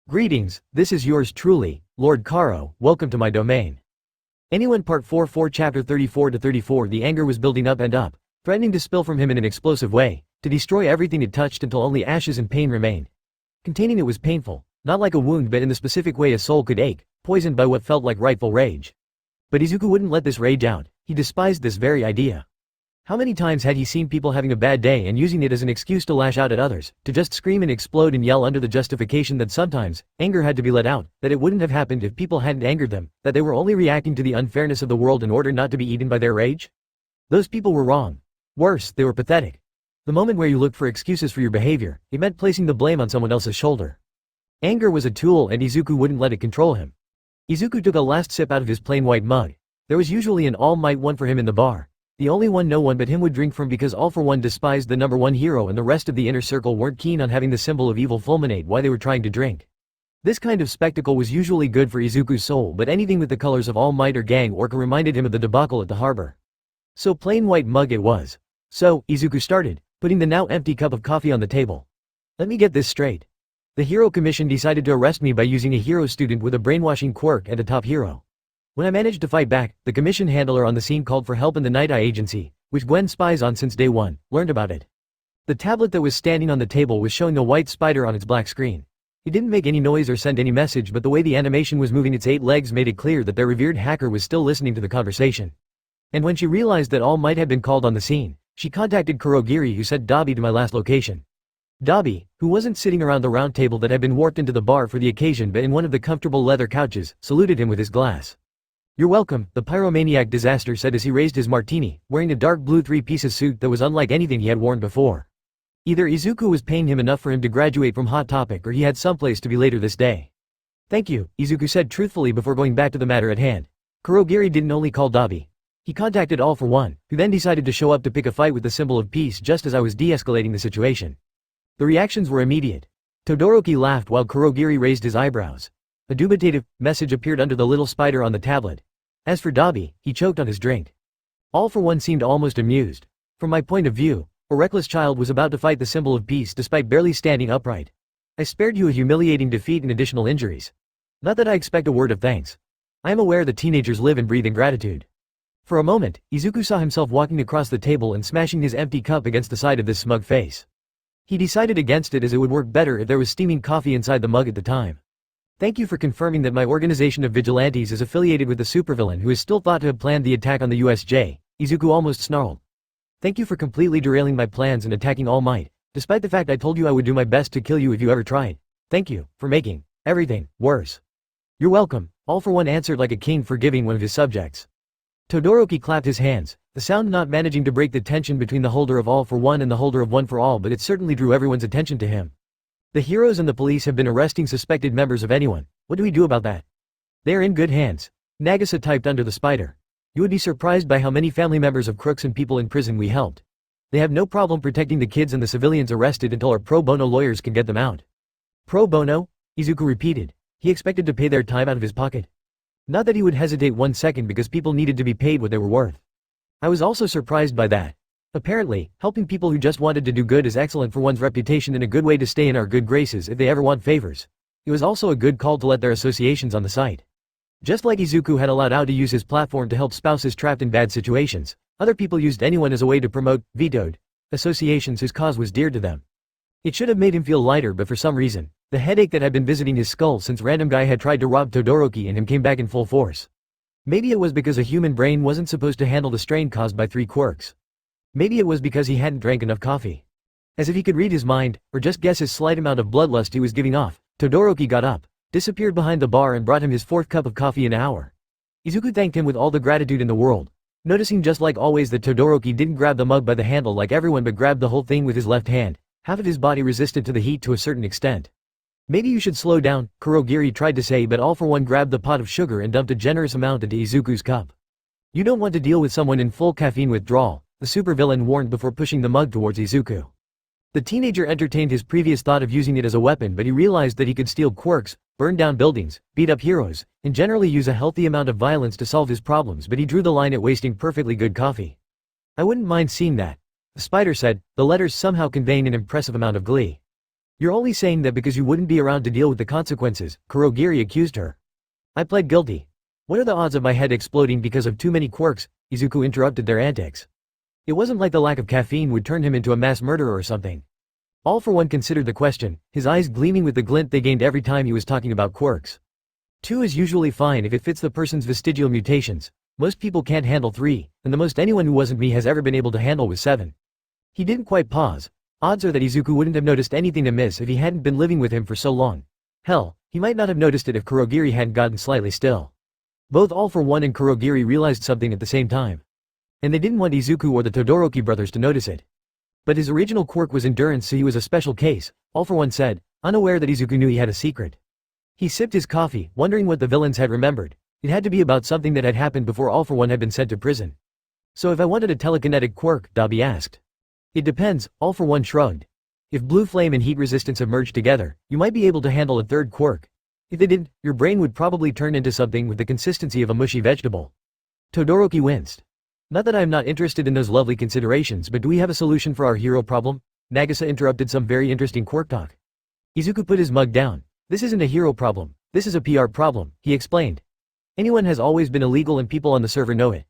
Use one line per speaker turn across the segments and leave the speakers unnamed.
Greetings, this is yours truly, Lord Karo, welcome to my domain. Anyone Part 44 Chapter 34-34 The anger was building up and up, threatening to spill from him in an explosive way, to destroy everything it touched until only ashes and pain remained. Containing it was painful, not like a wound but in the specific way a soul could ache, poisoned by what felt like rightful rage. But Izuku wouldn't let this rage out, he despised this very idea. How many times had he seen people having a bad day and using it as an excuse to lash out at others, to just scream and explode and yell under the justification that sometimes, anger had to be let out, that it wouldn't have happened if people hadn't angered them, that they were only reacting to the unfairness of the world in order not to be eaten by their rage? Those people were wrong. Worse, they were pathetic. The moment where you looked for excuses for your behavior, it meant placing the blame on someone else's shoulder. Anger was a tool and Izuku wouldn't let it control him. Izuku took a last sip out of his plain white mug. There was usually an All Might one for him in the bar. The only one no one but him would drink from because All for One despised the number one hero and the rest of the inner circle weren't keen on having the symbol of evil fulminate while they were trying to drink. This kind of spectacle was usually good for Izuku's soul but anything with the colors of All Might or Gang Orca reminded him of the debacle at the harbor. So plain white mug it was. So, Izuku started, putting the now empty cup of coffee on the table. Let me get this straight. The Hero Commission decided to arrest me by using a hero student with a brainwashing quirk and a top hero. When I managed to fight back, the commission handler on the scene called for help and the Night Eye Agency, which Gwen spies on since day one, learned about it. The tablet that was standing on the table was showing a white spider on its black screen. It didn't make any noise or send any message but the way the animation was moving its 8 legs made it clear that their revered hacker was still listening to the conversation. And when she realized that All Might had been called on the scene, she contacted Kurogiri who sent Dabi to my last location. Dabi, who wasn't sitting around the round table that had been warped into the bar for the occasion but in one of the comfortable leather couches, saluted him with his glass. You're welcome, the pyromaniac Disaster said as he raised his martini, wearing a dark blue 3-piece suit that was unlike anything he had worn before. Either Izuku was paying him enough for him to graduate from Hot Topic or he had someplace to be later this day. Thank you, Izuku said truthfully before going back to the matter at hand. Kurogiri didn't only call Dabi. He contacted All for One, who then decided to show up to pick a fight with the symbol of peace just as I was de-escalating the situation. The reactions were immediate. Todoroki laughed while Kurogiri raised his eyebrows. A dubitative message appeared under the little spider on the tablet. As for Dabi, he choked on his drink. All for One seemed almost amused. From my point of view, a reckless child was about to fight the symbol of peace despite barely standing upright. I spared you a humiliating defeat and additional injuries. Not that I expect a word of thanks. I am aware that teenagers live and breathe in gratitude. For a moment, Izuku saw himself walking across the table and smashing his empty cup against the side of this smug face. He decided against it as it would work better if there was steaming coffee inside the mug at the time. Thank you for confirming that my organization of vigilantes is affiliated with the supervillain who is still thought to have planned the attack on the USJ, Izuku almost snarled. Thank you for completely derailing my plans and attacking All Might, despite the fact I told you I would do my best to kill you if you ever tried. Thank you, for making everything worse. You're welcome, All for One answered like a king forgiving one of his subjects. Todoroki clapped his hands, the sound not managing to break the tension between the holder of All for One and the holder of One for All but it certainly drew everyone's attention to him. The heroes and the police have been arresting suspected members of anyone. What do we do about that? They are in good hands. Nagisa typed under the spider. You would be surprised by how many family members of crooks and people in prison we helped. They have no problem protecting the kids and the civilians arrested until our pro bono lawyers can get them out. Pro bono? Izuku repeated. He expected to pay their time out of his pocket. Not that he would hesitate 1 second because people needed to be paid what they were worth. I was also surprised by that. Apparently, helping people who just wanted to do good is excellent for one's reputation and a good way to stay in our good graces if they ever want favors. It was also a good call to let their associations on the site. Just like Izuku had allowed Ao to use his platform to help spouses trapped in bad situations, other people used anyone as a way to promote, vetoed, associations whose cause was dear to them. It should have made him feel lighter but for some reason, the headache that had been visiting his skull since random guy had tried to rob Todoroki and him came back in full force. Maybe it was because a human brain wasn't supposed to handle the strain caused by 3 quirks. Maybe it was because he hadn't drank enough coffee. As if he could read his mind, or just guess his slight amount of bloodlust he was giving off, Todoroki got up, disappeared behind the bar and brought him his 4th cup of coffee in an hour. Izuku thanked him with all the gratitude in the world, noticing just like always that Todoroki didn't grab the mug by the handle like everyone but grabbed the whole thing with his left hand, half of his body resisted to the heat to a certain extent. Maybe you should slow down, Kurogiri tried to say but All for One grabbed the pot of sugar and dumped a generous amount into Izuku's cup. You don't want to deal with someone in full caffeine withdrawal, the supervillain warned before pushing the mug towards Izuku. The teenager entertained his previous thought of using it as a weapon but he realized that he could steal quirks, burn down buildings, beat up heroes, and generally use a healthy amount of violence to solve his problems but he drew the line at wasting perfectly good coffee. I wouldn't mind seeing that, the spider said, the letters somehow conveying an impressive amount of glee. You're only saying that because you wouldn't be around to deal with the consequences, Kurogiri accused her. I pled guilty. What are the odds of my head exploding because of too many quirks? Izuku interrupted their antics. It wasn't like the lack of caffeine would turn him into a mass murderer or something. All for One considered the question, his eyes gleaming with the glint they gained every time he was talking about quirks. 2 is usually fine if it fits the person's vestigial mutations. Most people can't handle 3, and the most anyone who wasn't me has ever been able to handle was 7. He didn't quite pause. Odds are that Izuku wouldn't have noticed anything amiss if he hadn't been living with him for so long. Hell, he might not have noticed it if Kurogiri hadn't gotten slightly still. Both All for One and Kurogiri realized something at the same time. And they didn't want Izuku or the Todoroki brothers to notice it. But his original quirk was endurance, so he was a special case, All for One said, unaware that Izuku knew he had a secret. He sipped his coffee, wondering what the villains had remembered. It had to be about something that had happened before All for One had been sent to prison. So if I wanted a telekinetic quirk, Dabi asked. It depends, All for One shrugged. If blue flame and heat resistance have merged together, you might be able to handle a third quirk. If they didn't, your brain would probably turn into something with the consistency of a mushy vegetable. Todoroki winced. Not that I am not interested in those lovely considerations, but do we have a solution for our hero problem? Nagisa interrupted some very interesting quirk talk. Izuku put his mug down. This isn't a hero problem, this is a PR problem, he explained. Anyone has always been illegal and people on the server know it.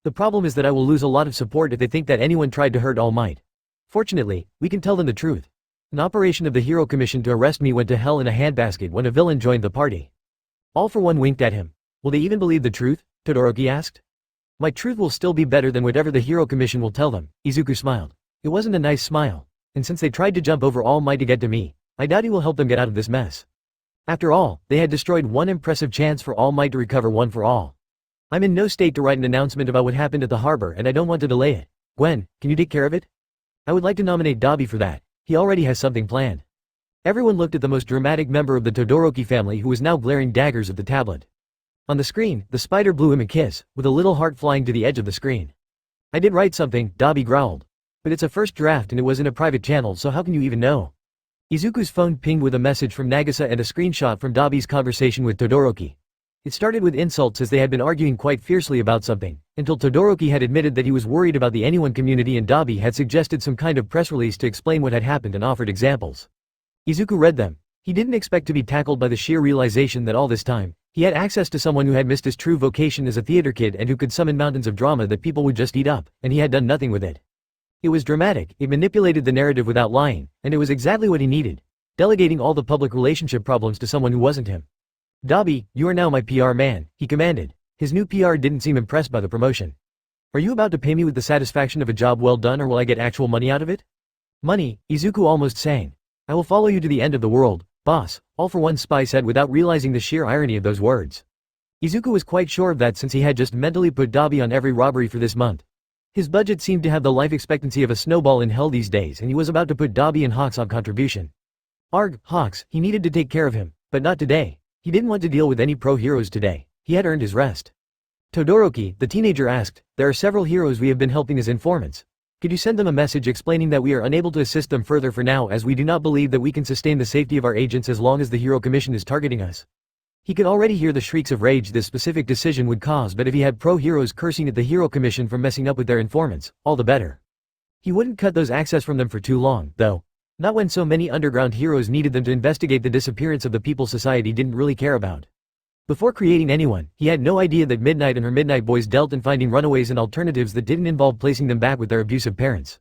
The problem is that I will lose a lot of support if they think that anyone tried to hurt All Might. Fortunately, we can tell them the truth. An operation of the Hero Commission to arrest me went to hell in a handbasket when a villain joined the party. All for One winked at him. Will they even believe the truth? Todoroki asked. My truth will still be better than whatever the Hero Commission will tell them, Izuku smiled. It wasn't a nice smile. And since they tried to jump over All Might to get to me, I doubt he will help them get out of this mess. After all, they had destroyed one impressive chance for All Might to recover One for All. I'm in no state to write an announcement about what happened at the harbor and I don't want to delay it. Gwen, can you take care of it? I would like to nominate Dabi for that. He already has something planned. Everyone looked at the most dramatic member of the Todoroki family who was now glaring daggers at the tablet. On the screen, the spider blew him a kiss, with a little heart flying to the edge of the screen. I did write something, Dabi growled. But it's a first draft and it was in a private channel, so how can you even know? Izuku's phone pinged with a message from Nagisa and a screenshot from Dabi's conversation with Todoroki. It started with insults as they had been arguing quite fiercely about something, until Todoroki had admitted that he was worried about the anyone community and Dabi had suggested some kind of press release to explain what had happened and offered examples. Izuku read them. He didn't expect to be tackled by the sheer realization that all this time, he had access to someone who had missed his true vocation as a theater kid and who could summon mountains of drama that people would just eat up, and he had done nothing with it. It was dramatic, it manipulated the narrative without lying, and it was exactly what he needed, delegating all the public relationship problems to someone who wasn't him. Dabi, you are now my PR man, he commanded. His new PR didn't seem impressed by the promotion. Are you about to pay me with the satisfaction of a job well done or will I get actual money out of it? Money, Izuku almost sang. I will follow you to the end of the world, boss, All for One spy said without realizing the sheer irony of those words. Izuku was quite sure of that since he had just mentally put Dabi on every robbery for this month. His budget seemed to have the life expectancy of a snowball in hell these days and he was about to put Dabi and Hawks on contribution. Arg, Hawks, he needed to take care of him, but not today. He didn't want to deal with any pro-heroes today. He had earned his rest. Todoroki, the teenager asked, there are several heroes we have been helping as informants. Could you send them a message explaining that we are unable to assist them further for now as we do not believe that we can sustain the safety of our agents as long as the Hero Commission is targeting us? He could already hear the shrieks of rage this specific decision would cause, but if he had pro-heroes cursing at the Hero Commission for messing up with their informants, all the better. He wouldn't cut those access from them for too long, though. Not when so many underground heroes needed them to investigate the disappearance of the people society didn't really care about. Before creating anyone, he had no idea that Midnight and her Midnight Boys dealt in finding runaways and alternatives that didn't involve placing them back with their abusive parents.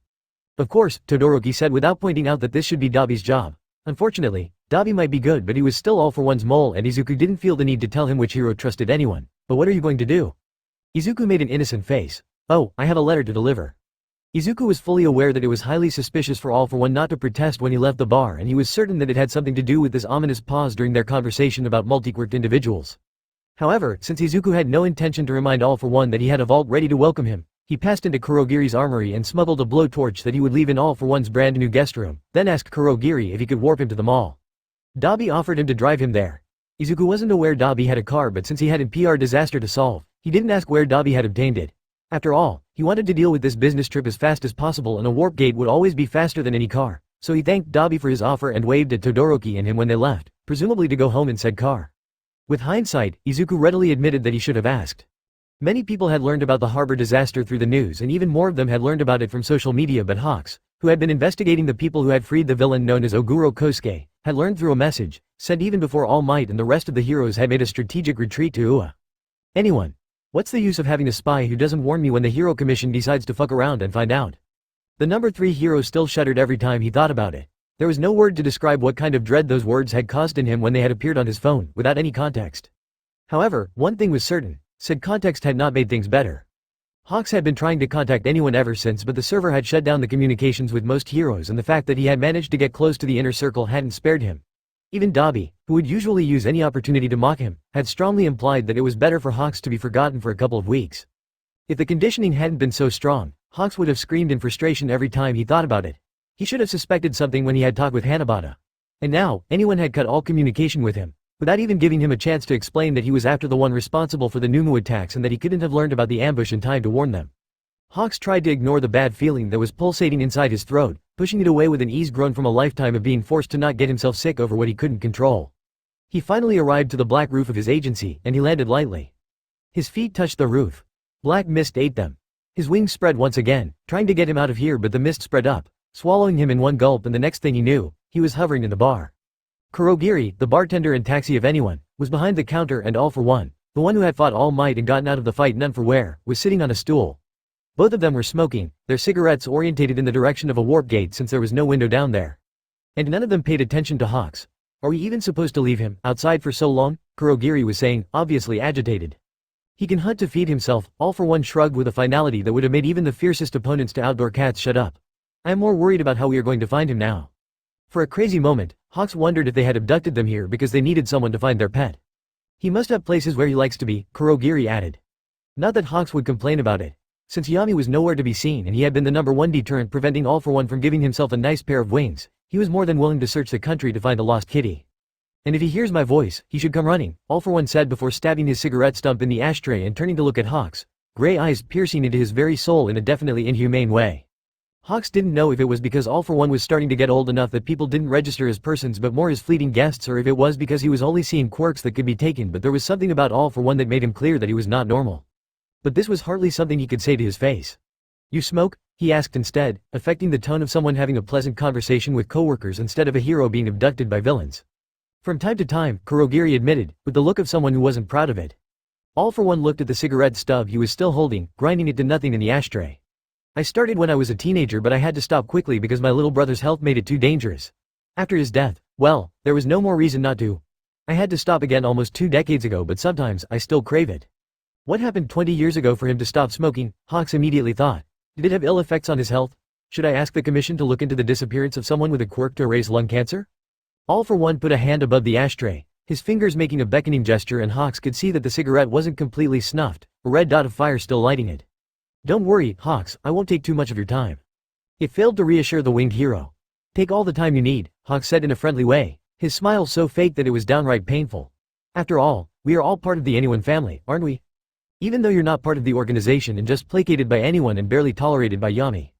Of course, Todoroki said without pointing out that this should be Dabi's job. Unfortunately, Dabi might be good but he was still All for One's mole and Izuku didn't feel the need to tell him which hero trusted anyone. But what are you going to do? Izuku made an innocent face. Oh, I have a letter to deliver. Izuku was fully aware that it was highly suspicious for All for One not to protest when he left the bar and he was certain that it had something to do with this ominous pause during their conversation about multi-quirked individuals. However, since Izuku had no intention to remind All for One that he had a vault ready to welcome him, he passed into Kurogiri's armory and smuggled a blowtorch that he would leave in All for One's brand new guest room, then asked Kurogiri if he could warp him to the mall. Dabi offered him to drive him there. Izuku wasn't aware Dabi had a car but since he had a PR disaster to solve, he didn't ask where Dabi had obtained it. After all, he wanted to deal with this business trip as fast as possible and a warp gate would always be faster than any car, so he thanked Dabi for his offer and waved at Todoroki and him when they left, presumably to go home in said car. With hindsight, Izuku readily admitted that he should have asked. Many people had learned about the harbor disaster through the news and even more of them had learned about it from social media but Hawks, who had been investigating the people who had freed the villain known as Oguro Kosuke, had learned through a message, sent even before All Might and the rest of the heroes had made a strategic retreat to Ua. Anyone. What's the use of having a spy who doesn't warn me when the Hero Commission decides to fuck around and find out? The number 3 hero still shuddered every time he thought about it. There was no word to describe what kind of dread those words had caused in him when they had appeared on his phone, without any context. However, one thing was certain, said context had not made things better. Hawks had been trying to contact anyone ever since, but the server had shut down the communications with most heroes, and the fact that he had managed to get close to the inner circle hadn't spared him. Even Dabi, who would usually use any opportunity to mock him, had strongly implied that it was better for Hawks to be forgotten for a couple of weeks. If the conditioning hadn't been so strong, Hawks would have screamed in frustration every time he thought about it. He should have suspected something when he had talked with Hanabata. And now, anyone had cut all communication with him, without even giving him a chance to explain that he was after the one responsible for the Numu attacks and that he couldn't have learned about the ambush in time to warn them. Hawks tried to ignore the bad feeling that was pulsating inside his throat, pushing it away with an ease grown from a lifetime of being forced to not get himself sick over what he couldn't control. He finally arrived to the black roof of his agency, and he landed lightly. His feet touched the roof. Black mist ate them. His wings spread once again, trying to get him out of here, but the mist spread up, swallowing him in one gulp, and the next thing he knew, he was hovering in the bar. Kurogiri, the bartender and taxi of anyone, was behind the counter, and All for One, the one who had fought All Might and gotten out of the fight none for wear, was sitting on a stool. Both of them were smoking, their cigarettes orientated in the direction of a warp gate since there was no window down there. And none of them paid attention to Hawks. Are we even supposed to leave him outside for so long? Kurogiri was saying, obviously agitated. He can hunt to feed himself. All for One shrugged with a finality that would have made even the fiercest opponents to outdoor cats shut up. I am more worried about how we are going to find him now. For a crazy moment, Hawks wondered if they had abducted them here because they needed someone to find their pet. He must have places where he likes to be, Kurogiri added. Not that Hawks would complain about it. Since Yami was nowhere to be seen and he had been the number 1 deterrent preventing All for One from giving himself a nice pair of wings, he was more than willing to search the country to find a lost kitty. And if he hears my voice, he should come running, All for One said before stabbing his cigarette stump in the ashtray and turning to look at Hawks, gray eyes piercing into his very soul in a definitely inhumane way. Hawks didn't know if it was because All for One was starting to get old enough that people didn't register as persons but more as fleeting guests, or if it was because he was only seeing quirks that could be taken, but there was something about All for One that made him clear that he was not normal. But this was hardly something he could say to his face. You smoke? He asked instead, affecting the tone of someone having a pleasant conversation with coworkers instead of a hero being abducted by villains. From time to time, Kurogiri admitted, with the look of someone who wasn't proud of it. All for One looked at the cigarette stub he was still holding, grinding it to nothing in the ashtray. I started when I was a teenager, but I had to stop quickly because my little brother's health made it too dangerous. After his death, well, there was no more reason not to. I had to stop again almost 2 decades ago, but sometimes I still crave it. What happened 20 years ago for him to stop smoking? Hawks immediately thought. Did it have ill effects on his health? Should I ask the commission to look into the disappearance of someone with a quirk to erase lung cancer? All for One put a hand above the ashtray, his fingers making a beckoning gesture, and Hawks could see that the cigarette wasn't completely snuffed, a red dot of fire still lighting it. Don't worry, Hawks, I won't take too much of your time. It failed to reassure the winged hero. Take all the time you need, Hawks said in a friendly way, his smile so fake that it was downright painful. After all, we are all part of the Anyone family, aren't we? Even though you're not part of the organization and just placated by anyone and barely tolerated by Yami.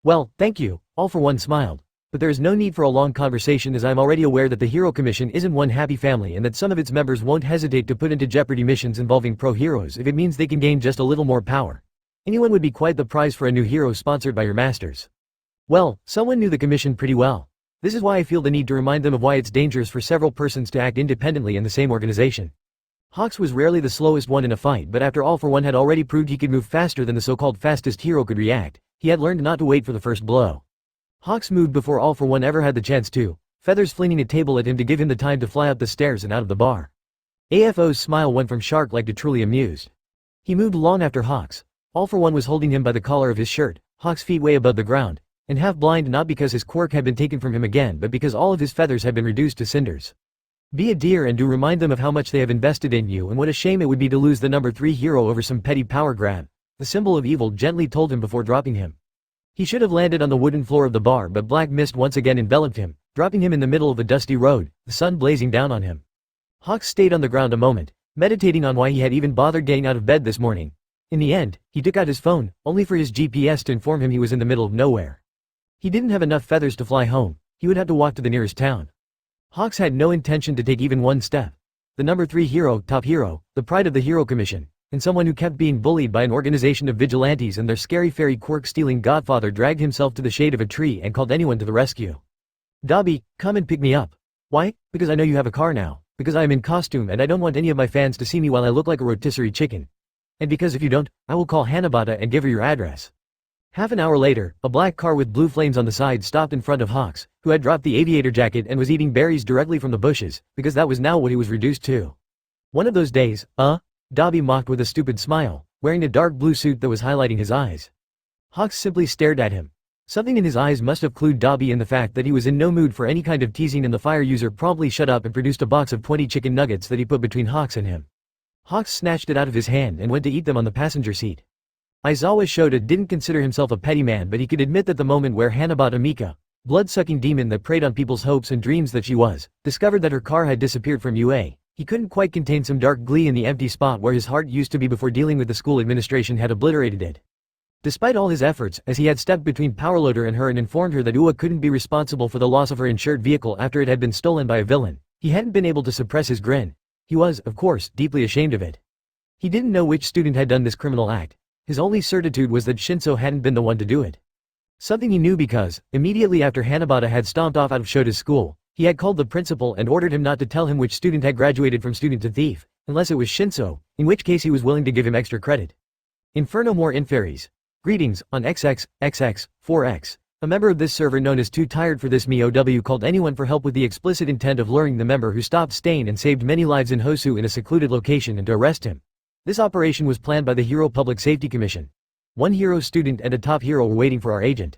Well, thank you, All for One smiled. But there is no need for a long conversation, as I'm already aware that the Hero Commission isn't one happy family and that some of its members won't hesitate to put into jeopardy missions involving pro-heroes if it means they can gain just a little more power. Anyone would be quite the prize for a new hero sponsored by your masters. Well, someone knew the commission pretty well. This is why I feel the need to remind them of why it's dangerous for several persons to act independently in the same organization. Hawks was rarely the slowest one in a fight, but after All for One had already proved he could move faster than the so-called fastest hero could react, he had learned not to wait for the first blow. Hawks moved before All for One ever had the chance to, feathers flinging a table at him to give him the time to fly up the stairs and out of the bar. AFO's smile went from shark-like to truly amused. He moved long after Hawks. All for One was holding him by the collar of his shirt, Hawks' feet way above the ground, and half blind, not because his quirk had been taken from him again but because all of his feathers had been reduced to cinders. Be a dear and do remind them of how much they have invested in you and what a shame it would be to lose the number 3 hero over some petty power grab, the symbol of evil gently told him before dropping him. He should have landed on the wooden floor of the bar, but black mist once again enveloped him, dropping him in the middle of a dusty road, the sun blazing down on him. Hawks stayed on the ground a moment, meditating on why he had even bothered getting out of bed this morning. In the end, he took out his phone, only for his GPS to inform him he was in the middle of nowhere. He didn't have enough feathers to fly home, he would have to walk to the nearest town. Hawks had no intention to take even one step. The number 3 hero, top hero, the pride of the Hero Commission, and someone who kept being bullied by an organization of vigilantes and their scary fairy quirk-stealing godfather dragged himself to the shade of a tree and called anyone to the rescue. "Dobby, come and pick me up." "Why?" "Because I know you have a car now. Because I am in costume and I don't want any of my fans to see me while I look like a rotisserie chicken. And because if you don't, I will call Hanabata and give her your address." Half an hour later, a black car with blue flames on the side stopped in front of Hawks, who had dropped the aviator jacket and was eating berries directly from the bushes, because that was now what he was reduced to. "One of those days, Dobby mocked with a stupid smile, wearing a dark blue suit that was highlighting his eyes. Hawks simply stared at him. Something in his eyes must have clued Dobby in the fact that he was in no mood for any kind of teasing, and the fire user promptly shut up and produced a box of 20 chicken nuggets that he put between Hawks and him. Hawks snatched it out of his hand and went to eat them on the passenger seat. Aizawa Shota didn't consider himself a petty man, but he could admit that the moment where Hanabata Mika, blood-sucking demon that preyed on people's hopes and dreams that she was, discovered that her car had disappeared from UA, he couldn't quite contain some dark glee in the empty spot where his heart used to be before dealing with the school administration had obliterated it. Despite all his efforts, as he had stepped between Powerloader and her and informed her that UA couldn't be responsible for the loss of her insured vehicle after it had been stolen by a villain, he hadn't been able to suppress his grin. He was, of course, deeply ashamed of it. He didn't know which student had done this criminal act. His only certitude was that Shinso hadn't been the one to do it. Something he knew because, immediately after Hanabata had stomped off out of Shota's school, he had called the principal and ordered him not to tell him which student had graduated from student to thief, unless it was Shinso, in which case he was willing to give him extra credit. Inferno more Inferis. Greetings, on XX4X. A member of this server known as Too Tired for This Me OW called anyone for help with the explicit intent of luring the member who stopped Stain and saved many lives in Hosu in a secluded location and to arrest him. This operation was planned by the Hero Public Safety Commission. One hero student and a top hero were waiting for our agent.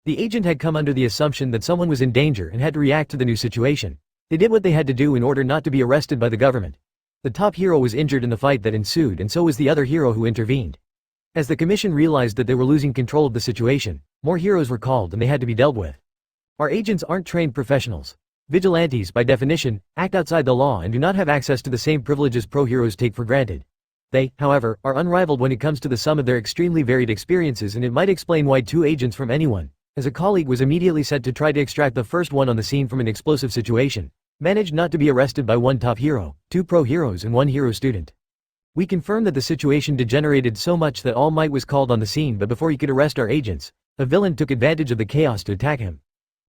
The agent had come under the assumption that someone was in danger and had to react to the new situation. They did what they had to do in order not to be arrested by the government. The top hero was injured in the fight that ensued, and so was the other hero who intervened. As the commission realized that they were losing control of the situation, more heroes were called and they had to be dealt with. Our agents aren't trained professionals. Vigilantes, by definition, act outside the law and do not have access to the same privileges pro-heroes take for granted. They, however, are unrivaled when it comes to the sum of their extremely varied experiences, and it might explain why 2 agents from anyone, as a colleague was immediately sent to try to extract the first one on the scene from an explosive situation, managed not to be arrested by 1 top hero, 2 pro-heroes and 1 hero student. We confirm that the situation degenerated so much that All Might was called on the scene, but before he could arrest our agents, a villain took advantage of the chaos to attack him.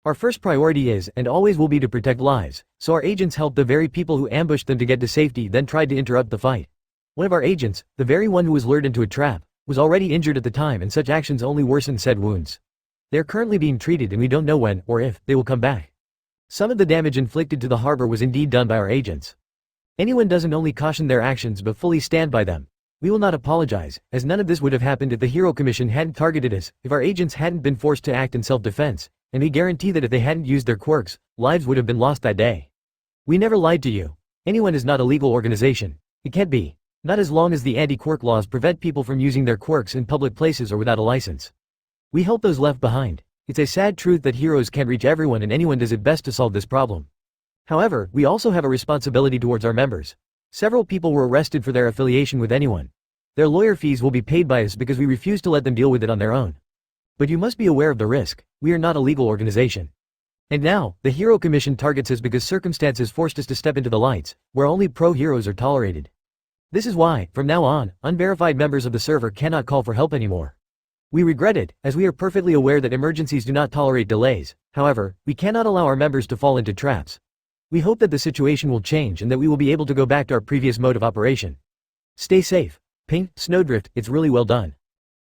Our first priority is, and always will be, to protect lives, so our agents helped the very people who ambushed them to get to safety, then tried to interrupt the fight. One of our agents, the very one who was lured into a trap, was already injured at the time, and such actions only worsened said wounds. They are currently being treated and we don't know when, or if, they will come back. Some of the damage inflicted to the harbor was indeed done by our agents. Anyone doesn't only caution their actions but fully stand by them. We will not apologize, as none of this would have happened if the Hero Commission hadn't targeted us, if our agents hadn't been forced to act in self-defense, and we guarantee that if they hadn't used their quirks, lives would have been lost that day. We never lied to you. Anyone is not a legal organization. It can't be. Not as long as the anti-quirk laws prevent people from using their quirks in public places or without a license. We help those left behind. It's a sad truth that heroes can't reach everyone, and anyone does it best to solve this problem. However, we also have a responsibility towards our members. Several people were arrested for their affiliation with anyone. Their lawyer fees will be paid by us because we refuse to let them deal with it on their own. But you must be aware of the risk. We are not a legal organization. And now, the Hero Commission targets us because circumstances forced us to step into the lights, where only pro-heroes are tolerated. This is why, from now on, unverified members of the server cannot call for help anymore. We regret it, as we are perfectly aware that emergencies do not tolerate delays. However, we cannot allow our members to fall into traps. We hope that the situation will change and that we will be able to go back to our previous mode of operation. Stay safe. Ping, Snowdrift, it's really well done.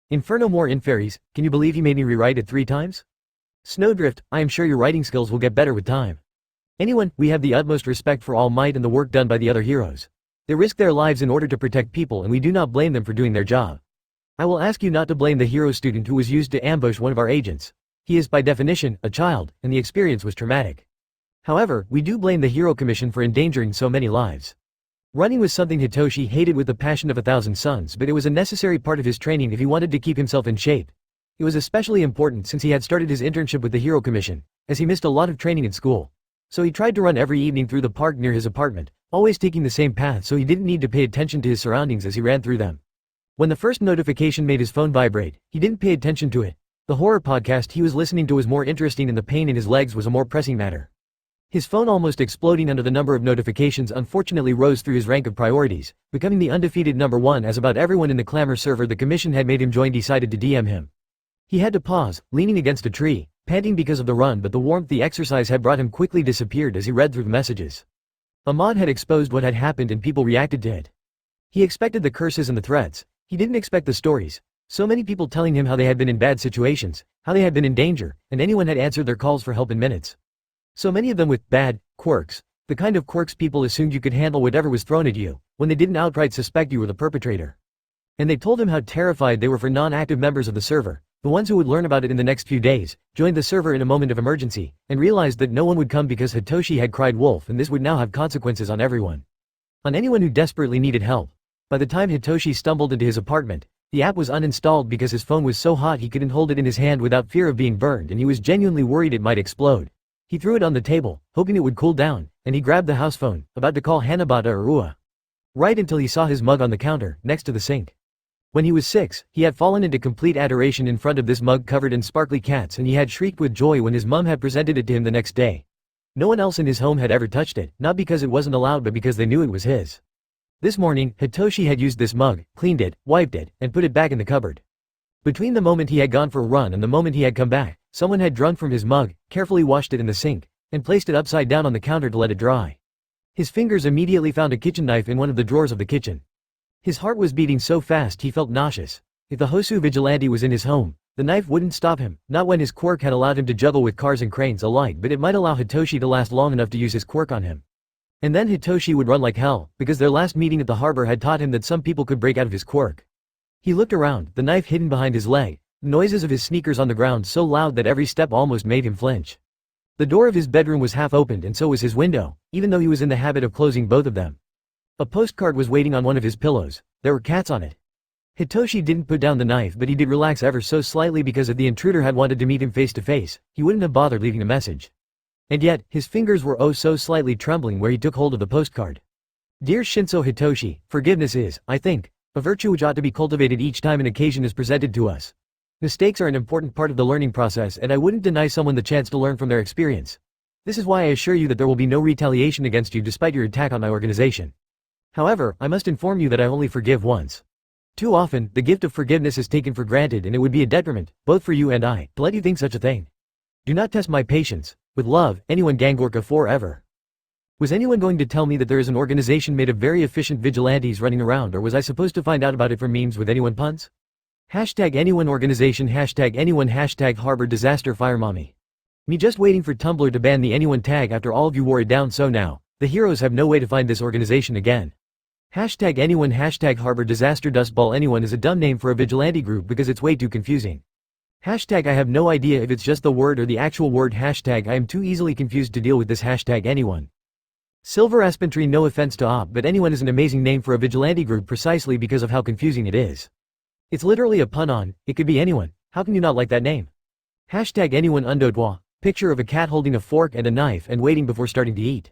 Inferno more Inferis, can you believe you made me rewrite it 3 times? Snowdrift, I am sure your writing skills will get better with time. Anyone, we have the utmost respect for All Might and the work done by the other heroes. They risk their lives in order to protect people, and we do not blame them for doing their job. I will ask you not to blame the hero student who was used to ambush one of our agents. He is, by definition, a child, and the experience was traumatic. However, we do blame the Hero Commission for endangering so many lives. Running was something Hitoshi hated with the passion of 1,000 suns, but it was a necessary part of his training if he wanted to keep himself in shape. It was especially important since he had started his internship with the Hero Commission, as he missed a lot of training in school. So he tried to run every evening through the park near his apartment, always taking the same path so he didn't need to pay attention to his surroundings as he ran through them. When the first notification made his phone vibrate, he didn't pay attention to it. The horror podcast he was listening to was more interesting and the pain in his legs was a more pressing matter. His phone almost exploding under the number of notifications unfortunately rose through his rank of priorities, becoming the undefeated number 1 as about everyone in the clamor server the commission had made him join decided to DM him. He had to pause, leaning against a tree, panting because of the run, but the warmth the exercise had brought him quickly disappeared as he read through the messages. A mod had exposed what had happened and people reacted to it. He expected the curses and the threats. He didn't expect the stories. So many people telling him how they had been in bad situations, how they had been in danger, and anyone had answered their calls for help in minutes. So many of them with bad quirks, the kind of quirks people assumed you could handle whatever was thrown at you, when they didn't outright suspect you were the perpetrator. And they told him how terrified they were for non-active members of the server, the ones who would learn about it in the next few days, joined the server in a moment of emergency, and realized that no one would come because Hitoshi had cried wolf, and this would now have consequences on everyone. On anyone who desperately needed help. By the time Hitoshi stumbled into his apartment, the app was uninstalled because his phone was so hot he couldn't hold it in his hand without fear of being burned, and he was genuinely worried it might explode. He threw it on the table, hoping it would cool down, and he grabbed the house phone, about to call Hanabata or Ua. Right until he saw his mug on the counter, next to the sink. When he was 6, he had fallen into complete adoration in front of this mug covered in sparkly cats, and he had shrieked with joy when his mum had presented it to him the next day. No one else in his home had ever touched it, not because it wasn't allowed but because they knew it was his. This morning, Hitoshi had used this mug, cleaned it, wiped it, and put it back in the cupboard. Between the moment he had gone for a run and the moment he had come back, someone had drunk from his mug, carefully washed it in the sink, and placed it upside down on the counter to let it dry. His fingers immediately found a kitchen knife in one of the drawers of the kitchen. His heart was beating so fast he felt nauseous. If the Hosu vigilante was in his home, the knife wouldn't stop him, not when his quirk had allowed him to juggle with cars and cranes alike, but it might allow Hitoshi to last long enough to use his quirk on him. And then Hitoshi would run like hell, because their last meeting at the harbor had taught him that some people could break out of his quirk. He looked around, the knife hidden behind his leg, the noises of his sneakers on the ground so loud that every step almost made him flinch. The door of his bedroom was half opened and so was his window, even though he was in the habit of closing both of them. A postcard was waiting on one of his pillows. There were cats on it. Hitoshi didn't put down the knife, but he did relax ever so slightly because if the intruder had wanted to meet him face to face, he wouldn't have bothered leaving a message. And yet, his fingers were oh so slightly trembling where he took hold of the postcard. Dear Shinso Hitoshi, forgiveness is, I think, a virtue which ought to be cultivated each time an occasion is presented to us. Mistakes are an important part of the learning process, and I wouldn't deny someone the chance to learn from their experience. This is why I assure you that there will be no retaliation against you despite your attack on my organization. However, I must inform you that I only forgive once. Too often, the gift of forgiveness is taken for granted, and it would be a detriment, both for you and I, to let you think such a thing. Do not test my patience. With love, anyone Gangorka forever. Was anyone going to tell me that there is an organization made of very efficient vigilantes running around, or was I supposed to find out about it from memes with anyone puns? Hashtag anyone organization, hashtag anyone, hashtag harbor disaster fire mommy. Me just waiting for Tumblr to ban the anyone tag after all of you wore it down, so now, the heroes have no way to find this organization again. Hashtag anyone, hashtag harbor disaster dustball. Anyone is a dumb name for a vigilante group because it's way too confusing. Hashtag I have no idea if it's just the word or the actual word. Hashtag I am too easily confused to deal with this. Hashtag anyone. Silver Aspentry. No offense to op, but anyone is an amazing name for a vigilante group precisely because of how confusing it is. It's literally a pun on, it could be anyone. How can you not like that name? Hashtag anyone undodwa. Picture of a cat holding a fork and a knife and waiting before starting to eat.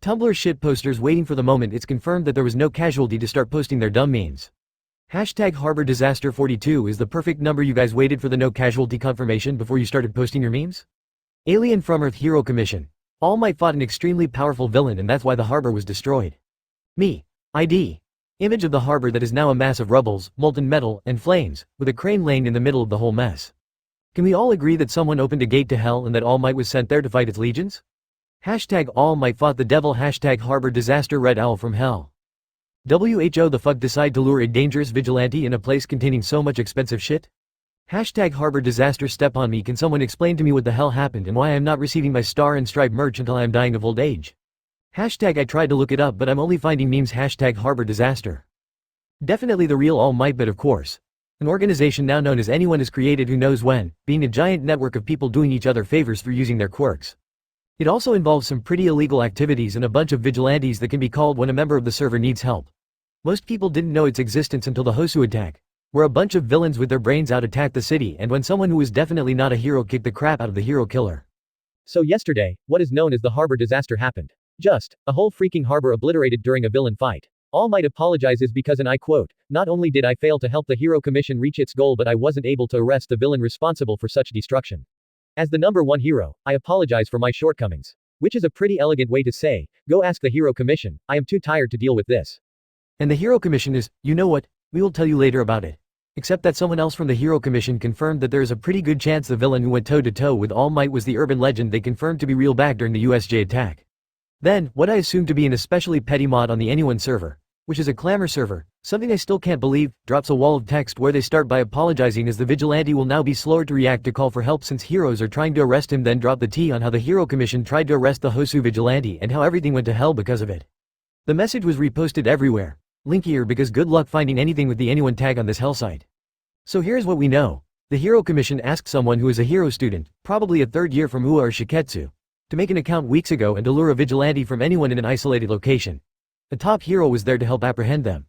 Tumblr shit posters waiting for the moment it's confirmed that there was no casualty to start posting their dumb memes. Hashtag harbor disaster 42 is the perfect number. You guys waited for the no casualty confirmation before you started posting your memes? Alien from Earth Hero Commission. All Might fought an extremely powerful villain, and that's why the harbor was destroyed. Me. ID. Image of the harbor that is now a mass of rubbles, molten metal, and flames, with a crane laying in the middle of the whole mess. Can we all agree that someone opened a gate to hell and that All Might was sent there to fight its legions? Hashtag All Might fought the devil. Hashtag harbor disaster red owl from hell. WHO the fuck decide to lure a dangerous vigilante in a place containing so much expensive shit? Hashtag harbor disaster step on me. Can someone explain to me what the hell happened and why I am not receiving my star and stripe merch until I am dying of old age? Hashtag I tried to look it up but I'm only finding memes. Hashtag harbor disaster. Definitely the real All Might, but of course. An organization now known as Anyone is created who knows when, being a giant network of people doing each other favors through using their quirks. It also involves some pretty illegal activities and a bunch of vigilantes that can be called when a member of the server needs help. Most people didn't know its existence until the Hosu attack, where a bunch of villains with their brains out attacked the city, and when someone who was definitely not a hero kicked the crap out of the hero killer. So yesterday, what is known as the harbor disaster happened. Just a whole freaking harbor obliterated during a villain fight. All Might apologizes because, and I quote, not only did I fail to help the hero commission reach its goal, but I wasn't able to arrest the villain responsible for such destruction. As the number one hero, I apologize for my shortcomings.
Which is a pretty elegant way to say, go ask the Hero Commission, I am too tired to deal with this.
And the Hero Commission is, you know what, we will tell you later about it. Except that someone else from the Hero Commission confirmed that there is a pretty good chance the villain who went toe-to-toe with All Might was the urban legend they confirmed to be real back during the USJ attack. Then, what I assumed to be an especially petty mod on the Anyone server, which is a clamor server, something I still can't believe, drops a wall of text where they start by apologizing as the vigilante will now be slower to react to call for help since heroes are trying to arrest him, then drop the tea on how the Hero Commission tried to arrest the Hosu vigilante and how everything went to hell because of it. The message was reposted everywhere. Link here because good luck finding anything with the Anyone tag on this hell site. So here's what we know. The Hero Commission asked someone who is a hero student, probably a third year from UA or Shiketsu, to make an account weeks ago and to lure a vigilante from anyone in an isolated location. A top hero was there to help apprehend them.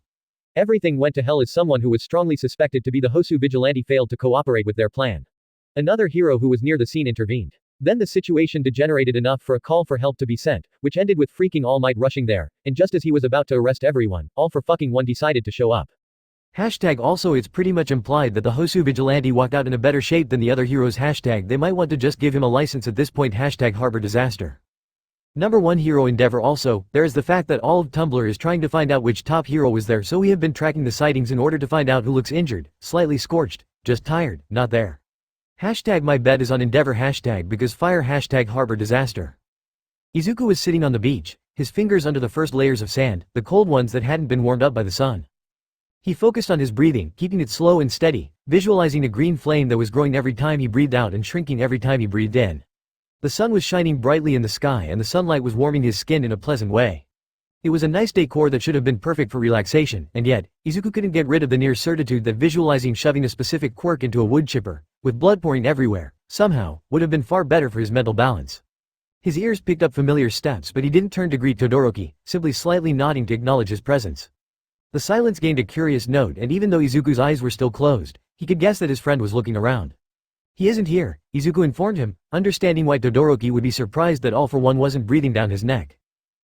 Everything went to hell as someone who was strongly suspected to be the Hosu vigilante failed to cooperate with their plan. Another hero who was near the scene intervened. Then the situation degenerated enough for a call for help to be sent, which ended with freaking All Might rushing there, and just as he was about to arrest everyone, All for fucking one decided to show up.
Hashtag also it's pretty much implied that the Hosu vigilante walked out in a better shape than the other heroes. Hashtag they might want to just give him a license at this point. Hashtag harbor disaster. Number 1 hero endeavor. Also, there is the fact that all of Tumblr is trying to find out which top hero was there, so we have been tracking the sightings in order to find out who looks injured, slightly scorched, just tired, not there. Hashtag my bet is on endeavor. Hashtag because fire. Hashtag harbor disaster. Izuku was sitting on the beach, his fingers under the first layers of sand, the cold ones that hadn't been warmed up by the sun. He focused on his breathing, keeping it slow and steady, visualizing a green flame that was growing every time he breathed out and shrinking every time he breathed in. The sun was shining brightly in the sky and the sunlight was warming his skin in a pleasant way. It was a nice decor that should have been perfect for relaxation, and yet, Izuku couldn't get rid of the near certitude that visualizing shoving a specific quirk into a wood chipper, with blood pouring everywhere, somehow, would have been far better for his mental balance. His ears picked up familiar steps, but he didn't turn to greet Todoroki, simply slightly nodding to acknowledge his presence. The silence gained a curious note, and even though Izuku's eyes were still closed, he could guess that his friend was looking around. He isn't here, Izuku informed him, understanding why Todoroki would be surprised that All for One wasn't breathing down his neck.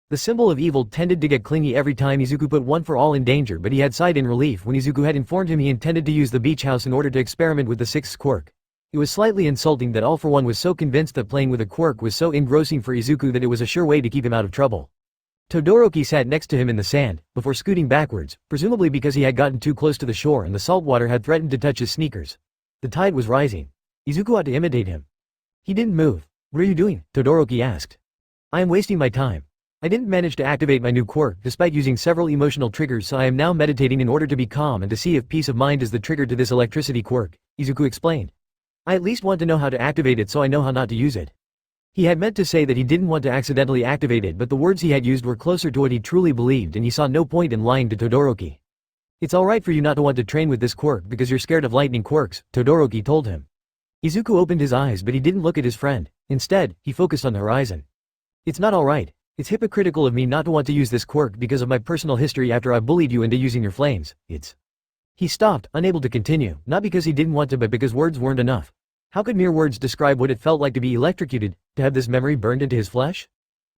The symbol of evil tended to get clingy every time Izuku put One for All in danger, but he had sighed in relief when Izuku had informed him he intended to use the beach house in order to experiment with the 6th quirk. It was slightly insulting that All for One was so convinced that playing with a quirk was so engrossing for Izuku that it was a sure way to keep him out of trouble. Todoroki sat next to him in the sand, before scooting backwards, presumably because he had gotten too close to the shore and the salt water had threatened to touch his sneakers. The tide was rising. Izuku ought to imitate him. He didn't move. What are you doing? Todoroki asked. I am wasting my time. I didn't manage to activate my new quirk despite using several emotional triggers, so I am now meditating in order to be calm and to see if peace of mind is the trigger to this electricity quirk, Izuku explained. I at least want to know how to activate it so I know how not to use it. He had meant to say that he didn't want to accidentally activate it, but the words he had used were closer to what he truly believed and he saw no point in lying to Todoroki. It's alright for you not to want to train with this quirk because you're scared of lightning quirks, Todoroki told him. Izuku opened his eyes, but he didn't look at his friend. Instead, he focused on the horizon. It's not alright. It's hypocritical of me not to want to use this quirk because of my personal history after I bullied you into using your flames. He stopped, unable to continue, not because he didn't want to but because words weren't enough. How could mere words describe what it felt like to be electrocuted, to have this memory burned into his flesh?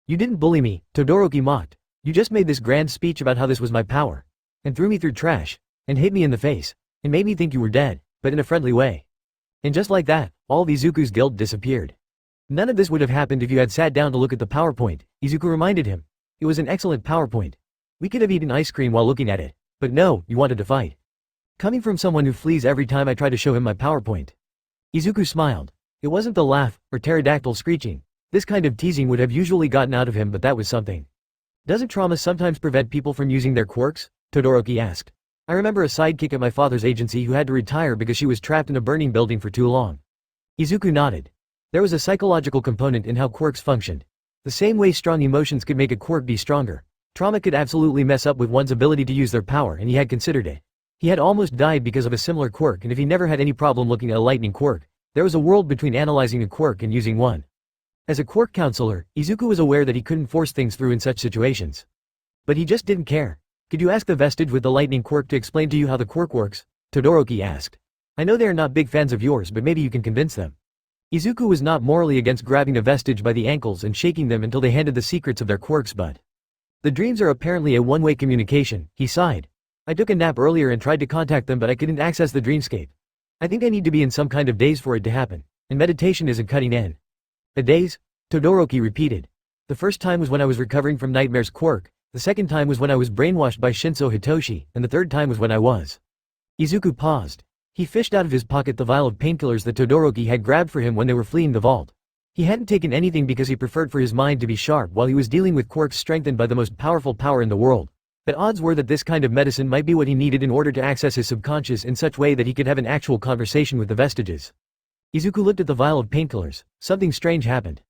You didn't bully me, Todoroki mocked. You just made this grand speech about how this was my power. And threw me through trash. And hit me in the face. And made me think you were dead, but in a friendly way. And just like that, all of Izuku's guilt disappeared. None of this would have happened if you had sat down to look at the PowerPoint, Izuku reminded him. It was an excellent PowerPoint. We could have eaten ice cream while looking at it. But no, you wanted to fight. Coming from someone who flees every time I try to show him my PowerPoint. Izuku smiled. It wasn't the laugh, or pterodactyl screeching. This kind of teasing would have usually gotten out of him, but that was something. Doesn't trauma sometimes prevent people from using their quirks? Todoroki asked. I remember a sidekick at my father's agency who had to retire because she was trapped in a burning building for too long. Izuku nodded. There was a psychological component in how quirks functioned. The same way strong emotions could make a quirk be stronger. Trauma could absolutely mess up with one's ability to use their power, and he had considered it. He had almost died because of a similar quirk, and if he never had any problem looking at a lightning quirk, there was a world between analyzing a quirk and using one. As a quirk counselor, Izuku was aware that he couldn't force things through in such situations. But he just didn't care. Could you ask the vestige with the lightning quirk to explain to you how the quirk works? Todoroki asked. I know they are not big fans of yours, but maybe you can convince them. Izuku was not morally against grabbing a vestige by the ankles and shaking them until they handed the secrets of their quirks, but the dreams are apparently a one-way communication, he sighed. I took a nap earlier and tried to contact them, but I couldn't access the dreamscape. I think I need to be in some kind of daze for it to happen, and meditation isn't cutting in. A daze? Todoroki repeated. The first time was when I was recovering from Nightmare's quirk, the second time was when I was brainwashed by Shinso Hitoshi, and the third time was when I was. Izuku paused. He fished out of his pocket the vial of painkillers that Todoroki had grabbed for him when they were fleeing the vault. He hadn't taken anything because he preferred for his mind to be sharp while he was dealing with quirks strengthened by the most powerful power in the world. But odds were that this kind of medicine might be what he needed in order to access his subconscious in such way that he could have an actual conversation with the vestiges. Izuku looked at the vial of painkillers. Something strange happened.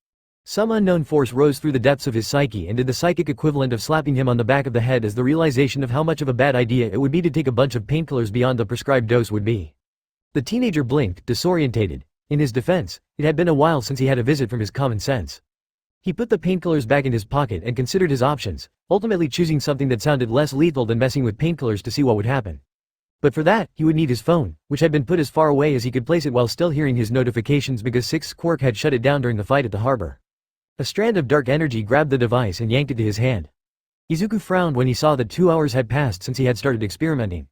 Some unknown force rose through the depths of his psyche and did the psychic equivalent of slapping him on the back of the head as the realization of how much of a bad idea it would be to take a bunch of painkillers beyond the prescribed dose would be. The teenager blinked, disorientated. In his defense, it had been a while since he had a visit from his common sense. He put the painkillers back in his pocket and considered his options, ultimately choosing something that sounded less lethal than messing with painkillers to see what would happen. But for that, he would need his phone, which had been put as far away as he could place it while still hearing his notifications because Sixth's quirk had shut it down during the fight at the harbor. A strand of dark energy grabbed the device and yanked it to his hand. Izuku frowned when he saw that 2 hours had passed since he had started experimenting.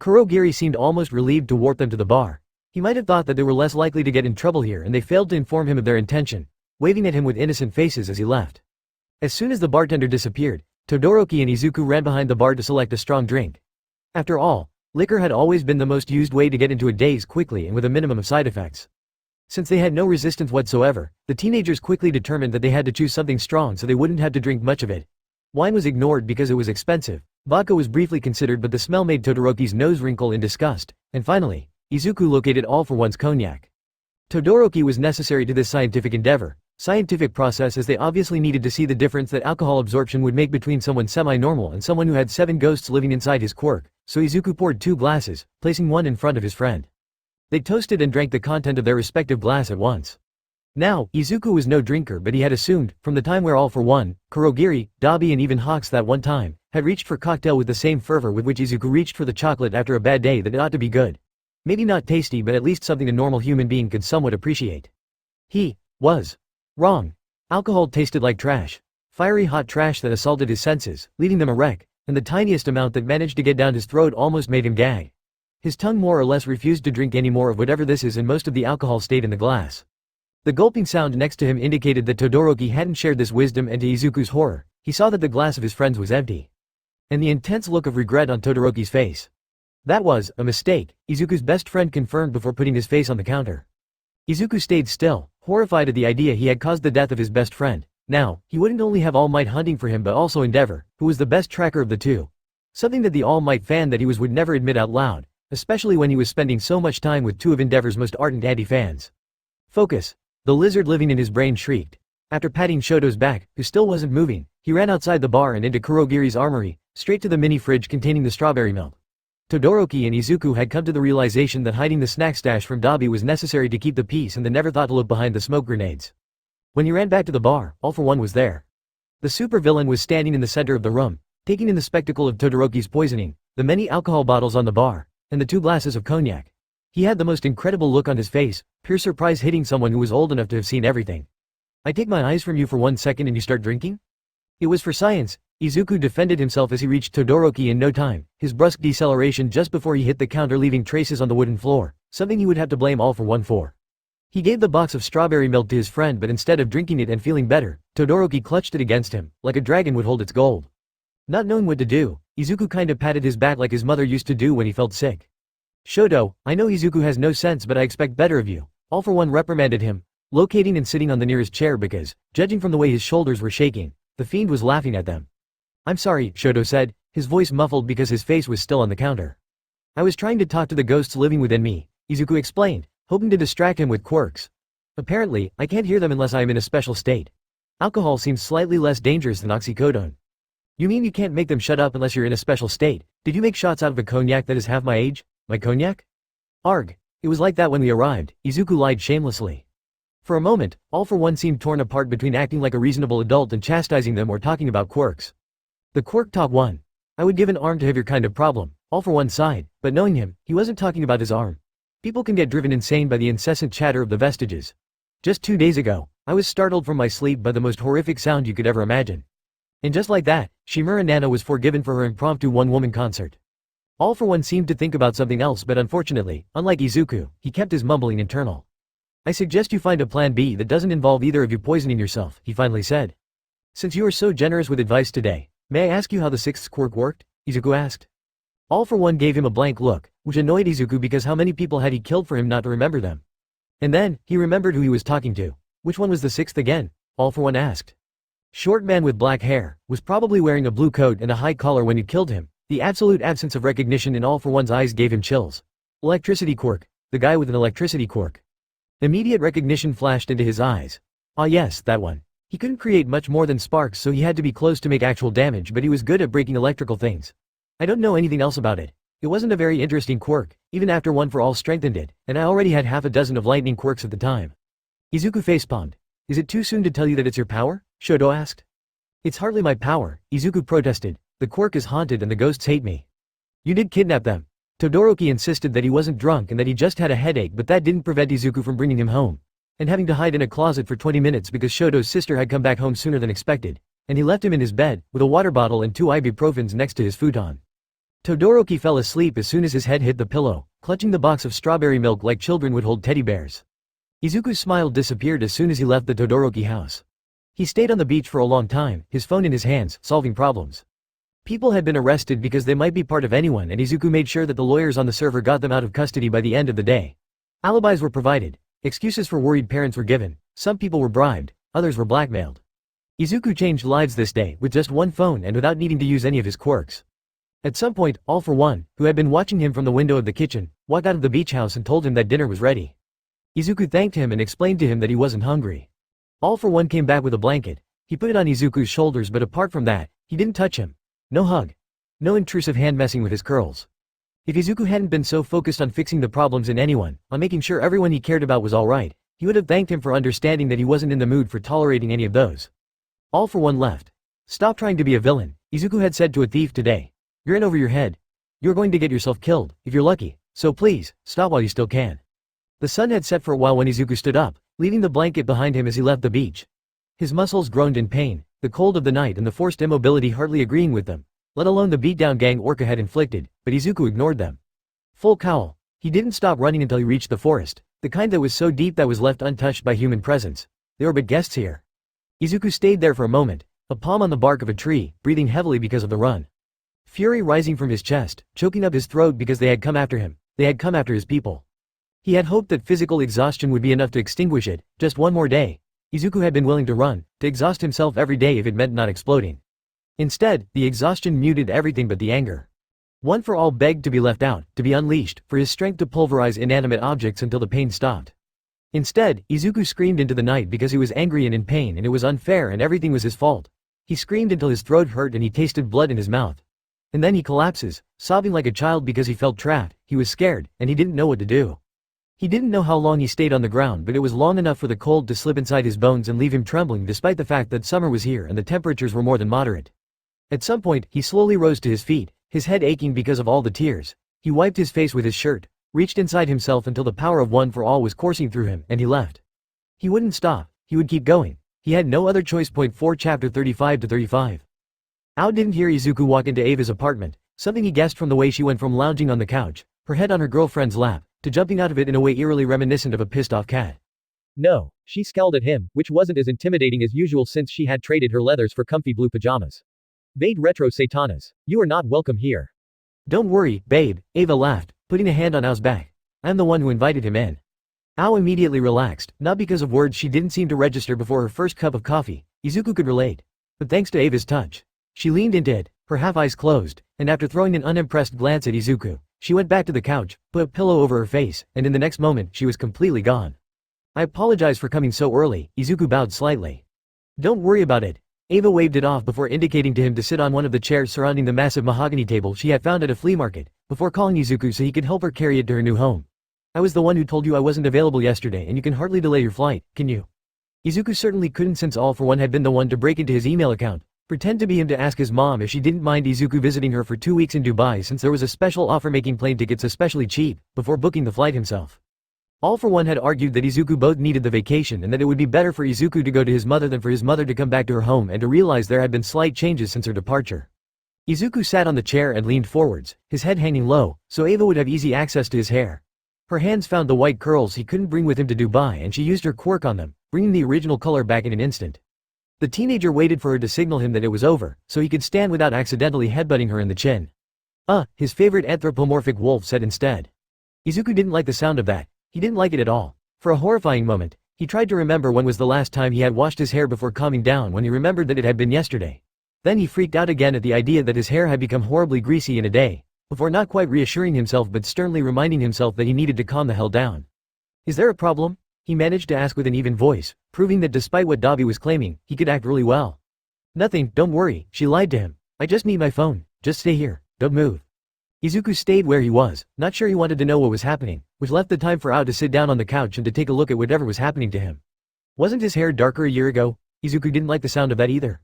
Kurogiri seemed almost relieved to warp them to the bar. He might have thought that they were less likely to get in trouble here and they failed to inform him of their intention, waving at him with innocent faces as he left. As soon as the bartender disappeared, Todoroki and Izuku ran behind the bar to select a strong drink. After all, liquor had always been the most used way to get into a daze quickly and with a minimum of side effects. Since they had no resistance whatsoever, the teenagers quickly determined that they had to choose something strong so they wouldn't have to drink much of it. Wine was ignored because it was expensive, vodka was briefly considered but the smell made Todoroki's nose wrinkle in disgust, and finally, Izuku located All for One's cognac. Todoroki was necessary to this scientific endeavor, scientific process as they obviously needed to see the difference that alcohol absorption would make between someone semi-normal and someone who had 7 ghosts living inside his quirk, so Izuku poured 2 glasses, placing one in front of his friend. They toasted and drank the content of their respective glass at once. Now, Izuku was no drinker but he had assumed, from the time where All for One, Kurogiri, Dabi and even Hawks that one time, had reached for cocktail with the same fervor with which Izuku reached for the chocolate after a bad day that it ought to be good. Maybe not tasty but at least something a normal human being could somewhat appreciate. He was wrong. Alcohol tasted like trash. Fiery hot trash that assaulted his senses, leaving them a wreck, and the tiniest amount that managed to get down his throat almost made him gag. His tongue more or less refused to drink any more of whatever this is and most of the alcohol stayed in the glass. The gulping sound next to him indicated that Todoroki hadn't shared this wisdom and to Izuku's horror, he saw that the glass of his friend's was empty. And the intense look of regret on Todoroki's face. That was a mistake, Izuku's best friend confirmed before putting his face on the counter. Izuku stayed still, horrified at the idea he had caused the death of his best friend. Now, he wouldn't only have All Might hunting for him but also Endeavor, who was the best tracker of the two. Something that the All Might fan that he was would never admit out loud, especially when he was spending so much time with 2 of Endeavor's most ardent anti-fans. Focus. The lizard living in his brain shrieked. After patting Shoto's back, who still wasn't moving, he ran outside the bar and into Kurogiri's armory, straight to the mini fridge containing the strawberry milk. Todoroki and Izuku had come to the realization that hiding the snack stash from Dabi was necessary to keep the peace and they never thought to look behind the smoke grenades. When he ran back to the bar, All for One was there. The supervillain was standing in the center of the room, taking in the spectacle of Todoroki's poisoning, the many alcohol bottles on the bar, and the 2 glasses of cognac. He had the most incredible look on his face, pure surprise hitting someone who was old enough to have seen everything. I take my eyes from you for 1 second and you start drinking? It was for science. Izuku defended himself as he reached Todoroki in no time, his brusque deceleration just before he hit the counter leaving traces on the wooden floor, something he would have to blame All for One for. He gave the box of strawberry milk to his friend but instead of drinking it and feeling better, Todoroki clutched it against him, like a dragon would hold its gold. Not knowing what to do, Izuku kind of patted his back like his mother used to do when he felt sick. Shoto, I know Izuku has no sense but I expect better of you, All for One reprimanded him, locating and sitting on the nearest chair because, judging from the way his shoulders were shaking, the fiend was laughing at them. I'm sorry, Shoto said, his voice muffled because his face was still on the counter. I was trying to talk to the ghosts living within me, Izuku explained, hoping to distract him with quirks. Apparently, I can't hear them unless I am in a special state. Alcohol seems slightly less dangerous than oxycodone. You mean you can't make them shut up unless you're in a special state? Did you make shots out of a cognac that is half my age? My cognac? Arg. It was like that when we arrived, Izuku lied shamelessly. For a moment, All for One seemed torn apart between acting like a reasonable adult and chastising them or talking about quirks. The quirk talk won. I would give an arm to have your kind of problem, All for One sighed, but knowing him, he wasn't talking about his arm. People can get driven insane by the incessant chatter of the vestiges. Just 2 days ago, I was startled from my sleep by the most horrific sound you could ever imagine. And just like that, Shimura Nana was forgiven for her impromptu one-woman concert. All for One seemed to think about something else but unfortunately, unlike Izuku, he kept his mumbling internal. I suggest you find a plan B that doesn't involve either of you poisoning yourself, he finally said. Since you are so generous with advice today, may I ask you how the sixth quirk worked? Izuku asked. All for One gave him a blank look, which annoyed Izuku because how many people had he killed for him not to remember them? And then, he remembered who he was talking to. Which one was the sixth again? All for One asked. Short man with black hair, was probably wearing a blue coat and a high collar when you killed him. The absolute absence of recognition in All for One's eyes gave him chills. Electricity quirk. The guy with an electricity quirk. Immediate recognition flashed into his eyes. Ah yes, that one. He couldn't create much more than sparks, so he had to be close to make actual damage, but he was good at breaking electrical things. I don't know anything else about it. It wasn't a very interesting quirk, even after One for All strengthened it, and I already had half a dozen of lightning quirks at the time. Izuku facepalmed. Is it too soon to tell you that it's your power? Shoto asked. It's hardly my power, Izuku protested. The quirk is haunted and the ghosts hate me. You did kidnap them. Todoroki insisted that he wasn't drunk and that he just had a headache, but that didn't prevent Izuku from bringing him home and having to hide in a closet for 20 minutes because Shoto's sister had come back home sooner than expected, and he left him in his bed, with a water bottle and 2 ibuprofens next to his futon. Todoroki fell asleep as soon as his head hit the pillow, clutching the box of strawberry milk like children would hold teddy bears. Izuku's smile disappeared as soon as he left the Todoroki house. He stayed on the beach for a long time, his phone in his hands, solving problems. People had been arrested because they might be part of anyone, and Izuku made sure that the lawyers on the server got them out of custody by the end of the day. Alibis were provided. Excuses for worried parents were given. Some people were bribed, others were blackmailed. Izuku changed lives this day with just one phone and without needing to use any of his quirks. At some point, All for One, who had been watching him from the window of the kitchen, walked out of the beach house and told him that dinner was ready. Izuku thanked him and explained to him that he wasn't hungry. All for One came back with a blanket. He put it on Izuku's shoulders, but apart from that, he didn't touch him. No hug. No intrusive hand messing with his curls. If Izuku hadn't been so focused on fixing the problems in anyone, on making sure everyone he cared about was alright, he would have thanked him for understanding that he wasn't in the mood for tolerating any of those. All for One left. Stop trying to be a villain, Izuku had said to a thief today. You're in over your head. You're going to get yourself killed, if you're lucky, so please, stop while you still can. The sun had set for a while when Izuku stood up, leaving the blanket behind him as he left the beach. His muscles groaned in pain, the cold of the night and the forced immobility hardly agreeing with them, let alone the beatdown gang Orca had inflicted, but Izuku ignored them. Full cowl. He didn't stop running until he reached the forest, the kind that was so deep that was left untouched by human presence. There were but guests here. Izuku stayed there for a moment, a palm on the bark of a tree, breathing heavily because of the run. Fury rising from his chest, choking up his throat because they had come after him, they had come after his people. He had hoped that physical exhaustion would be enough to extinguish it, just one more day. Izuku had been willing to run, to exhaust himself every day if it meant not exploding. Instead, the exhaustion muted everything but the anger. One for All begged to be left out, to be unleashed, for his strength to pulverize inanimate objects until the pain stopped. Instead, Izuku screamed into the night because he was angry and in pain and it was unfair and everything was his fault. He screamed until his throat hurt and he tasted blood in his mouth. And then he collapses, sobbing like a child because he felt trapped, he was scared, and he didn't know what to do. He didn't know how long he stayed on the ground, but it was long enough for the cold to slip inside his bones and leave him trembling despite the fact that summer was here and the temperatures were more than moderate. At some point, he slowly rose to his feet, his head aching because of all the tears. He wiped his face with his shirt, reached inside himself until the power of One for All was coursing through him, and he left. He wouldn't stop, he would keep going. He had no other choice. Point 4 Chapter 35 to 35. Ao didn't hear Izuku walk into Ava's apartment, something he guessed from the way she went from lounging on the couch, her head on her girlfriend's lap, to jumping out of it in a way eerily reminiscent of a pissed-off cat. No, she scowled at him, which wasn't as intimidating as usual since she had traded her leathers for comfy blue pajamas. Bade retro Satanas. You are not welcome here. Don't worry, babe, Ava laughed, putting a hand on Ao's back. I'm the one who invited him in. Ao immediately relaxed, not because of words she didn't seem to register before her first cup of coffee, Izuku could relate. But thanks to Ava's touch. She leaned into it, her half eyes closed, and after throwing an unimpressed glance at Izuku, she went back to the couch, put a pillow over her face, and in the next moment, she was completely gone. I apologize for coming so early, Izuku bowed slightly. Don't worry about it. Ava waved it off before indicating to him to sit on one of the chairs surrounding the massive mahogany table she had found at a flea market, before calling Izuku so he could help her carry it to her new home. I was the one who told you I wasn't available yesterday and you can hardly delay your flight, can you? Izuku certainly couldn't, since All for One had been the one to break into his email account, pretend to be him to ask his mom if she didn't mind Izuku visiting her for 2 weeks in Dubai since there was a special offer making plane tickets especially cheap, before booking the flight himself. All for One had argued that Izuku both needed the vacation and that it would be better for Izuku to go to his mother than for his mother to come back to her home and to realize there had been slight changes since her departure. Izuku sat on the chair and leaned forwards, his head hanging low, so Ava would have easy access to his hair. Her hands found the white curls he couldn't bring with him to Dubai and she used her quirk on them, bringing the original color back in an instant. The teenager waited for her to signal him that it was over, so he could stand without accidentally headbutting her in the chin. His favorite anthropomorphic wolf said instead. Izuku didn't like the sound of that. He didn't like it at all. For a horrifying moment, he tried to remember when was the last time he had washed his hair before calming down when he remembered that it had been yesterday. Then he freaked out again at the idea that his hair had become horribly greasy in a day, before not quite reassuring himself but sternly reminding himself that he needed to calm the hell down. Is there a problem? He managed to ask with an even voice, proving that despite what Dabi was claiming, he could act really well. Nothing, don't worry, she lied to him. I just need my phone, just stay here, don't move. Izuku stayed where he was, not sure he wanted to know what was happening, which left the time for Ao to sit down on the couch and to take a look at whatever was happening to him. Wasn't his hair darker a year ago? Izuku didn't like the sound of that either.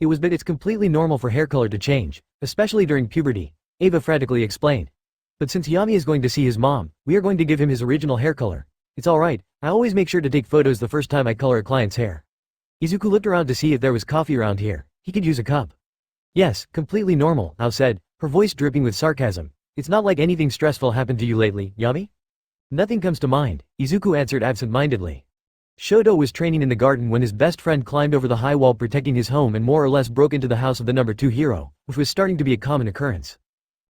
It was, but it's completely normal for hair color to change, especially during puberty, Ava frantically explained. But since Yami is going to see his mom, we are going to give him his original hair color. It's alright, I always make sure to take photos the first time I color a client's hair. Izuku looked around to see if there was coffee around here, he could use a cup. Yes, completely normal, Ao said, her voice dripping with sarcasm. It's not like anything stressful happened to you lately, Yami? Nothing comes to mind, Izuku answered absent-mindedly. Shoto was training in the garden when his best friend climbed over the high wall protecting his home and more or less broke into the house of the number 2 hero, which was starting to be a common occurrence.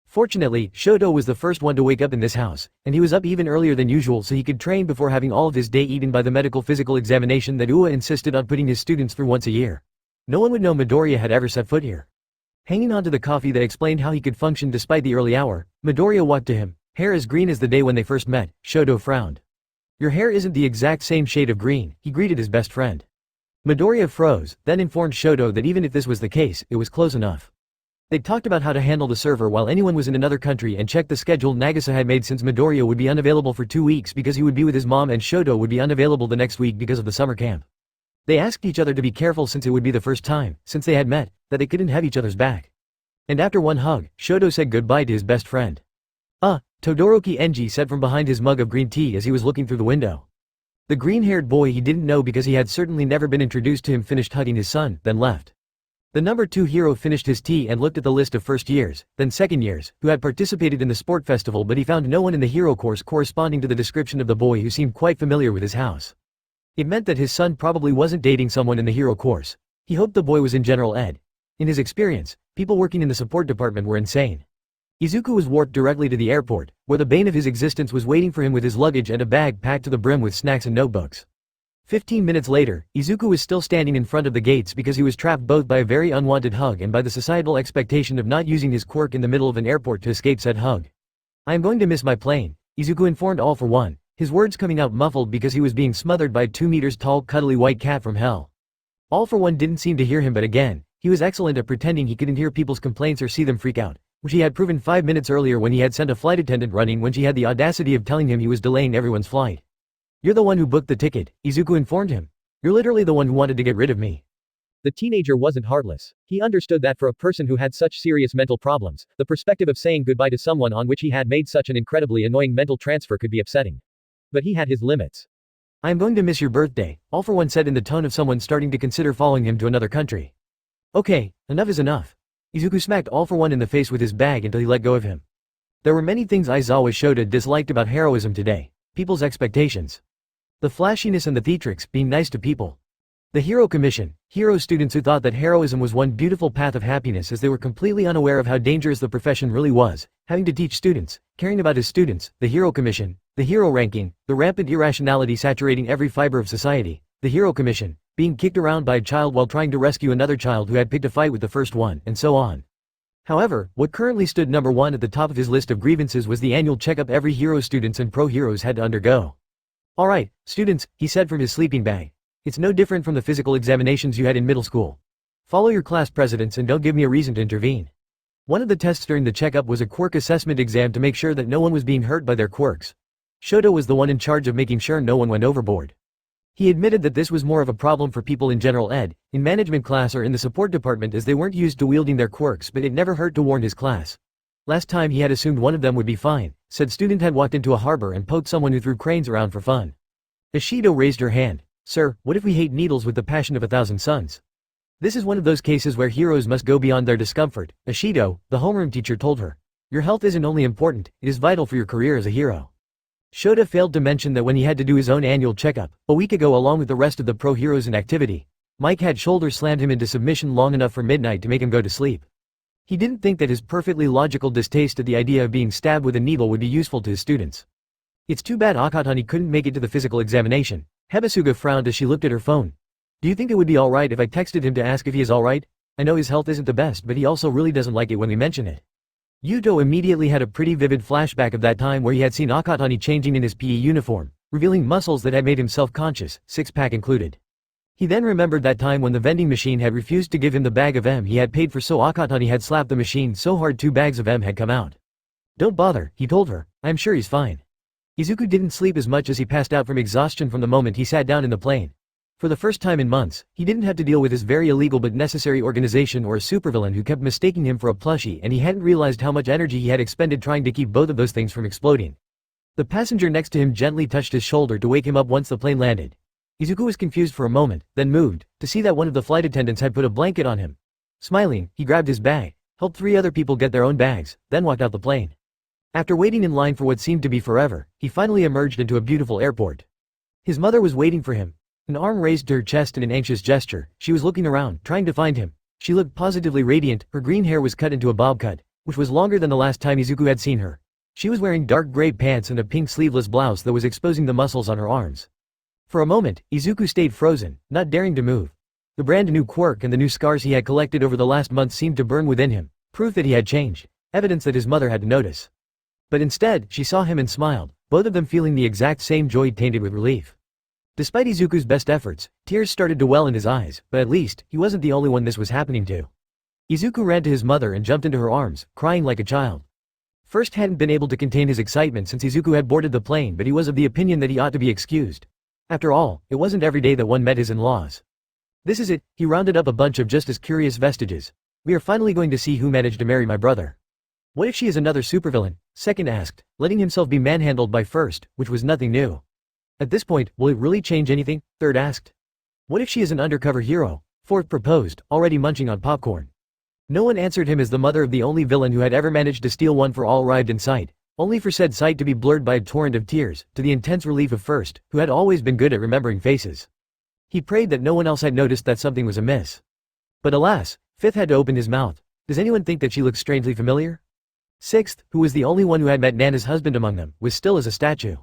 Fortunately, Shoto was the first one to wake up in this house, and he was up even earlier than usual so he could train before having all of his day eaten by the medical physical examination that UA insisted on putting his students through once a year. No one would know Midoriya had ever set foot here. Hanging on to the coffee that explained how he could function despite the early hour, Midoriya walked to him, hair as green as the day when they first met. Shoto frowned. Your hair isn't the exact same shade of green, he greeted his best friend. Midoriya froze, then informed Shoto that even if this was the case, it was close enough. They'd talked about how to handle the server while anyone was in another country and checked the schedule Nagisa had made since Midoriya would be unavailable for 2 weeks because he would be with his mom and Shoto would be unavailable the next week because of the summer camp. They asked each other to be careful since it would be the first time, since they had met, that they couldn't have each other's back. And after one hug, Shoto said goodbye to his best friend. Todoroki Enji said from behind his mug of green tea as he was looking through the window. The green-haired boy he didn't know because he had certainly never been introduced to him finished hugging his son, then left. The number 2 hero finished his tea and looked at the list of first years, then second years, who had participated in the sport festival but he found no one in the hero course corresponding to the description of the boy who seemed quite familiar with his house. It meant that his son probably wasn't dating someone in the hero course. He hoped the boy was in general ed. In his experience, people working in the support department were insane. Izuku was warped directly to the airport, where the bane of his existence was waiting for him with his luggage and a bag packed to the brim with snacks and notebooks. 15 minutes later, Izuku was still standing in front of the gates because he was trapped both by a very unwanted hug and by the societal expectation of not using his quirk in the middle of an airport to escape said hug. I am going to miss my plane, Izuku informed All for One, his words coming out muffled because he was being smothered by a 2 meters tall cuddly white cat from hell. All for One didn't seem to hear him but again, he was excellent at pretending he couldn't hear people's complaints or see them freak out, which he had proven 5 minutes earlier when he had sent a flight attendant running when she had the audacity of telling him he was delaying everyone's flight. You're the one who booked the ticket, Izuku informed him. You're literally the one who wanted to get rid of me.
The teenager wasn't heartless. He understood that for a person who had such serious mental problems, the perspective of saying goodbye to someone on which he had made such an incredibly annoying mental transfer could be upsetting. But he had his limits.
I am going to miss your birthday, All for One said in the tone of someone starting to consider following him to another country. Okay, enough is enough. Izuku smacked All for One in the face with his bag until he let go of him. There were many things Aizawa Shota disliked about heroism today. People's expectations. The flashiness and the theatrics, being nice to people. The Hero Commission, hero students who thought that heroism was one beautiful path of happiness as they were completely unaware of how dangerous the profession really was, having to teach students, caring about his students, the Hero Commission, the hero ranking, the rampant irrationality saturating every fiber of society, the Hero Commission, being kicked around by a child while trying to rescue another child who had picked a fight with the first one, and so on. However, what currently stood number 1 at the top of his list of grievances was the annual checkup every hero students and pro heroes had to undergo. Alright, students, he said from his sleeping bag. It's no different from the physical examinations you had in middle school. Follow your class presidents and don't give me a reason to intervene. One of the tests during the checkup was a quirk assessment exam to make sure that no one was being hurt by their quirks. Shoto was the one in charge of making sure no one went overboard. He admitted that this was more of a problem for people in general ed, in management class or in the support department as they weren't used to wielding their quirks, but it never hurt to warn his class. Last time he had assumed one of them would be fine, said student had walked into a harbor and poked someone who threw cranes around for fun. Ishido raised her hand. Sir, what if we hate needles with the passion of 1,000 suns? This is one of those cases where heroes must go beyond their discomfort, Ishido, the homeroom teacher told her. Your health isn't only important, it is vital for your career as a hero. Shota failed to mention that when he had to do his own annual checkup, a week ago along with the rest of the pro heroes in activity, Mike had shoulder slammed him into submission long enough for midnight to make him go to sleep. He didn't think that his perfectly logical distaste at the idea of being stabbed with a needle would be useful to his students. It's too bad Akatani couldn't make it to the physical examination. Hebasuga frowned as she looked at her phone. Do you think it would be alright if I texted him to ask if he is alright? I know his health isn't the best, but he also really doesn't like it when we mention it. Yuto immediately had a pretty vivid flashback of that time where he had seen Akatani changing in his PE uniform, revealing muscles that had made him self-conscious, six-pack included. He then remembered that time when the vending machine had refused to give him the bag of M he had paid for, so Akatani had slapped the machine so hard 2 bags of M had come out. Don't bother, he told her, I'm sure he's fine. Izuku didn't sleep as much as he passed out from exhaustion from the moment he sat down in the plane. For the first time in months, he didn't have to deal with his very illegal but necessary organization or a supervillain who kept mistaking him for a plushie, and he hadn't realized how much energy he had expended trying to keep both of those things from exploding. The passenger next to him gently touched his shoulder to wake him up once the plane landed. Izuku was confused for a moment, then moved, to see that one of the flight attendants had put a blanket on him. Smiling, he grabbed his bag, helped 3 other people get their own bags, then walked out the plane. After waiting in line for what seemed to be forever, he finally emerged into a beautiful airport. His mother was waiting for him. An arm raised to her chest in an anxious gesture, she was looking around, trying to find him. She looked positively radiant, her green hair was cut into a bob cut, which was longer than the last time Izuku had seen her. She was wearing dark gray pants and a pink sleeveless blouse that was exposing the muscles on her arms. For a moment, Izuku stayed frozen, not daring to move. The brand new quirk and the new scars he had collected over the last month seemed to burn within him, proof that he had changed, evidence that his mother had to notice. But instead, she saw him and smiled, both of them feeling the exact same joy tainted with relief. Despite Izuku's best efforts, tears started to well in his eyes, but at least, he wasn't the only one this was happening to. Izuku ran to his mother and jumped into her arms, crying like a child. First hadn't been able to contain his excitement since Izuku had boarded the plane, but he was of the opinion that he ought to be excused. After all, it wasn't every day that one met his in-laws. This is it, he rounded up a bunch of just as curious vestiges. We are finally going to see who managed to marry my brother. What if she is another supervillain? Second asked, letting himself be manhandled by First, which was nothing new. At this point, will it really change anything? Third asked. What if she is an undercover hero? Fourth proposed, already munching on popcorn. No one answered him as the mother of the only villain who had ever managed to steal one for all arrived in sight, only for said sight to be blurred by a torrent of tears, to the intense relief of First, who had always been good at remembering faces. He prayed that no one else had noticed that something was amiss. But alas, Fifth had to open his mouth. Does anyone think that she looks strangely familiar? Sixth, who was the only one who had met Nana's husband among them, was still as a statue.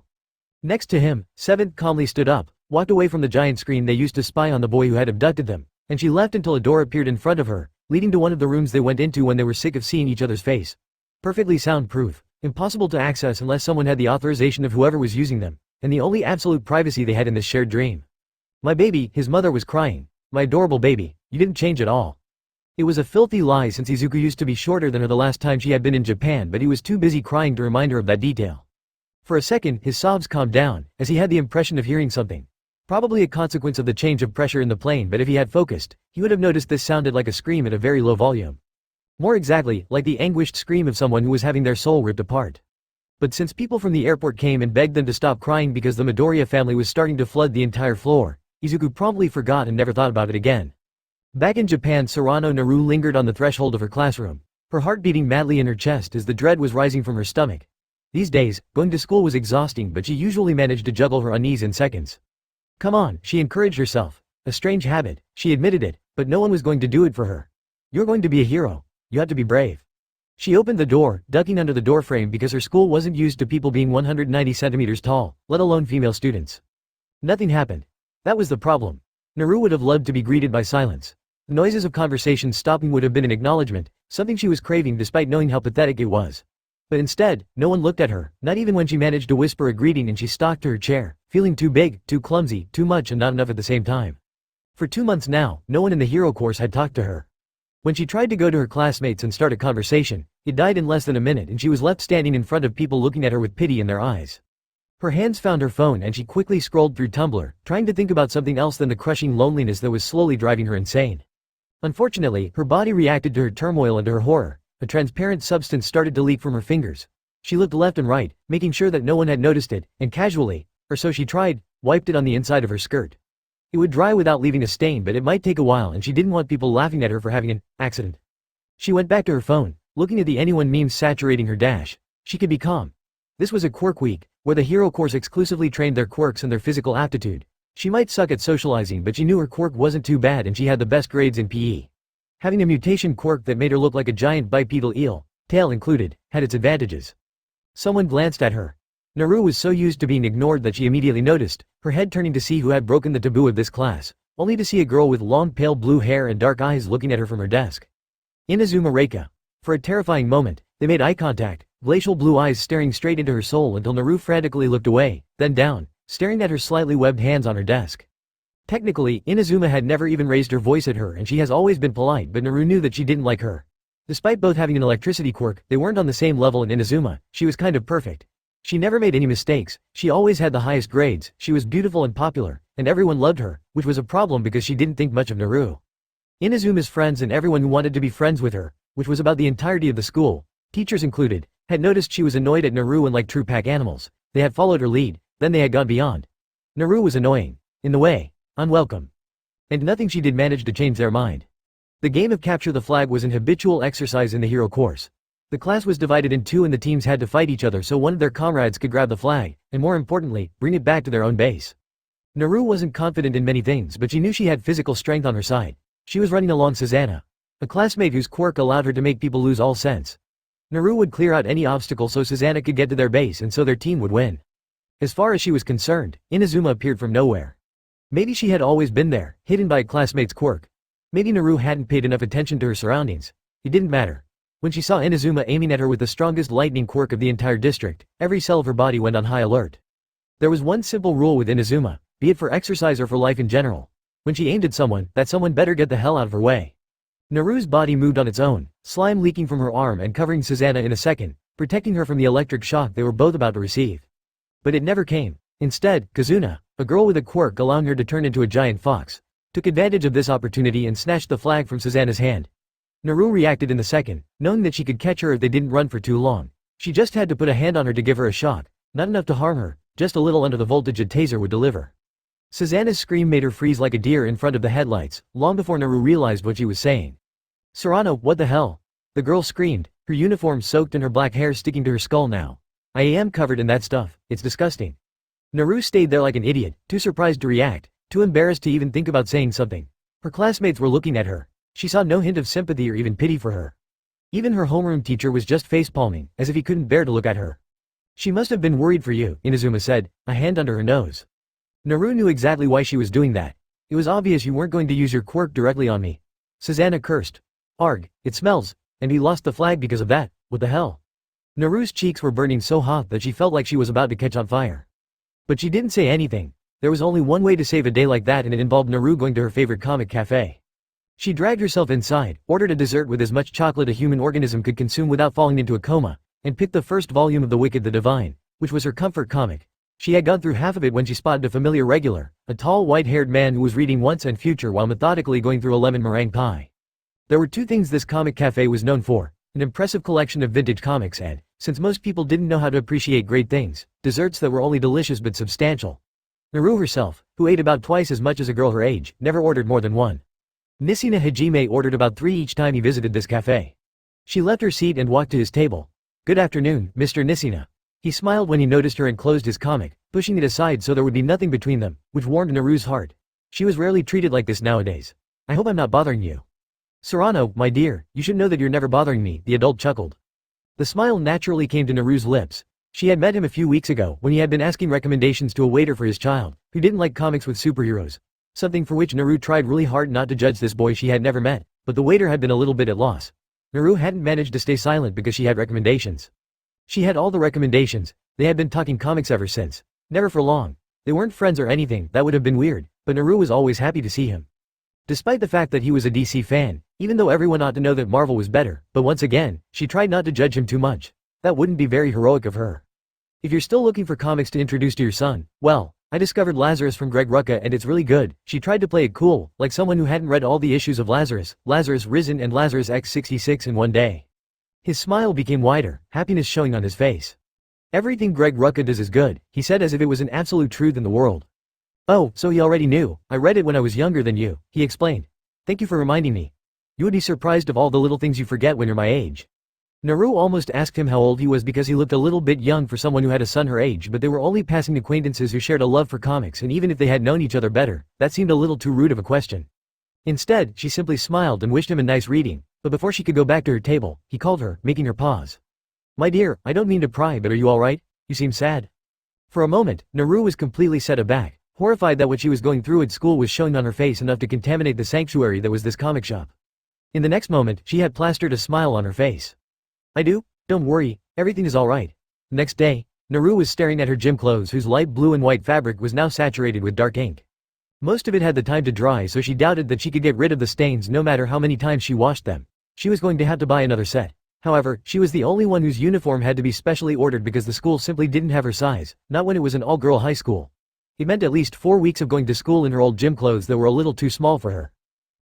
Next to him, Seventh calmly stood up, walked away from the giant screen they used to spy on the boy who had abducted them, and she left until a door appeared in front of her, leading to one of the rooms they went into when they were sick of seeing each other's face. Perfectly soundproof, impossible to access unless someone had the authorization of whoever was using them, and the only absolute privacy they had in this shared dream. My baby, his mother was crying. My adorable baby, you didn't change at all. It was a filthy lie since Izuku used to be shorter than her the last time she had been in Japan, but he was too busy crying to remind her of that detail. For a second, his sobs calmed down, as he had the impression of hearing something. Probably a consequence of the change of pressure in the plane, but if he had focused, he would have noticed this sounded like a scream at a very low volume. More exactly, like the anguished scream of someone who was having their soul ripped apart. But since people from the airport came and begged them to stop crying because the Midoriya family was starting to flood the entire floor, Izuku promptly forgot and never thought about it again. Back in Japan, Sarano Naru lingered on the threshold of her classroom, her heart beating madly in her chest as the dread was rising from her stomach. These days, going to school was exhausting, but she usually managed to juggle her unease in seconds. Come on, she encouraged herself. A strange habit, she admitted it, but no one was going to do it for her. You're going to be a hero. You have to be brave. She opened the door, ducking under the doorframe because her school wasn't used to people being 190 centimeters tall, let alone female students. Nothing happened. That was the problem. Naru would have loved to be greeted by silence. The noises of conversation stopping would have been an acknowledgement, something she was craving despite knowing how pathetic it was. But instead, no one looked at her, not even when she managed to whisper a greeting and she stalked to her chair, feeling too big, too clumsy, too much and not enough at the same time. For 2 months now, no one in the hero course had talked to her. When she tried to go to her classmates and start a conversation, it died in less than a minute and she was left standing in front of people looking at her with pity in their eyes. Her hands found her phone and she quickly scrolled through Tumblr, trying to think about something else than the crushing loneliness that was slowly driving her insane. Unfortunately, her body reacted to her turmoil and to her horror. A transparent substance started to leak from her fingers. She looked left and right, making sure that no one had noticed it, and casually, or so she tried, wiped it on the inside of her skirt. It would dry without leaving a stain, but it might take a while and she didn't want people laughing at her for having an accident. She went back to her phone, looking at the anyone memes saturating her dash. She could be calm. This was a quirk week, where the hero course exclusively trained their quirks and their physical aptitude. She might suck at socializing, but she knew her quirk wasn't too bad and she had the best grades in PE. Having a mutation quirk that made her look like a giant bipedal eel, tail included, had its advantages. Someone glanced at her. Naru was so used to being ignored that she immediately noticed, her head turning to see who had broken the taboo of this class, only to see a girl with long pale blue hair and dark eyes looking at her from her desk. Inazuma Reika. For a terrifying moment, they made eye contact, glacial blue eyes staring straight into her soul until Naru frantically looked away, then down, staring at her slightly webbed hands on her desk. Technically, Inazuma had never even raised her voice at her and she has always been polite, but Naru knew that she didn't like her. Despite both having an electricity quirk, they weren't on the same level, and Inazuma, she was kind of perfect. She never made any mistakes, she always had the highest grades, she was beautiful and popular, and everyone loved her, which was a problem because she didn't think much of Naru. Inazuma's friends and everyone who wanted to be friends with her, which was about the entirety of the school, teachers included, had noticed she was annoyed at Naru, and like true pack animals, they had followed her lead, then they had gone beyond. Naru was annoying, in the way, unwelcome. And nothing she did managed to change their mind. The game of capture the flag was an habitual exercise in the hero course. The class was divided in two and the teams had to fight each other so one of their comrades could grab the flag, and more importantly, bring it back to their own base. Naru wasn't confident in many things, but she knew she had physical strength on her side. She was running along Susanna, a classmate whose quirk allowed her to make people lose all sense. Naru would clear out any obstacle so Susanna could get to their base and so their team would win. As far as she was concerned, Inazuma appeared from nowhere. Maybe she had always been there, hidden by a classmate's quirk. Maybe Naru hadn't paid enough attention to her surroundings. It didn't matter. When she saw Inazuma aiming at her with the strongest lightning quirk of the entire district, every cell of her body went on high alert. There was one simple rule with Inazuma, be it for exercise or for life in general. When she aimed at someone, that someone better get the hell out of her way. Naru's body moved on its own, slime leaking from her arm and covering Susanna in a second, protecting her from the electric shock they were both about to receive. But it never came. Instead, Kazuna, a girl with a quirk allowing her to turn into a giant fox, took advantage of this opportunity and snatched the flag from Susanna's hand. Naru reacted in the second, knowing that she could catch her if they didn't run for too long. She just had to put a hand on her to give her a shock, not enough to harm her, just a little under the voltage a taser would deliver. Susanna's scream made her freeze like a deer in front of the headlights, long before Naru realized what she was saying. "Sarano, what the hell?" The girl screamed, her uniform soaked and her black hair sticking to her skull now. "I am covered in that stuff, it's disgusting." Naru stayed there like an idiot, too surprised to react, too embarrassed to even think about saying something. Her classmates were looking at her. She saw no hint of sympathy or even pity for her. Even her homeroom teacher was just facepalming, as if he couldn't bear to look at her. "She must have been worried for you," Inazuma said, a hand under her nose. Naru knew exactly why she was doing that. "It was obvious you weren't going to use your quirk directly on me." Susanna cursed. "Arg, it smells, and he lost the flag because of that, what the hell?" Naru's cheeks were burning so hot that she felt like she was about to catch on fire. But she didn't say anything. There was only one way to save a day like that, and it involved Naru going to her favorite comic cafe. She dragged herself inside, ordered a dessert with as much chocolate a human organism could consume without falling into a coma, and picked the first volume of The Wicked the Divine, which was her comfort comic. She had gone through half of it when she spotted a familiar regular, a tall white-haired man who was reading Once and Future while methodically going through a lemon meringue pie. There were two things this comic cafe was known for: an impressive collection of vintage comics and, since most people didn't know how to appreciate great things, desserts that were only delicious but substantial. Naru herself, who ate about twice as much as a girl her age, never ordered more than one. Nishina Hajime ordered about 3 each time he visited this cafe. She left her seat and walked to his table. "Good afternoon, Mr. Nishina." He smiled when he noticed her and closed his comic, pushing it aside so there would be nothing between them, which warmed Naru's heart. She was rarely treated like this nowadays. "I hope I'm not bothering you." "Sarano, my dear, you should know that you're never bothering me," the adult chuckled. The smile naturally came to Naru's lips. She had met him a few weeks ago when he had been asking recommendations to a waiter for his child, who didn't like comics with superheroes. Something for which Naru tried really hard not to judge this boy she had never met, but the waiter had been a little bit at loss. Naru hadn't managed to stay silent because she had recommendations. She had all the recommendations. They had been talking comics ever since. Never for long. They weren't friends or anything, that would have been weird, but Naru was always happy to see him. Despite the fact that he was a DC fan, even though everyone ought to know that Marvel was better, but once again, she tried not to judge him too much. That wouldn't be very heroic of her. "If you're still looking for comics to introduce to your son, well, I discovered Lazarus from Greg Rucka and it's really good." She tried to play it cool, like someone who hadn't read all the issues of Lazarus, Lazarus Risen and Lazarus X66 in one day. His smile became wider, happiness showing on his face. "Everything Greg Rucka does is good," he said as if it was an absolute truth in the world. "Oh, so he already knew. I read it when I was younger than you," he explained. "Thank you for reminding me. You would be surprised of all the little things you forget when you're my age." Naru almost asked him how old he was because he looked a little bit young for someone who had a son her age, but they were only passing acquaintances who shared a love for comics, and even if they had known each other better, that seemed a little too rude of a question. Instead, she simply smiled and wished him a nice reading, but before she could go back to her table, he called her, making her pause. "My dear, I don't mean to pry, but are you alright? You seem sad." For a moment, Naru was completely set aback, horrified that what she was going through at school was showing on her face enough to contaminate the sanctuary that was this comic shop. In the next moment, she had plastered a smile on her face. "I do? Don't worry, everything is alright." The next day, Naru was staring at her gym clothes whose light blue and white fabric was now saturated with dark ink. Most of it had the time to dry, so she doubted that she could get rid of the stains no matter how many times she washed them. She was going to have to buy another set. However, she was the only one whose uniform had to be specially ordered because the school simply didn't have her size, not when it was an all-girl high school. It meant at least 4 weeks of going to school in her old gym clothes that were a little too small for her.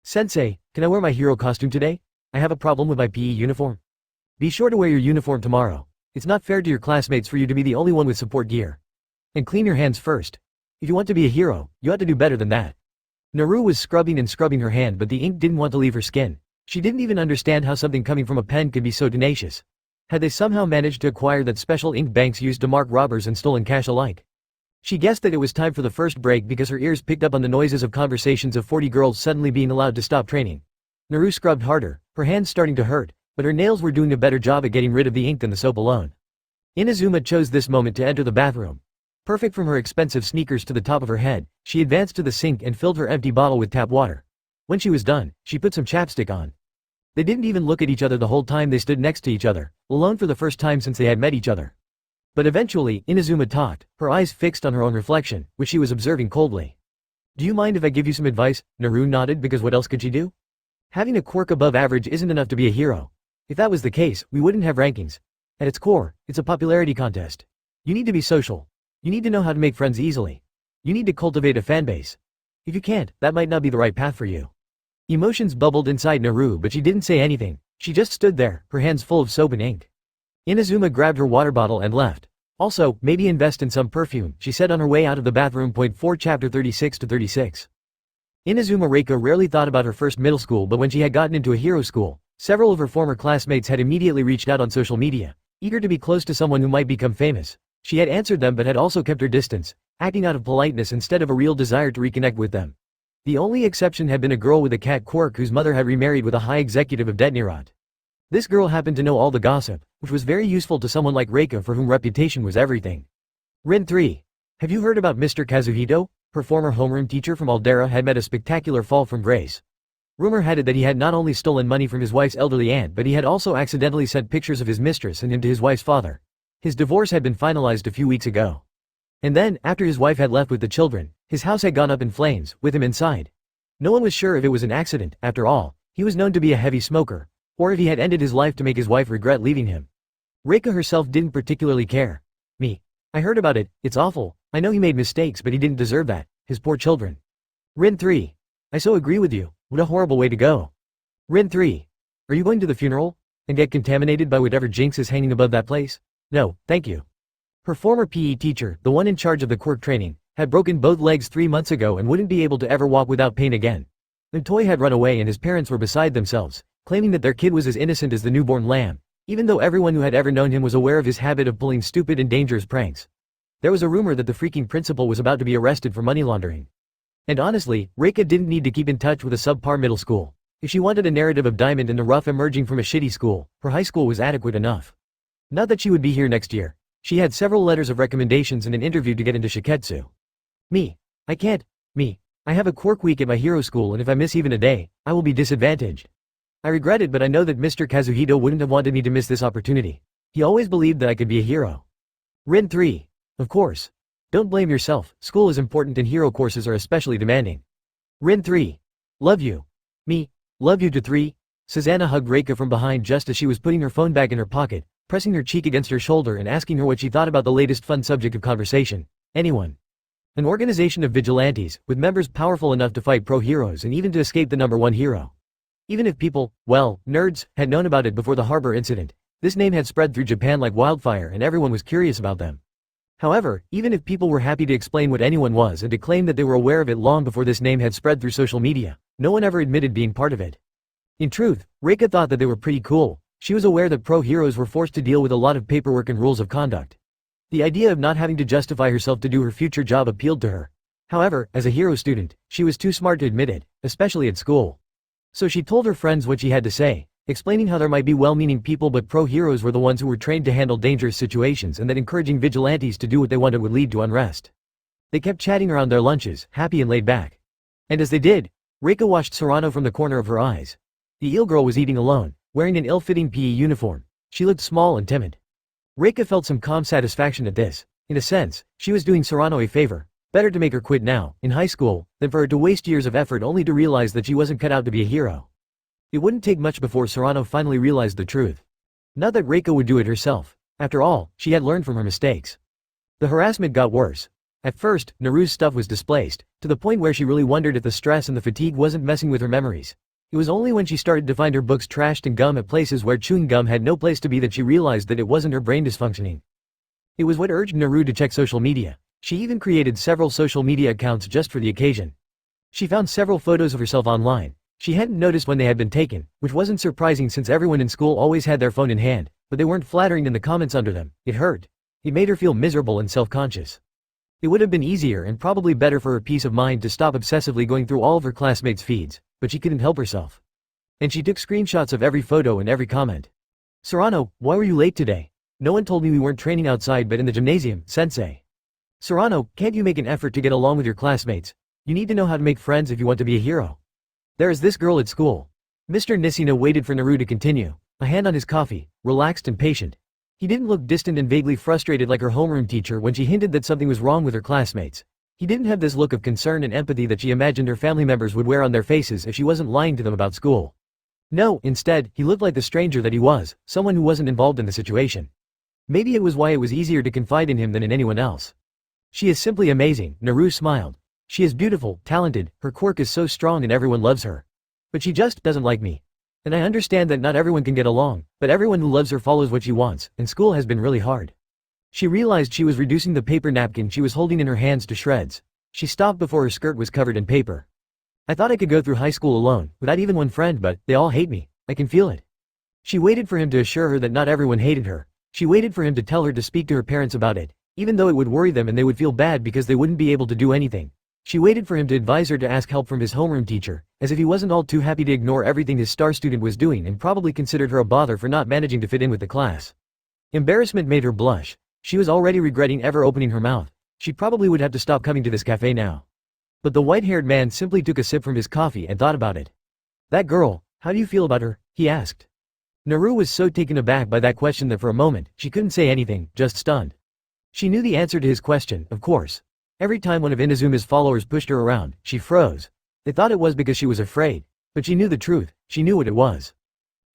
"Sensei, can I wear my hero costume today? I have a problem with my PE uniform." "Be sure to wear your uniform tomorrow. It's not fair to your classmates for you to be the only one with support gear. And clean your hands first. If you want to be a hero, you ought to do better than that." Naru was scrubbing and scrubbing her hand, but the ink didn't want to leave her skin. She didn't even understand how something coming from a pen could be so tenacious. Had they somehow managed to acquire that special ink banks used to mark robbers and stolen cash alike? She guessed that it was time for the first break because her ears picked up on the noises of conversations of 40 girls suddenly being allowed to stop training. Naru scrubbed harder, her hands starting to hurt, but her nails were doing a better job at getting rid of the ink than the soap alone. Inazuma chose this moment to enter the bathroom. Perfect from her expensive sneakers to the top of her head, she advanced to the sink and filled her empty bottle with tap water. When she was done, she put some chapstick on. They didn't even look at each other the whole time they stood next to each other, alone for the first time since they had met each other. But eventually, Inazuma talked, her eyes fixed on her own reflection, which she was observing coldly. "Do you mind if I give you some advice?" Naru nodded because what else could she do? Having a quirk above average isn't enough to be a hero. If that was the case, we wouldn't have rankings. At its core, it's a popularity contest. You need to be social. You need to know how to make friends easily. You need to cultivate a fanbase. If you can't, that might not be the right path for you. Emotions bubbled inside Naru, but she didn't say anything. She just stood there, her hands full of soap and ink. Inazuma grabbed her water bottle and left. "Also, maybe invest in some perfume," she said on her way out of the bathroom. 4 Chapter 36 to 36. Inazuma Reika rarely thought about her first middle school, but when she had gotten into a hero school, several of her former classmates had immediately reached out on social media, eager to be close to someone who might become famous. She had answered them but had also kept her distance, acting out of politeness instead of a real desire to reconnect with them. The only exception had been a girl with a cat quirk whose mother had remarried with a high executive of Detnirat. This girl happened to know all the gossip, which was very useful to someone like Reika for whom reputation was everything. Rin 3. Have you heard about Mr. Kazuhito? Her former homeroom teacher from Aldera had met a spectacular fall from grace. Rumor had it that he had not only stolen money from his wife's elderly aunt, but he had also accidentally sent pictures of his mistress and him to his wife's father. His divorce had been finalized a few weeks ago. And then, after his wife had left with the children, his house had gone up in flames, with him inside. No one was sure if it was an accident. After all, he was known to be a heavy smoker, or if he had ended his life to make his wife regret leaving him. Reika herself didn't particularly care. I heard about it, it's awful. I know he made mistakes, but he didn't deserve that. His poor children. Rin 3. I so agree with you. What a horrible way to go. Rin 3. Are you going to the funeral? And get contaminated by whatever jinx is hanging above that place? No, thank you. Her former PE teacher, the one in charge of the quirk training, had broken both legs 3 months ago and wouldn't be able to ever walk without pain again. The toy had run away and his parents were beside themselves, claiming that their kid was as innocent as the newborn lamb, even though everyone who had ever known him was aware of his habit of pulling stupid and dangerous pranks. There was a rumor that the freaking principal was about to be arrested for money laundering. And honestly, Reika didn't need to keep in touch with a subpar middle school. If she wanted a narrative of diamond in the rough emerging from a shitty school, her high school was adequate enough. Not that she would be here next year. She had several letters of recommendations and an interview to get into Shiketsu. I can't. I have a quirk week at my hero school, and if I miss even a day, I will be disadvantaged. I regret it, but I know that Mr. Kazuhito wouldn't have wanted me to miss this opportunity. He always believed that I could be a hero. Rin 3. Of course. Don't blame yourself, school is important and hero courses are especially demanding. Rin 3. Love you. Love you to 3. Susanna hugged Reika from behind just as she was putting her phone back in her pocket, pressing her cheek against her shoulder and asking her what she thought about the latest fun subject of conversation. Anyone. An organization of vigilantes, with members powerful enough to fight pro-heroes and even to escape the #1 hero. Even if people, well, nerds, had known about it before the harbor incident, this name had spread through Japan like wildfire and everyone was curious about them. However, even if people were happy to explain what anyone was and to claim that they were aware of it long before this name had spread through social media, no one ever admitted being part of it. In truth, Reika thought that they were pretty cool, She was aware that pro-heroes were forced to deal with a lot of paperwork and rules of conduct. The idea of not having to justify herself to do her future job appealed to her. However, as a hero student, she was too smart to admit it, especially at school. So she told her friends what she had to say, explaining how there might be well-meaning people but pro-heroes were the ones who were trained to handle dangerous situations and that encouraging vigilantes to do what they wanted would lead to unrest. They kept chatting around their lunches, happy and laid back. And as they did, Reika watched Serrano from the corner of her eyes. The eel girl was eating alone, wearing an ill-fitting PE uniform. She looked small and timid. Reika felt some calm satisfaction at this. In a sense, she was doing Serrano a favor. Better to make her quit now, in high school, than for her to waste years of effort only to realize that she wasn't cut out to be a hero. It wouldn't take much before Serrano finally realized the truth. Not that Reika would do it herself. After all, she had learned from her mistakes. The harassment got worse. At first, Naru's stuff was displaced, to the point where she really wondered if the stress and the fatigue wasn't messing with her memories. It was only when she started to find her books trashed and gum at places where chewing gum had no place to be that she realized that it wasn't her brain dysfunctioning. It was what urged Naru to check social media. She even created several social media accounts just for the occasion. She found several photos of herself online. She hadn't noticed when they had been taken, which wasn't surprising since everyone in school always had their phone in hand, but they weren't flattering in the comments under them. It hurt. It made her feel miserable and self-conscious. It would have been easier and probably better for her peace of mind to stop obsessively going through all of her classmates' feeds, but she couldn't help herself. And she took screenshots of every photo and every comment. Serrano, why were you late today? No one told me we weren't training outside but in the gymnasium, sensei. Serrano, can't you make an effort to get along with your classmates? You need to know how to make friends if you want to be a hero. There is this girl at school. Mr. Nishina waited for Naru to continue, a hand on his coffee, relaxed and patient. He didn't look distant and vaguely frustrated like her homeroom teacher when she hinted that something was wrong with her classmates. He didn't have this look of concern and empathy that she imagined her family members would wear on their faces if she wasn't lying to them about school. No, instead, he looked like the stranger that he was, someone who wasn't involved in the situation. Maybe it was why it was easier to confide in him than in anyone else. She is simply amazing, Naru smiled. She is beautiful, talented, her quirk is so strong and everyone loves her. But she just doesn't like me. And I understand that not everyone can get along, but everyone who loves her follows what she wants, and school has been really hard. She realized she was reducing the paper napkin she was holding in her hands to shreds. She stopped before her skirt was covered in paper. I thought I could go through high school alone, without even one friend, but they all hate me. I can feel it. She waited for him to assure her that not everyone hated her. She waited for him to tell her to speak to her parents about it, even though it would worry them and they would feel bad because they wouldn't be able to do anything. She waited for him to advise her to ask help from his homeroom teacher, as if he wasn't all too happy to ignore everything his star student was doing and probably considered her a bother for not managing to fit in with the class. Embarrassment made her blush. She was already regretting ever opening her mouth. She probably would have to stop coming to this cafe now. But the white-haired man simply took a sip from his coffee and thought about it. That girl, how do you feel about her? He asked. Naru was so taken aback by that question that for a moment, she couldn't say anything, just stunned. She knew the answer to his question, of course. Every time one of Inazuma's followers pushed her around, she froze. They thought it was because she was afraid. But she knew the truth, she knew what it was.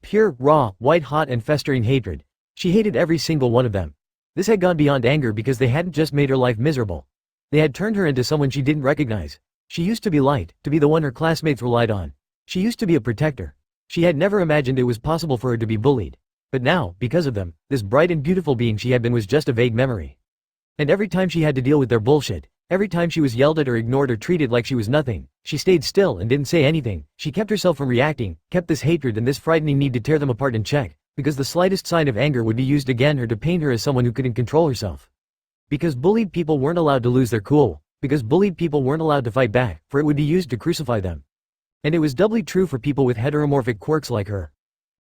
Pure, raw, white-hot and festering hatred. She hated every single one of them. This had gone beyond anger because they hadn't just made her life miserable. They had turned her into someone she didn't recognize. She used to be light, to be the one her classmates relied on. She used to be a protector. She had never imagined it was possible for her to be bullied. But now, because of them, this bright and beautiful being she had been was just a vague memory. And every time she had to deal with their bullshit, every time she was yelled at or ignored or treated like she was nothing, she stayed still and didn't say anything. She kept herself from reacting, kept this hatred and this frightening need to tear them apart in check, because the slightest sign of anger would be used against her to paint her as someone who couldn't control herself. Because bullied people weren't allowed to lose their cool, because bullied people weren't allowed to fight back, for it would be used to crucify them. And it was doubly true for people with heteromorphic quirks like her.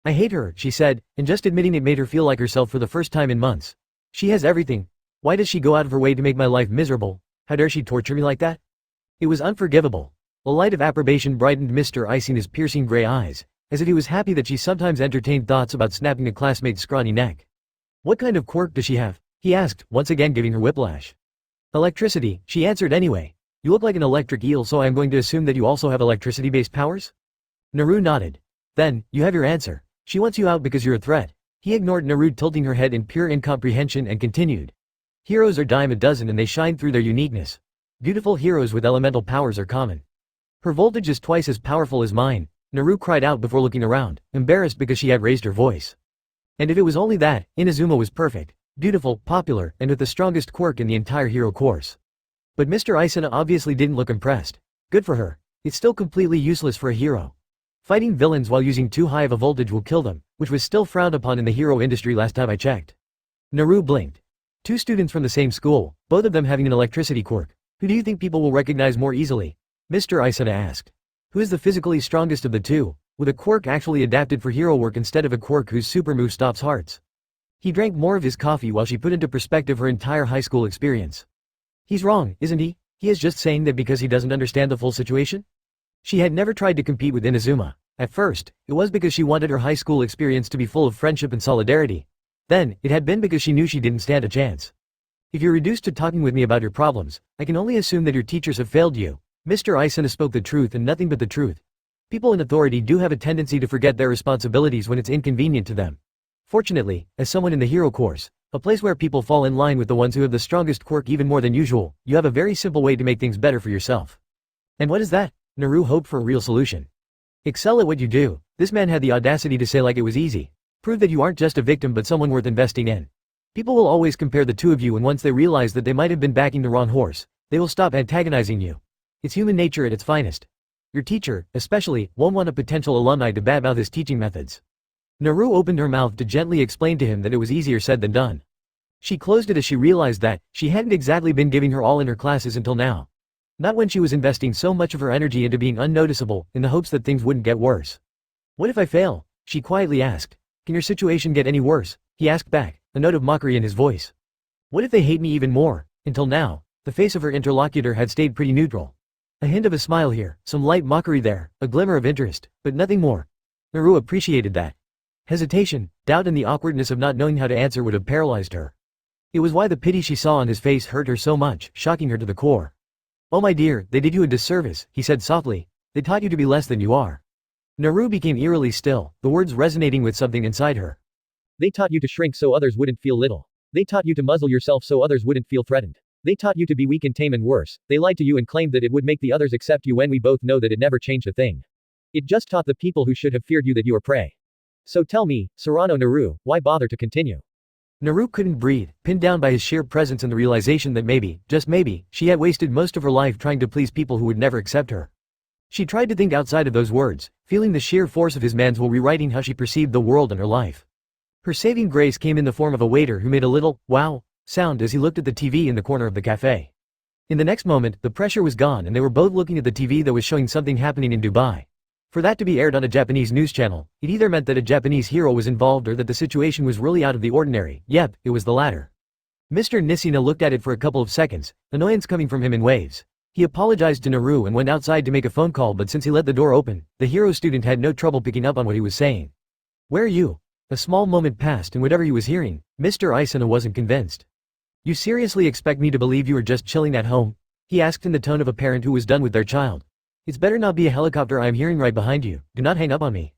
I hate her, she said, and just admitting it made her feel like herself for the first time in months. She has everything. Why does she go out of her way to make my life miserable? How dare she torture me like that? It was unforgivable. A light of approbation brightened Mr. Isina's piercing gray eyes, as if he was happy that she sometimes entertained thoughts about snapping a classmate's scrawny neck. What kind of quirk does she have? He asked, once again giving her whiplash. Electricity, she answered anyway. You look like an electric eel, so I am going to assume that you also have electricity-based powers? Naru nodded. Then, you have your answer. She wants you out because you're a threat. He ignored Naru, tilting her head in pure incomprehension, and continued. Heroes are dime a dozen and they shine through their uniqueness. Beautiful heroes with elemental powers are common. Her voltage is twice as powerful as mine, Naru cried out before looking around, embarrassed because she had raised her voice. And if it was only that, Inazuma was perfect, beautiful, popular, and with the strongest quirk in the entire hero course. But Mr. Isina obviously didn't look impressed. Good for her. It's still completely useless for a hero. Fighting villains while using too high of a voltage will kill them, which was still frowned upon in the hero industry last time I checked. Naru blinked. 2 students from the same school, both of them having an electricity quirk. Who do you think people will recognize more easily? Mr. Isuna asked. Who is the physically strongest of the 2, with a quirk actually adapted for hero work instead of a quirk whose super move stops hearts? He drank more of his coffee while she put into perspective her entire high school experience. He's wrong, isn't he? He is just saying that because he doesn't understand the full situation? She had never tried to compete with Inazuma. At first, it was because she wanted her high school experience to be full of friendship and solidarity. Then, it had been because she knew she didn't stand a chance. If you're reduced to talking with me about your problems, I can only assume that your teachers have failed you. Mr. Isuna spoke the truth and nothing but the truth. People in authority do have a tendency to forget their responsibilities when it's inconvenient to them. Fortunately, as someone in the hero course, a place where people fall in line with the ones who have the strongest quirk even more than usual, you have a very simple way to make things better for yourself. And what is that? Naru hoped for a real solution. Excel at what you do. This man had the audacity to say like it was easy. Prove that you aren't just a victim but someone worth investing in. People will always compare the 2 of you, and once they realize that they might have been backing the wrong horse, they will stop antagonizing you. It's human nature at its finest. Your teacher, especially, won't want a potential alumni to badmouth his teaching methods. Naru opened her mouth to gently explain to him that it was easier said than done. She closed it as she realized that she hadn't exactly been giving her all in her classes until now. Not when she was investing so much of her energy into being unnoticeable, in the hopes that things wouldn't get worse. What if I fail? She quietly asked. Can your situation get any worse? He asked back, a note of mockery in his voice. What if they hate me even more? Until now, the face of her interlocutor had stayed pretty neutral. A hint of a smile here, some light mockery there, a glimmer of interest, but nothing more. Naru appreciated that. Hesitation, doubt and the awkwardness of not knowing how to answer would have paralyzed her. It was why the pity she saw on his face hurt her so much, shocking her to the core. Oh my dear, they did you a disservice, he said softly. They taught you to be less than you are. Naru became eerily still, the words resonating with something inside her. They taught you to shrink so others wouldn't feel little. They taught you to muzzle yourself so others wouldn't feel threatened. They taught you to be weak and tame, and worse, they lied to you and claimed that it would make the others accept you when we both know that it never changed a thing. It just taught the people who should have feared you that you are prey. So tell me, Serrano Naru, why bother to continue? Naru couldn't breathe, pinned down by his sheer presence and the realization that maybe, just maybe, she had wasted most of her life trying to please people who would never accept her. She tried to think outside of those words, feeling the sheer force of his man's will rewriting how she perceived the world and her life. Her saving grace came in the form of a waiter who made a little, wow, sound as he looked at the TV in the corner of the cafe. In the next moment, the pressure was gone and they were both looking at the TV that was showing something happening in Dubai. For that to be aired on a Japanese news channel, it either meant that a Japanese hero was involved or that the situation was really out of the ordinary. Yep, it was the latter. Mr. Nishina looked at it for a couple of seconds, annoyance coming from him in waves. He apologized to Naru and went outside to make a phone call, but since he let the door open, the hero student had no trouble picking up on what he was saying. Where are you? A small moment passed and whatever he was hearing, Mr. Isuna wasn't convinced. You seriously expect me to believe you were just chilling at home? He asked in the tone of a parent who was done with their child. It's better not be a helicopter I am hearing right behind you, do not hang up on me.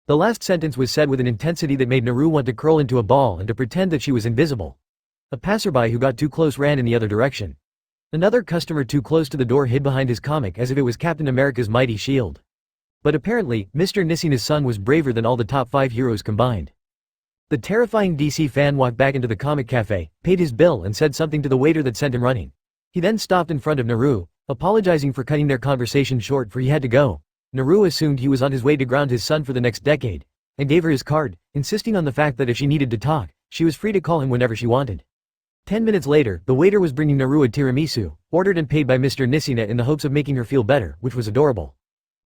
The last sentence was said with an intensity that made Naru want to curl into a ball and to pretend that she was invisible. A passerby who got too close ran in the other direction. Another customer too close to the door hid behind his comic as if it was Captain America's mighty shield. But apparently, Mr. Nishina's son was braver than all the top 5 heroes combined. The terrifying DC fan walked back into the comic cafe, paid his bill and said something to the waiter that sent him running. He then stopped in front of Naru, apologizing for cutting their conversation short, for he had to go. Naru assumed he was on his way to ground his son for the next decade, and gave her his card, insisting on the fact that if she needed to talk, she was free to call him whenever she wanted. 10 minutes later, the waiter was bringing Naru a tiramisu, ordered and paid by Mr. Nishina in the hopes of making her feel better, which was adorable.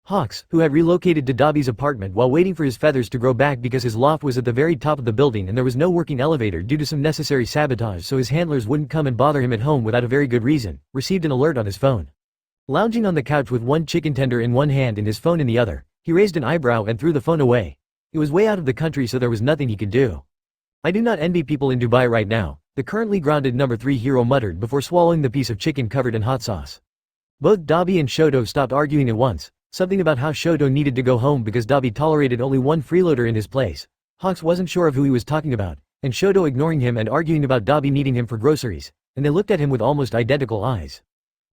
Hawks, who had relocated to Dabi's apartment while waiting for his feathers to grow back because his loft was at the very top of the building and there was no working elevator due to some necessary sabotage so his handlers wouldn't come and bother him at home without a very good reason, received an alert on his phone. Lounging on the couch with one chicken tender in one hand and his phone in the other, he raised an eyebrow and threw the phone away. It was way out of the country so there was nothing he could do. I do not envy people in Dubai right now, the currently grounded number 3 hero muttered before swallowing the piece of chicken covered in hot sauce. Both Dabi and Shoto stopped arguing at once, something about how Shoto needed to go home because Dabi tolerated only one freeloader in his place. Hawks wasn't sure of who he was talking about, and Shoto ignoring him and arguing about Dabi needing him for groceries, and they looked at him with almost identical eyes.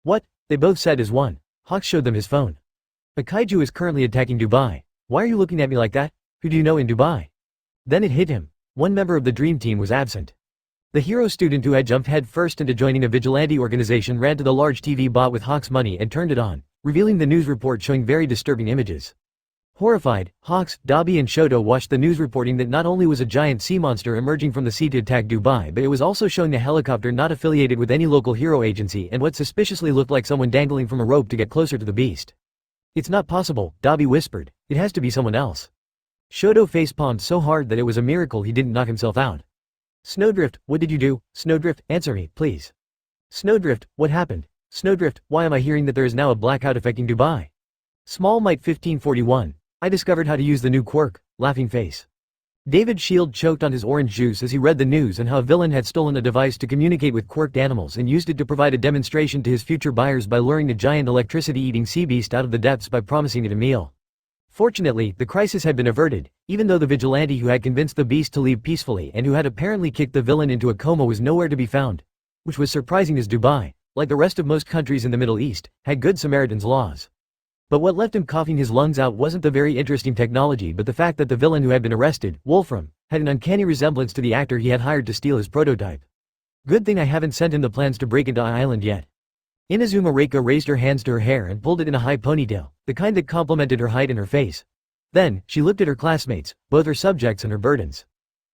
What? They both said as one. Hawks showed them his phone. A kaiju is currently attacking Dubai. Why are you looking at me like that? Who do you know in Dubai? Then it hit him. One member of the dream team was absent. The hero student who had jumped headfirst into joining a vigilante organization ran to the large TV bought with Hawks' money and turned it on, revealing the news report showing very disturbing images. Horrified, Hawks, Dabi and Shoto watched the news reporting that not only was a giant sea monster emerging from the sea to attack Dubai, but it was also showing a helicopter not affiliated with any local hero agency and what suspiciously looked like someone dangling from a rope to get closer to the beast. "It's not possible," Dabi whispered. "It has to be someone else." Shoto facepalmed so hard that it was a miracle he didn't knock himself out. "Snowdrift, what did you do? Snowdrift, answer me, please. Snowdrift, what happened? Snowdrift, why am I hearing that there is now a blackout affecting Dubai? Small Might 1541. I discovered how to use the new quirk, laughing face." David Shield choked on his orange juice as he read the news and how a villain had stolen a device to communicate with quirked animals and used it to provide a demonstration to his future buyers by luring a giant electricity-eating sea beast out of the depths by promising it a meal. Fortunately, the crisis had been averted, even though the vigilante who had convinced the beast to leave peacefully and who had apparently kicked the villain into a coma was nowhere to be found. Which was surprising as Dubai, like the rest of most countries in the Middle East, had good Samaritan's laws. But what left him coughing his lungs out wasn't the very interesting technology but the fact that the villain who had been arrested, Wolfram, had an uncanny resemblance to the actor he had hired to steal his prototype. Good thing I haven't sent him the plans to break into Island yet. Inazuma Reika raised her hands to her hair and pulled it in a high ponytail, the kind that complemented her height and her face. Then, she looked at her classmates, both her subjects and her burdens.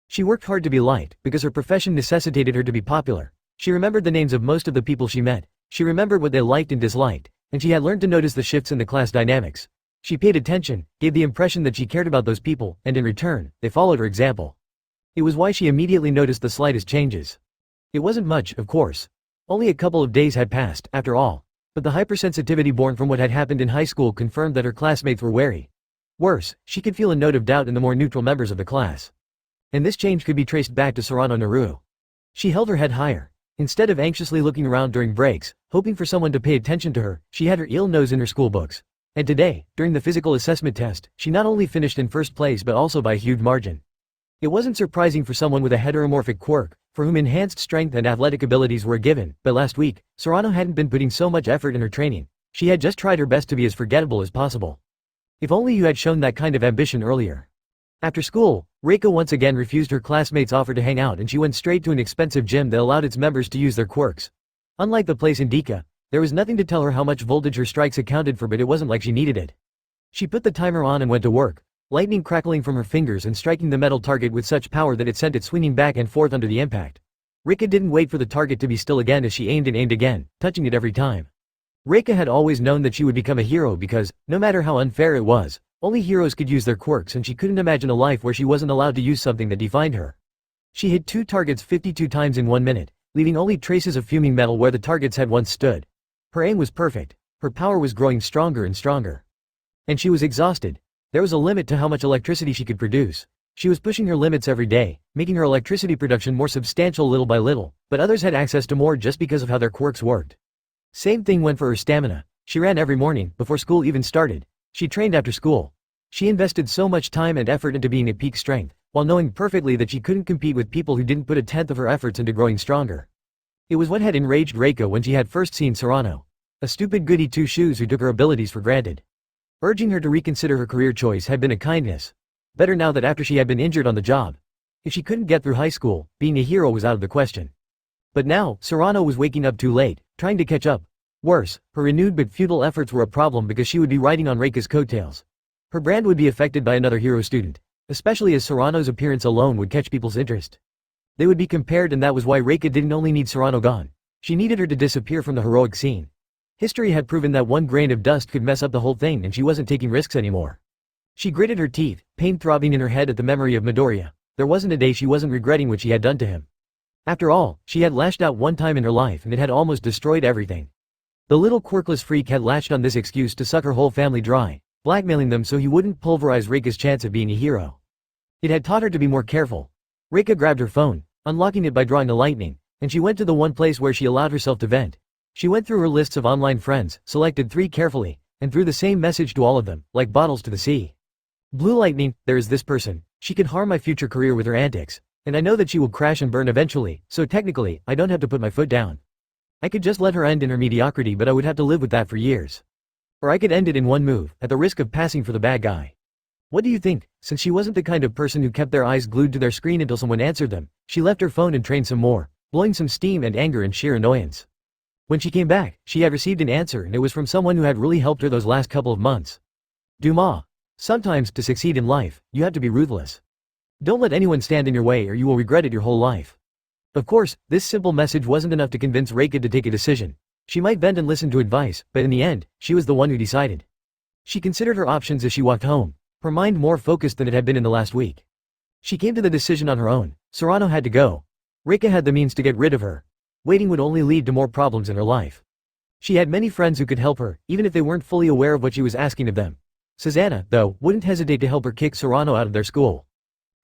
She worked hard to be liked, because her profession necessitated her to be popular. She remembered the names of most of the people she met, she remembered what they liked and disliked, and she had learned to notice the shifts in the class dynamics. She paid attention, gave the impression that she cared about those people, and in return, they followed her example. It was why she immediately noticed the slightest changes. It wasn't much, of course. Only a couple of days had passed, after all, but the hypersensitivity born from what had happened in high school confirmed that her classmates were wary. Worse, she could feel a note of doubt in the more neutral members of the class. And this change could be traced back to Serrano Naru. She held her head higher. Instead of anxiously looking around during breaks, hoping for someone to pay attention to her, she had her ill nose in her schoolbooks. And today, during the physical assessment test, she not only finished in first place but also by a huge margin. It wasn't surprising for someone with a heteromorphic quirk, for whom enhanced strength and athletic abilities were a given, but last week, Serrano hadn't been putting so much effort in her training. She had just tried her best to be as forgettable as possible. If only you had shown that kind of ambition earlier. After school, Reika once again refused her classmates' offer to hang out and she went straight to an expensive gym that allowed its members to use their quirks. Unlike the place in Dika, there was nothing to tell her how much voltage her strikes accounted for, but it wasn't like she needed it. She put the timer on and went to work, lightning crackling from her fingers and striking the metal target with such power that it sent it swinging back and forth under the impact. Reika didn't wait for the target to be still again as she aimed and aimed again, touching it every time. Reika had always known that she would become a hero because, no matter how unfair it was, only heroes could use their quirks and she couldn't imagine a life where she wasn't allowed to use something that defined her. She hit 2 targets 52 times in 1 minute, leaving only traces of fuming metal where the targets had once stood. Her aim was perfect. Her power was growing stronger and stronger. And she was exhausted. There was a limit to how much electricity she could produce. She was pushing her limits every day, making her electricity production more substantial little by little, but others had access to more just because of how their quirks worked. Same thing went for her stamina. She ran every morning, before school even started. She trained after school. She invested so much time and effort into being at peak strength, while knowing perfectly that she couldn't compete with people who didn't put a tenth of her efforts into growing stronger. It was what had enraged Reika when she had first seen Serrano. A stupid goody two-shoes who took her abilities for granted. Urging her to reconsider her career choice had been a kindness. Better now that after she had been injured on the job. If she couldn't get through high school, being a hero was out of the question. But now, Serrano was waking up too late, trying to catch up. Worse, her renewed but futile efforts were a problem because she would be riding on Reika's coattails. Her brand would be affected by another hero student, especially as Serrano's appearance alone would catch people's interest. They would be compared, and that was why Reika didn't only need Serrano gone. She needed her to disappear from the heroic scene. History had proven that one grain of dust could mess up the whole thing and she wasn't taking risks anymore. She gritted her teeth, pain throbbing in her head at the memory of Midoriya. There wasn't a day she wasn't regretting what she had done to him. After all, she had lashed out one time in her life and it had almost destroyed everything. The little quirkless freak had latched on this excuse to suck her whole family dry, blackmailing them so he wouldn't pulverize Reika's chance of being a hero. It had taught her to be more careful. Reika grabbed her phone, unlocking it by drawing a lightning, and she went to the one place where she allowed herself to vent. She went through her lists of online friends, selected 3 carefully, and threw the same message to all of them, like bottles to the sea. Blue lightning, there is this person. She could harm my future career with her antics, and I know that she will crash and burn eventually, so technically, I don't have to put my foot down. I could just let her end in her mediocrity, but I would have to live with that for years. Or I could end it in one move, at the risk of passing for the bad guy. What do you think? Since she wasn't the kind of person who kept their eyes glued to their screen until someone answered them, she left her phone and trained some more, blowing some steam and anger and sheer annoyance. When she came back, she had received an answer and it was from someone who had really helped her those last couple of months. Dumas. Sometimes, to succeed in life, you have to be ruthless. Don't let anyone stand in your way or you will regret it your whole life. Of course, this simple message wasn't enough to convince Reika to take a decision. She might bend and listen to advice, but in the end, she was the one who decided. She considered her options as she walked home, her mind more focused than it had been in the last week. She came to the decision on her own. Serrano had to go. Reika had the means to get rid of her. Waiting would only lead to more problems in her life. She had many friends who could help her, even if they weren't fully aware of what she was asking of them. Susanna, though, wouldn't hesitate to help her kick Serrano out of their school.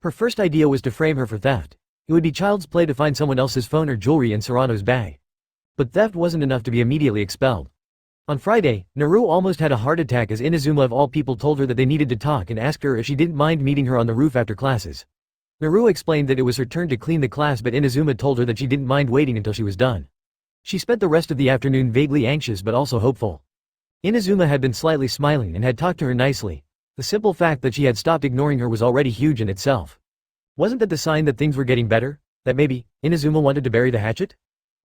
Her first idea was to frame her for theft. It would be child's play to find someone else's phone or jewelry in Serrano's bag. But theft wasn't enough to be immediately expelled. On Friday, Naru almost had a heart attack as Inazuma of all people told her that they needed to talk and asked her if she didn't mind meeting her on the roof after classes. Naru explained that it was her turn to clean the class, but Inazuma told her that she didn't mind waiting until she was done. She spent the rest of the afternoon vaguely anxious but also hopeful. Inazuma had been slightly smiling and had talked to her nicely. The simple fact that she had stopped ignoring her was already huge in itself. Wasn't that the sign that things were getting better? That maybe Inazuma wanted to bury the hatchet?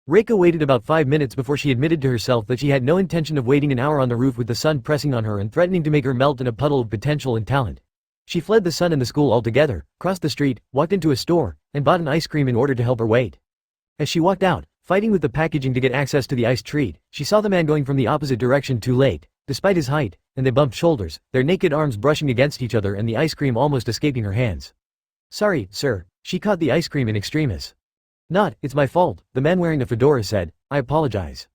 Reika waited about 5 minutes before she admitted to herself that she had no intention of waiting an hour on the roof with the sun pressing on her and threatening to make her melt in a puddle of potential and talent. She fled the sun and the school altogether, crossed the street, walked into a store, and bought an ice cream in order to help her wait. As she walked out, fighting with the packaging to get access to the iced treat, she saw the man going from the opposite direction too late. Despite his height, and they bumped shoulders, their naked arms brushing against each other and the ice cream almost escaping her hands. "Sorry, sir." She caught the ice cream in extremis. It's my fault," the man wearing the fedora said. "I apologize."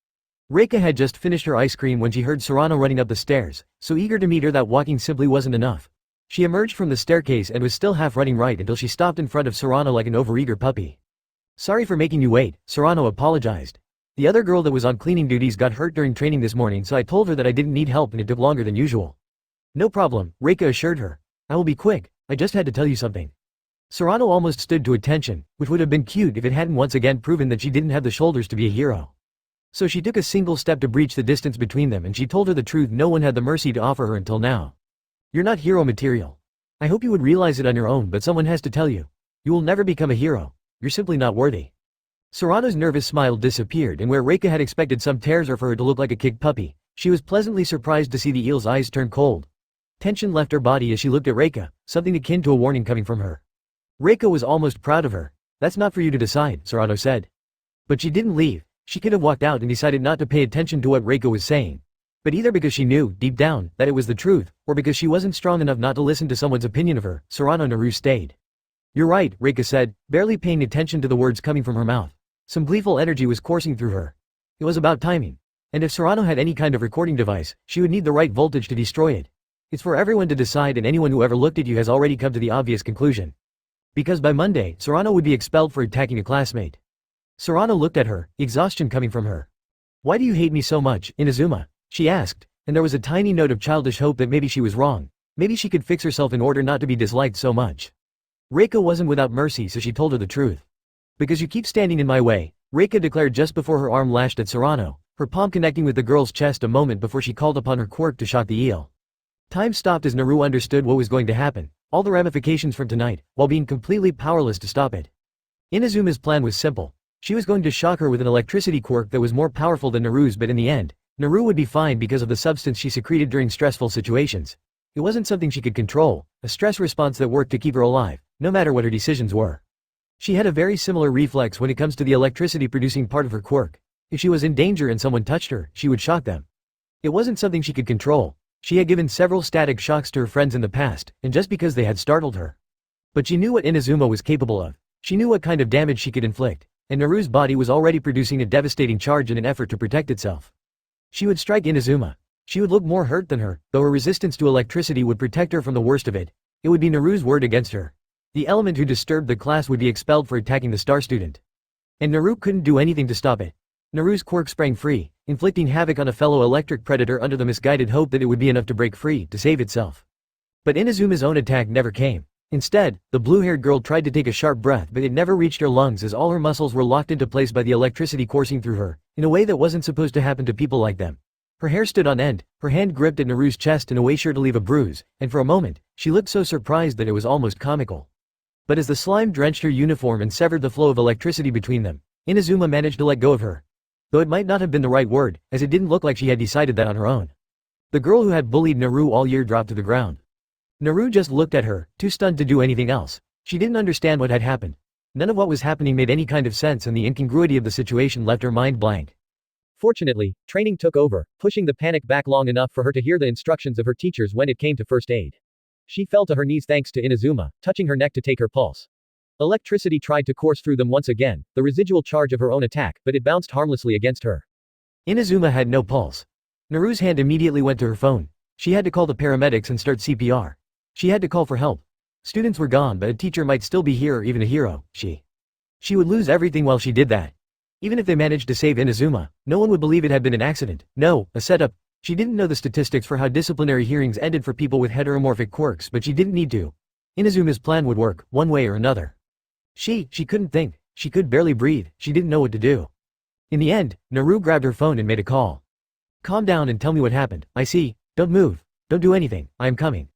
Reika had just finished her ice cream when she heard Serrano running up the stairs, so eager to meet her that walking simply wasn't enough. She emerged from the staircase and was still half running right until she stopped in front of Serrano like an overeager puppy. "Sorry for making you wait," Serrano apologized. "The other girl that was on cleaning duties got hurt during training this morning, so I told her that I didn't need help and it took longer than usual." "No problem," Reika assured her. "I will be quick, I just had to tell you something." Serrano almost stood to attention, which would have been cute if it hadn't once again proven that she didn't have the shoulders to be a hero. So she took a single step to breach the distance between them and she told her the truth no one had the mercy to offer her until now. "You're not hero material. I hope you would realize it on your own, but someone has to tell you. You will never become a hero. You're simply not worthy." Serrano's nervous smile disappeared, and where Reika had expected some tears or for her to look like a kicked puppy, she was pleasantly surprised to see the eel's eyes turn cold. Tension left her body as she looked at Reika, something akin to a warning coming from her. Reika was almost proud of her. "That's not for you to decide," Serrano said. But she didn't leave. She could have walked out and decided not to pay attention to what Reika was saying. But either because she knew, deep down, that it was the truth, or because she wasn't strong enough not to listen to someone's opinion of her, Serrano Naru stayed. "You're right," Reika said, barely paying attention to the words coming from her mouth. Some gleeful energy was coursing through her. It was about timing. And if Serrano had any kind of recording device, she would need the right voltage to destroy it. It's for everyone to decide, and anyone who ever looked at you has already come to the obvious conclusion. Because by Monday, Serrano would be expelled for attacking a classmate. Serrano looked at her, exhaustion coming from her. "Why do you hate me so much, Inazuma?" she asked, and there was a tiny note of childish hope that maybe she was wrong. Maybe she could fix herself in order not to be disliked so much. Reika wasn't without mercy, so she told her the truth. "Because you keep standing in my way," Reika declared just before her arm lashed at Serrano, her palm connecting with the girl's chest a moment before she called upon her quirk to shock the eel. Time stopped as Naru understood what was going to happen, all the ramifications from tonight, while being completely powerless to stop it. Inazuma's plan was simple. She was going to shock her with an electricity quirk that was more powerful than Naru's, but in the end, Naru would be fine because of the substance she secreted during stressful situations. It wasn't something she could control, a stress response that worked to keep her alive, no matter what her decisions were. She had a very similar reflex when it comes to the electricity producing part of her quirk. If she was in danger and someone touched her, she would shock them. It wasn't something she could control. She had given several static shocks to her friends in the past, and just because they had startled her. But she knew what Inazuma was capable of. She knew what kind of damage she could inflict, and Naru's body was already producing a devastating charge in an effort to protect itself. She would strike Inazuma. She would look more hurt than her, though her resistance to electricity would protect her from the worst of it. It would be Naru's word against her. The element who disturbed the class would be expelled for attacking the star student. And Naru couldn't do anything to stop it. Naru's quirk sprang free, inflicting havoc on a fellow electric predator under the misguided hope that it would be enough to break free, to save itself. But Inazuma's own attack never came. Instead, the blue-haired girl tried to take a sharp breath, but it never reached her lungs as all her muscles were locked into place by the electricity coursing through her, in a way that wasn't supposed to happen to people like them. Her hair stood on end, her hand gripped at Naru's chest in a way sure to leave a bruise, and for a moment, she looked so surprised that it was almost comical. But as the slime drenched her uniform and severed the flow of electricity between them, Inazuma managed to let go of her. Though it might not have been the right word, as it didn't look like she had decided that on her own. The girl who had bullied Naru all year dropped to the ground. Naru just looked at her, too stunned to do anything else. She didn't understand what had happened. None of what was happening made any kind of sense and the incongruity of the situation left her mind blank.
Fortunately, training took over, pushing the panic back long enough for her to hear the instructions of her teachers when it came to first aid. She fell to her knees thanks to Inazuma, touching her neck to take her pulse. Electricity tried to course through them once again, the residual charge of her own attack, but it bounced harmlessly against her.
Inazuma had no pulse. Naru's hand immediately went to her phone. She had to call the paramedics and start CPR. She had to call for help. Students were gone, but a teacher might still be here or even a hero. She would lose everything while she did that. Even if they managed to save Inazuma, no one would believe it had been an accident. No, a setup. She didn't know the statistics for how disciplinary hearings ended for people with heteromorphic quirks, but she didn't need to. Inazuma's plan would work, one way or another. She couldn't think. She could barely breathe. She didn't know what to do. In the end, Naru grabbed her phone and made a call. Calm down and tell me what happened. I see. Don't move. Don't do anything. I am coming.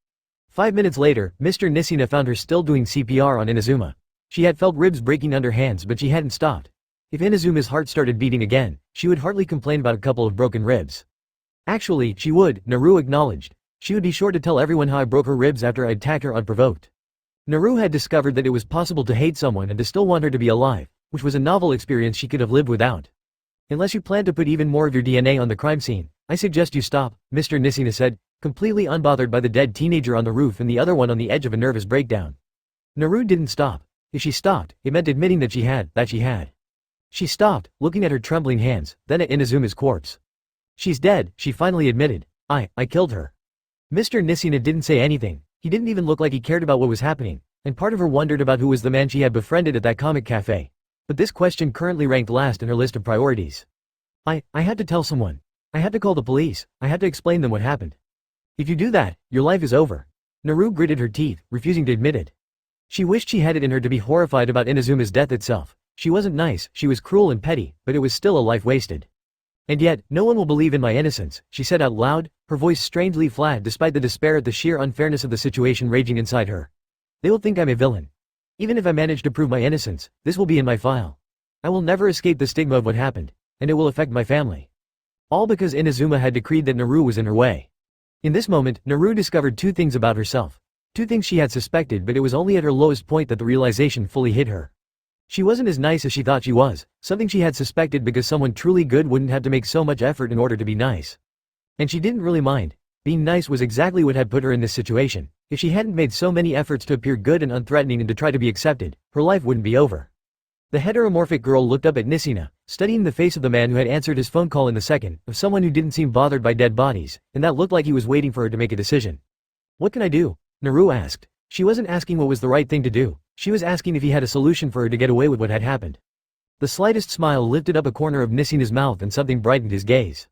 5 minutes later, Mr. Nishina found her still doing CPR on Inazuma. She had felt ribs breaking under hands, but she hadn't stopped. If Inazuma's heart started beating again, she would hardly complain about a couple of broken ribs. Actually, she would, Naru acknowledged. She would be sure to tell everyone how I broke her ribs after I attacked her unprovoked. Naru had discovered that it was possible to hate someone and to still want her to be alive, which was a novel experience she could have lived without. Unless you plan to put even more of your DNA on the crime scene, I suggest you stop, Mr. Nishina said, completely unbothered by the dead teenager on the roof and the other one on the edge of a nervous breakdown. Naru didn't stop. If she stopped, it meant admitting that she had. She stopped, looking at her trembling hands, then at Inazuma's corpse. She's dead, she finally admitted. I killed her. Mr. Nishina didn't say anything. He didn't even look like he cared about what was happening, and part of her wondered about who was the man she had befriended at that comic cafe. But this question currently ranked last in her list of priorities. I had to tell someone. I had to call the police. I had to explain them what happened. If you do that, your life is over. Naru gritted her teeth, refusing to admit it. She wished she had it in her to be horrified about Inazuma's death itself. She wasn't nice, she was cruel and petty, but it was still a life wasted. And yet, no one will believe in my innocence, she said out loud, her voice strangely flat despite the despair at the sheer unfairness of the situation raging inside her. They will think I'm a villain. Even if I manage to prove my innocence, this will be in my file. I will never escape the stigma of what happened, and it will affect my family. All because Inazuma had decreed that Naru was in her way. In this moment, Naru discovered two things about herself. Two things she had suspected, but it was only at her lowest point that the realization fully hit her. She wasn't as nice as she thought she was, something she had suspected because someone truly good wouldn't have to make so much effort in order to be nice. And she didn't really mind. Being nice was exactly what had put her in this situation. If she hadn't made so many efforts to appear good and unthreatening and to try to be accepted, her life wouldn't be over. The heteromorphic girl looked up at Nishina, studying the face of the man who had answered his phone call in the second, of someone who didn't seem bothered by dead bodies, and that looked like he was waiting for her to make a decision. What can I do? Naru asked. She wasn't asking what was the right thing to do. She was asking if he had a solution for her to get away with what had happened. The slightest smile lifted up a corner of Nishina's mouth and something brightened his gaze.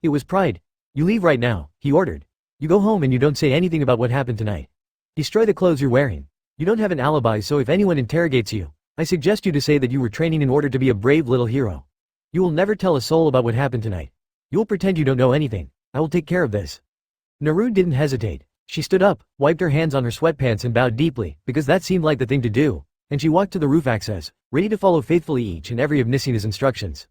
It was pride. You leave right now, he ordered. You go home and you don't say anything about what happened tonight. Destroy the clothes you're wearing. You don't have an alibi, so if anyone interrogates you, I suggest you to say that you were training in order to be a brave little hero. You will never tell a soul about what happened tonight. You will pretend you don't know anything. I will take care of this. Naru didn't hesitate. She stood up, wiped her hands on her sweatpants and bowed deeply, because that seemed like the thing to do, and she walked to the roof access, ready to follow faithfully each and every of Nishina's instructions.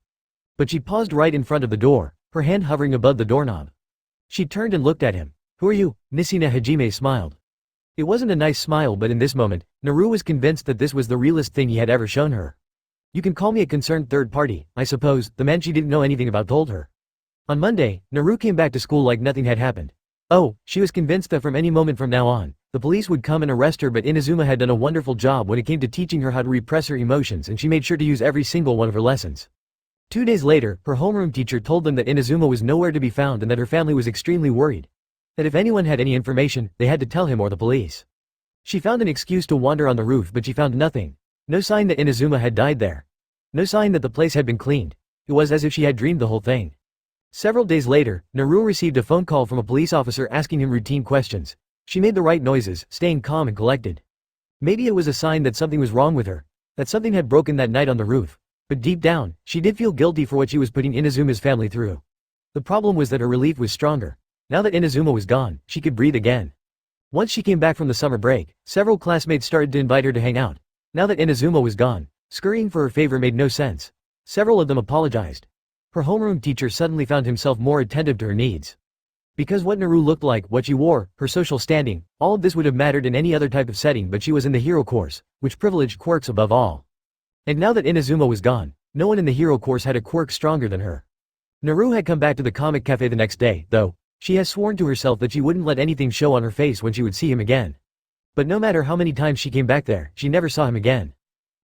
But she paused right in front of the door, her hand hovering above the doorknob. She turned and looked at him. Who are you? Nishina Hajime smiled. It wasn't a nice smile, but in this moment, Naru was convinced that this was the realest thing he had ever shown her. You can call me a concerned third party, I suppose, the man she didn't know anything about told her. On Monday, Naru came back to school like nothing had happened. Oh, she was convinced that from any moment from now on, the police would come and arrest her, but Inazuma had done a wonderful job when it came to teaching her how to repress her emotions, and she made sure to use every single one of her lessons. 2 days later, her homeroom teacher told them that Inazuma was nowhere to be found and that her family was extremely worried. That if anyone had any information, they had to tell him or the police. She found an excuse to wander on the roof, but she found nothing. No sign that Inazuma had died there. No sign that the place had been cleaned. It was as if she had dreamed the whole thing. Several days later, Naru received a phone call from a police officer asking him routine questions. She made the right noises, staying calm and collected. Maybe it was a sign that something was wrong with her, that something had broken that night on the roof. But deep down, she did feel guilty for what she was putting Inazuma's family through. The problem was that her relief was stronger. Now that Inazuma was gone, she could breathe again. Once she came back from the summer break, several classmates started to invite her to hang out. Now that Inazuma was gone, scurrying for her favor made no sense. Several of them apologized. Her homeroom teacher suddenly found himself more attentive to her needs. Because what Naru looked like, what she wore, her social standing, all of this would have mattered in any other type of setting, but she was in the hero course, which privileged quirks above all. And now that Inazuma was gone, no one in the hero course had a quirk stronger than her. Naru had come back to the comic cafe the next day, though. She has sworn to herself that she wouldn't let anything show on her face when she would see him again. But no matter how many times she came back there, she never saw him again.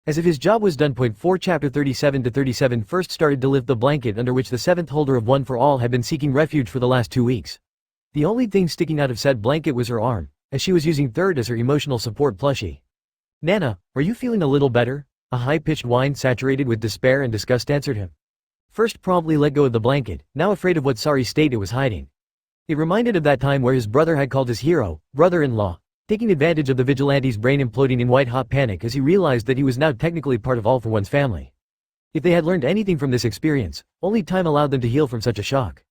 As if his job was done. 4 Chapter 37 to 37 first started to lift the blanket under which the seventh holder of One for All had been seeking refuge for the last 2 weeks. The only thing sticking out of said blanket was her arm, as she was using Third as her emotional support plushie. "Nana, are you feeling a little better?" A high-pitched whine saturated with despair and disgust answered him. First promptly let go of the blanket, now afraid of what sorry state it was hiding. It reminded of that time where his brother had called his hero, brother-in-law, taking advantage of the vigilante's brain imploding in white-hot panic as he realized that he was now technically part of All for One's family. If they had learned anything from this experience, only time allowed them to heal from such a shock.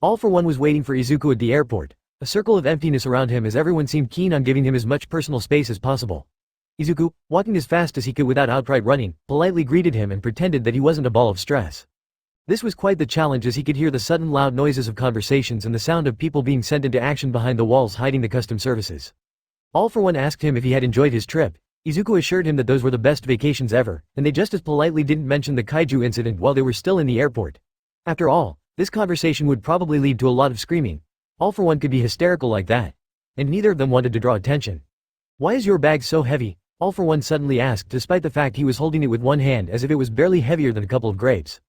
All for One was waiting for Izuku at the airport, a circle of emptiness around him as everyone seemed keen on giving him as much personal space as possible. Izuku, walking as fast as he could without outright running, politely greeted him and pretended that he wasn't a ball of stress. This was quite the challenge as he could hear the sudden loud noises of conversations and the sound of people being sent into action behind the walls hiding the custom services. All for One asked him if he had enjoyed his trip. Izuku assured him that those were the best vacations ever, and they just as politely didn't mention the kaiju incident while they were still in the airport. After all, this conversation would probably lead to a lot of screaming. All for One could be hysterical like that. And neither of them wanted to draw attention. "Why is your bag so heavy?" All for One suddenly asked, despite the fact he was holding it with one hand as if it was barely heavier than a couple of grapes.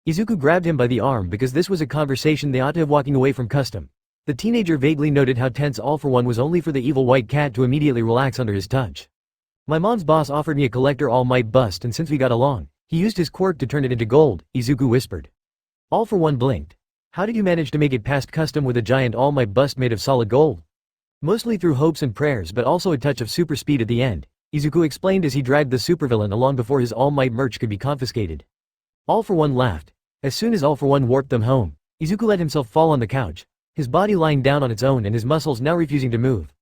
Izuku grabbed him by the arm because this was a conversation they ought to have walking away from custom. The teenager vaguely noted how tense All for One was only for the evil white cat to immediately relax under his touch. "My mom's boss offered me a collector All Might bust and since we got along, he used his quirk to turn it into gold," Izuku whispered. All for One blinked. "How did you manage to make it past custom with a giant All Might bust made of solid gold?" "Mostly through hopes and prayers but also a touch of super speed at the end," Izuku explained as he dragged the supervillain along before his All Might merch could be confiscated. All for One laughed. As soon as All for One warped them home, Izuku let himself fall on the couch, his body lying down on its own and his muscles now refusing to move.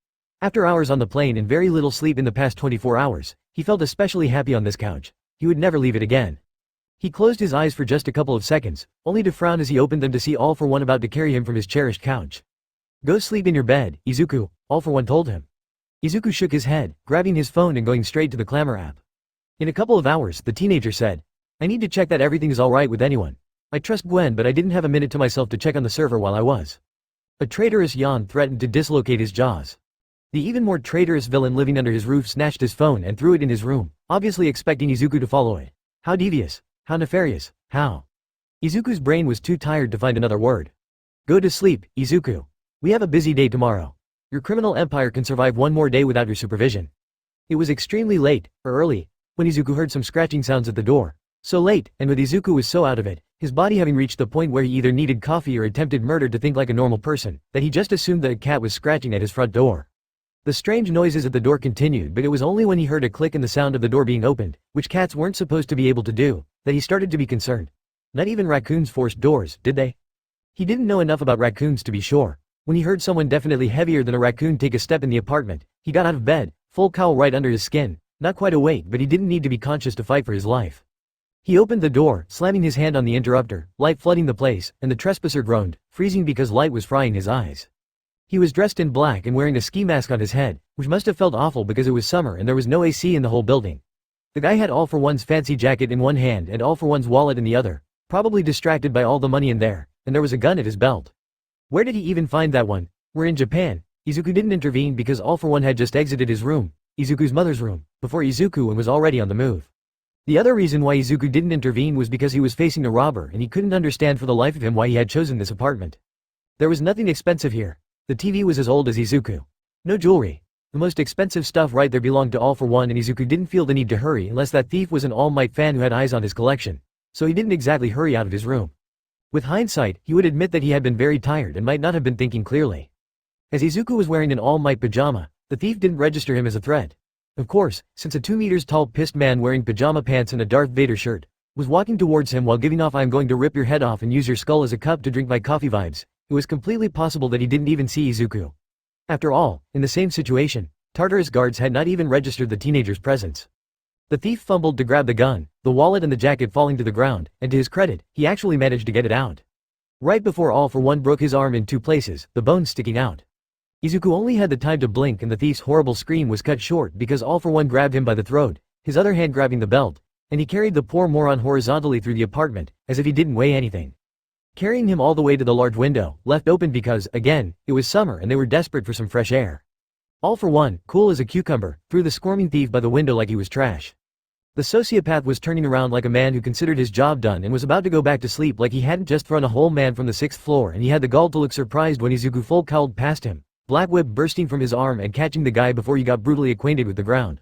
After hours on the plane and very little sleep in the past 24 hours, he felt especially happy on this couch. He would never leave it again. He closed his eyes for just a couple of seconds, only to frown as he opened them to see All for One about to carry him from his cherished couch. "Go sleep in your bed, Izuku," All for One told him. Izuku shook his head, grabbing his phone and going straight to the clamor app. In a couple of hours, the teenager said, "I need to check that everything is alright with anyone. I trust Gwen but I didn't have a minute to myself to check on the server while I was." A traitorous yawn threatened to dislocate his jaws. The even more traitorous villain living under his roof snatched his phone and threw it in his room, obviously expecting Izuku to follow it. How devious. How nefarious. How? Izuku's brain was too tired to find another word. "Go to sleep, Izuku. We have a busy day tomorrow. Your criminal empire can survive one more day without your supervision." It was extremely late, or early, when Izuku heard some scratching sounds at the door. So late, and with Izuku was so out of it, his body having reached the point where he either needed coffee or attempted murder to think like a normal person, that he just assumed that a cat was scratching at his front door. The strange noises at the door continued, but it was only when he heard a click and the sound of the door being opened, which cats weren't supposed to be able to do, that he started to be concerned. Not even raccoons forced doors, did they? He didn't know enough about raccoons to be sure. When he heard someone definitely heavier than a raccoon take a step in the apartment, he got out of bed, full cowl right under his skin, not quite awake but he didn't need to be conscious to fight for his life. He opened the door, slamming his hand on the interrupter, light flooding the place, and the trespasser groaned, freezing because light was frying his eyes. He was dressed in black and wearing a ski mask on his head, which must have felt awful because it was summer and there was no AC in the whole building. The guy had All for One's fancy jacket in one hand and All for One's wallet in the other, probably distracted by all the money in there, and there was a gun at his belt. Where did he even find that one? We're in Japan. Izuku didn't intervene because All for One had just exited his room, Izuku's mother's room, before Izuku and was already on the move. The other reason why Izuku didn't intervene was because he was facing a robber and he couldn't understand for the life of him why he had chosen this apartment. There was nothing expensive here. The TV was as old as Izuku. No jewelry. The most expensive stuff right there belonged to All for One and Izuku didn't feel the need to hurry unless that thief was an All Might fan who had eyes on his collection. So he didn't exactly hurry out of his room. With hindsight, he would admit that he had been very tired and might not have been thinking clearly. As Izuku was wearing an All Might pajama, the thief didn't register him as a threat. Of course, since a 2 meters tall pissed man wearing pajama pants and a Darth Vader shirt was walking towards him while giving off "I'm going to rip your head off and use your skull as a cup to drink my coffee" vibes, it was completely possible that he didn't even see Izuku. After all, in the same situation, Tartarus guards had not even registered the teenager's presence. The thief fumbled to grab the gun, the wallet and the jacket falling to the ground, and to his credit, he actually managed to get it out. Right before All for One broke his arm in two places, the bones sticking out. Izuku only had the time to blink and the thief's horrible scream was cut short because All for One grabbed him by the throat, his other hand grabbing the belt, and he carried the poor moron horizontally through the apartment, as if he didn't weigh anything. Carrying him all the way to the large window, left open because, again, it was summer and they were desperate for some fresh air. All for One, cool as a cucumber, threw the squirming thief by the window like he was trash. The sociopath was turning around like a man who considered his job done and was about to go back to sleep like he hadn't just thrown a whole man from the 6th floor, and he had the gall to look surprised when Izuku full-cowled past him, black whip bursting from his arm and catching the guy before he got brutally acquainted with the ground.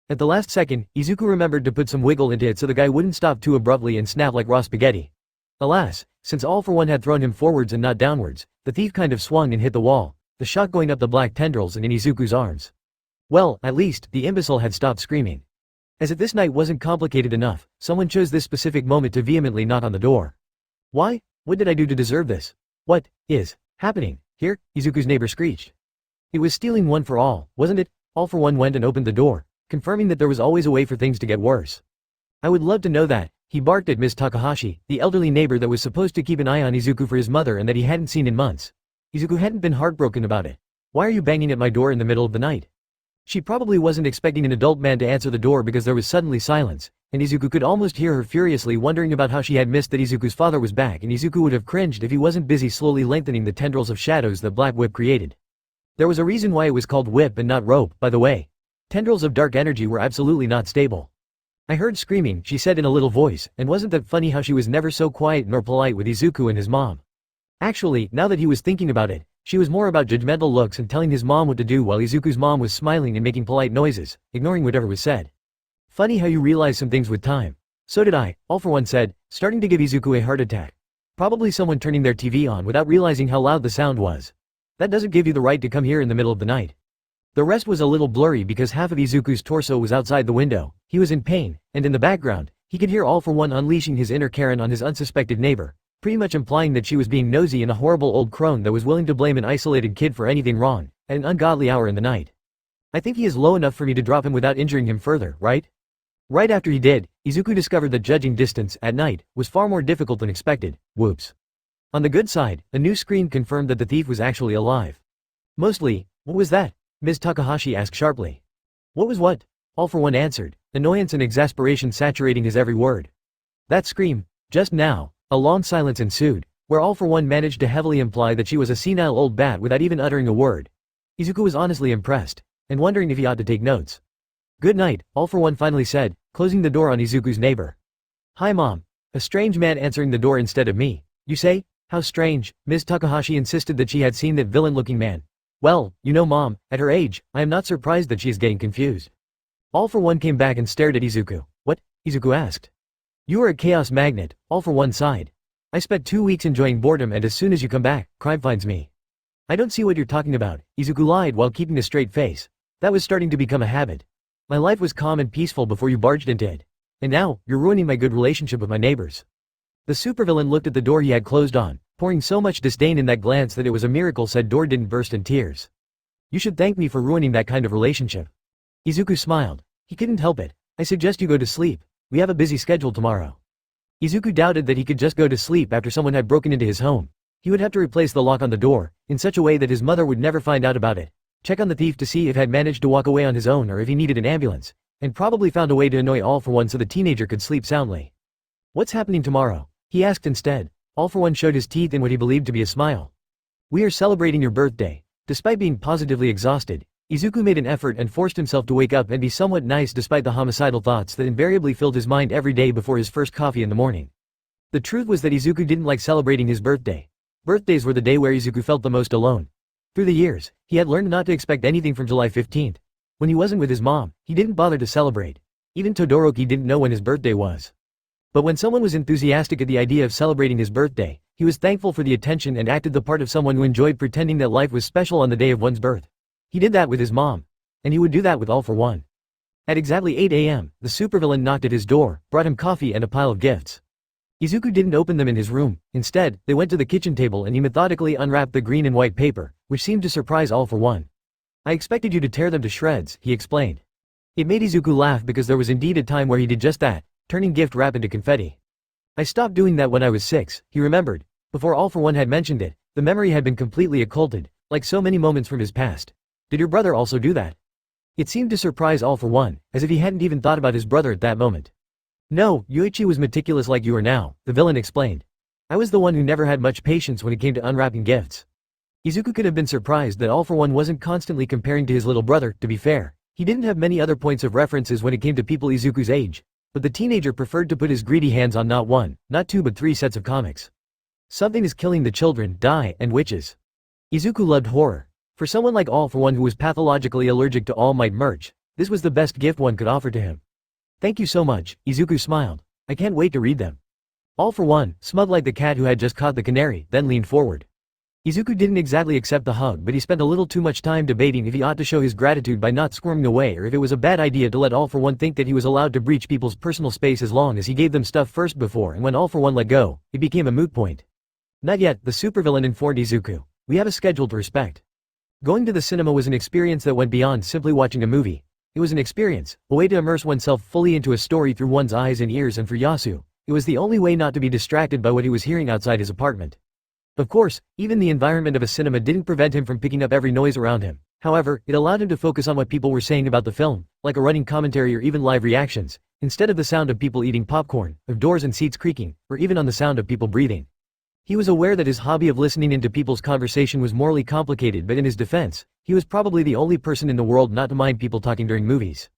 At the last second, Izuku remembered to put some wiggle into it so the guy wouldn't stop too abruptly and snap like raw spaghetti. Alas, since All for One had thrown him forwards and not downwards, the thief kind of swung and hit the wall, the shot going up the black tendrils and in Izuku's arms. Well, at least, the imbecile had stopped screaming. As if this night wasn't complicated enough, someone chose this specific moment to vehemently knock on the door. Why? What did I do to deserve this? What is happening here? Izuku's neighbor screeched. It was stealing one for all, wasn't it? All for One went and opened the door, confirming that there was always a way for things to get worse. I would love to know that, he barked at Ms. Takahashi, the elderly neighbor that was supposed to keep an eye on Izuku for his mother and that he hadn't seen in months. Izuku hadn't been heartbroken about it. Why are you banging at my door in the middle of the night? She probably wasn't expecting an adult man to answer the door because there was suddenly silence, and Izuku could almost hear her furiously wondering about how she had missed that Izuku's father was back, and Izuku would have cringed if he wasn't busy slowly lengthening the tendrils of shadows that Black Whip created. There was a reason why it was called whip and not rope, by the way. Tendrils of dark energy were absolutely not stable. I heard screaming, she said in a little voice, and wasn't that funny how she was never so quiet nor polite with Izuku and his mom. Actually, now that he was thinking about it, she was more about judgmental looks and telling his mom what to do while Izuku's mom was smiling and making polite noises, ignoring whatever was said. Funny how you realize some things with time. So did I, All for One said, starting to give Izuku a heart attack. Probably someone turning their TV on without realizing how loud the sound was. That doesn't give you the right to come here in the middle of the night. The rest was a little blurry because half of Izuku's torso was outside the window, he was in pain, and in the background, he could hear All for One unleashing his inner Karen on his unsuspected neighbor, pretty much implying that she was being nosy and a horrible old crone that was willing to blame an isolated kid for anything wrong, at an ungodly hour in the night. I think he is low enough for me to drop him without injuring him further, right? Right after he did, Izuku discovered that judging distance, at night, was far more difficult than expected. Whoops. On the good side, a new scream confirmed that the thief was actually alive. Mostly, what was that? Ms. Takahashi asked sharply. What was what? All for One answered, annoyance and exasperation saturating his every word. That scream, just now. A long silence ensued, where All for One managed to heavily imply that she was a senile old bat without even uttering a word. Izuku was honestly impressed, and wondering if he ought to take notes. Good night, All for One finally said, closing the door on Izuku's neighbor. Hi Mom. A strange man answering the door instead of me, you say? How strange. Ms. Takahashi insisted that she had seen that villain-looking man. Well, you know Mom, at her age, I am not surprised that she is getting confused. All for One came back and stared at Izuku. What? Izuku asked. You are a chaos magnet, All for One sighed. I spent 2 weeks enjoying boredom and as soon as you come back, crime finds me. I don't see what you're talking about, Izuku lied while keeping a straight face. That was starting to become a habit. My life was calm and peaceful before you barged into it. And now, you're ruining my good relationship with my neighbors. The supervillain looked at the door he had closed on, pouring so much disdain in that glance that it was a miracle said door didn't burst in tears. You should thank me for ruining that kind of relationship. Izuku smiled. He couldn't help it. I suggest you go to sleep. We have a busy schedule tomorrow. Izuku doubted that he could just go to sleep after someone had broken into his home. He would have to replace the lock on the door, in such a way that his mother would never find out about it, check on the thief to see if he had managed to walk away on his own or if he needed an ambulance, and probably found a way to annoy All for One so the teenager could sleep soundly. What's happening tomorrow? He asked instead. All for One showed his teeth in what he believed to be a smile. We are celebrating your birthday. Despite being positively exhausted, Izuku made an effort and forced himself to wake up and be somewhat nice despite the homicidal thoughts that invariably filled his mind every day before his first coffee in the morning. The truth was that Izuku didn't like celebrating his birthday. Birthdays were the day where Izuku felt the most alone. Through the years, he had learned not to expect anything from July 15th. When he wasn't with his mom, he didn't bother to celebrate. Even Todoroki didn't know when his birthday was. But when someone was enthusiastic at the idea of celebrating his birthday, he was thankful for the attention and acted the part of someone who enjoyed pretending that life was special on the day of one's birth. He did that with his mom. And he would do that with All for One. At exactly 8 a.m., the supervillain knocked at his door, brought him coffee and a pile of gifts. Izuku didn't open them in his room. Instead, they went to the kitchen table and he methodically unwrapped the green and white paper, which seemed to surprise All for One. I expected you to tear them to shreds, he explained. It made Izuku laugh because there was indeed a time where he did just that, turning gift wrap into confetti. I stopped doing that when I was 6, he remembered. Before All for One had mentioned it, the memory had been completely occulted, like so many moments from his past. Did your brother also do that? It seemed to surprise All for One, as if he hadn't even thought about his brother at that moment. No, Yuichi was meticulous like you are now, the villain explained. I was the one who never had much patience when it came to unwrapping gifts. Izuku could have been surprised that All for One wasn't constantly comparing to his little brother. To be fair, he didn't have many other points of references when it came to people Izuku's age, but the teenager preferred to put his greedy hands on not one, not two but three sets of comics. Something is killing the children, die, and witches. Izuku loved horror. For someone like All for One who was pathologically allergic to All Might merch, this was the best gift one could offer to him. Thank you so much, Izuku smiled. I can't wait to read them. All for One, smug like the cat who had just caught the canary, then leaned forward. Izuku didn't exactly accept the hug, but he spent a little too much time debating if he ought to show his gratitude by not squirming away or if it was a bad idea to let All for One think that he was allowed to breach people's personal space as long as he gave them stuff first before, and when All for One let go, it became a moot point. Not yet, the supervillain informed Izuku. We have a schedule to respect. Going to the cinema was an experience that went beyond simply watching a movie. It was an experience, a way to immerse oneself fully into a story through one's eyes and ears, and for Yasu, it was the only way not to be distracted by what he was hearing outside his apartment. Of course, even the environment of a cinema didn't prevent him from picking up every noise around him. However, it allowed him to focus on what people were saying about the film, like a running commentary or even live reactions, instead of the sound of people eating popcorn, of doors and seats creaking, or even on the sound of people breathing. He was aware that his hobby of listening into people's conversation was morally complicated, but in his defense, he was probably the only person in the world not to mind people talking during movies.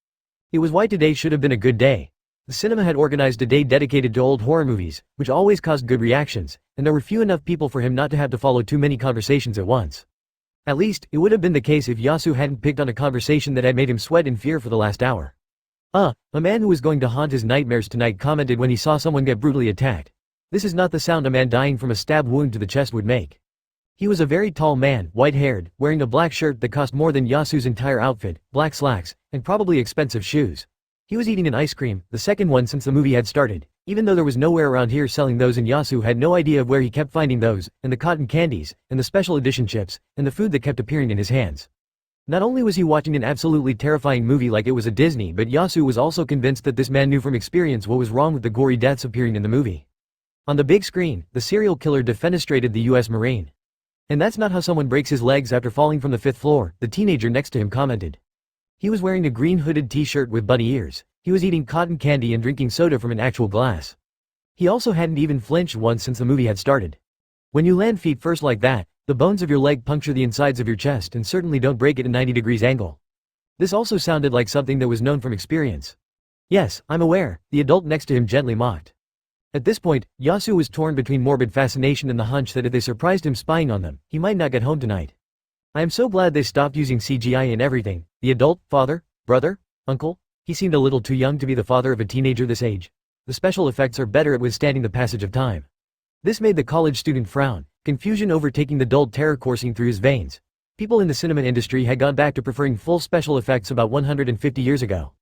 It was why today should have been a good day. The cinema had organized a day dedicated to old horror movies, which always caused good reactions, and there were few enough people for him not to have to follow too many conversations at once. At least, it would have been the case if Yasu hadn't picked on a conversation that had made him sweat in fear for the last hour. A man who was going to haunt his nightmares tonight commented when he saw someone get brutally attacked. This is not the sound a man dying from a stab wound to the chest would make. He was a very tall man, white-haired, wearing a black shirt that cost more than Yasu's entire outfit, black slacks, and probably expensive shoes. He was eating an ice cream, the second one since the movie had started, even though there was nowhere around here selling those, and Yasu had no idea of where he kept finding those, and the cotton candies, and the special edition chips, and the food that kept appearing in his hands. Not only was he watching an absolutely terrifying movie like it was a Disney, but Yasu was also convinced that this man knew from experience what was wrong with the gory deaths appearing in the movie. On the big screen, the serial killer defenestrated the U.S. Marine. And that's not how someone breaks his legs after falling from the 5th floor, the teenager next to him commented. He was wearing a green hooded t-shirt with bunny ears. He was eating cotton candy and drinking soda from an actual glass. He also hadn't even flinched once since the movie had started. When you land feet first like that, the bones of your leg puncture the insides of your chest and certainly don't break at a 90 degrees angle. This also sounded like something that was known from experience. Yes, I'm aware, the adult next to him gently mocked. At this point, Yasu was torn between morbid fascination and the hunch that if they surprised him spying on them, he might not get home tonight. I am so glad they stopped using CGI in everything. The adult, father, brother, uncle, he seemed a little too young to be the father of a teenager this age. The special effects are better at withstanding the passage of time. This made the college student frown, confusion overtaking the dulled terror coursing through his veins. People in the cinema industry had gone back to preferring full special effects about 150 years ago.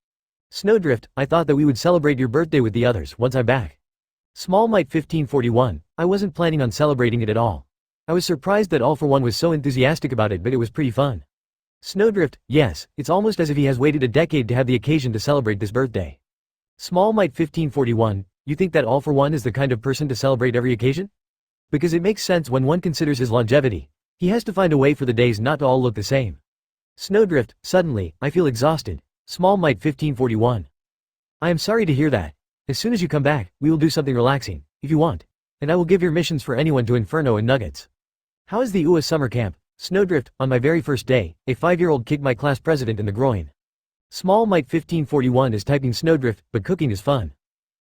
Snowdrift, I thought that we would celebrate your birthday with the others once I'm back. Small Might 1541, I wasn't planning on celebrating it at all. I was surprised that All for One was so enthusiastic about it, but it was pretty fun. Snowdrift, yes, it's almost as if he has waited a decade to have the occasion to celebrate this birthday. Small Might 1541, you think that All for One is the kind of person to celebrate every occasion? Because it makes sense when one considers his longevity. He has to find a way for the days not to all look the same. Snowdrift, suddenly, I feel exhausted. Small Might 1541. I am sorry to hear that. As soon as you come back, we will do something relaxing, if you want. And I will give your missions for anyone to Inferno and Nuggets. How is the UA summer camp? Snowdrift, on my very first day, a 5-year-old kicked my class president in the groin. Small Might 1541 is typing Snowdrift, but cooking is fun.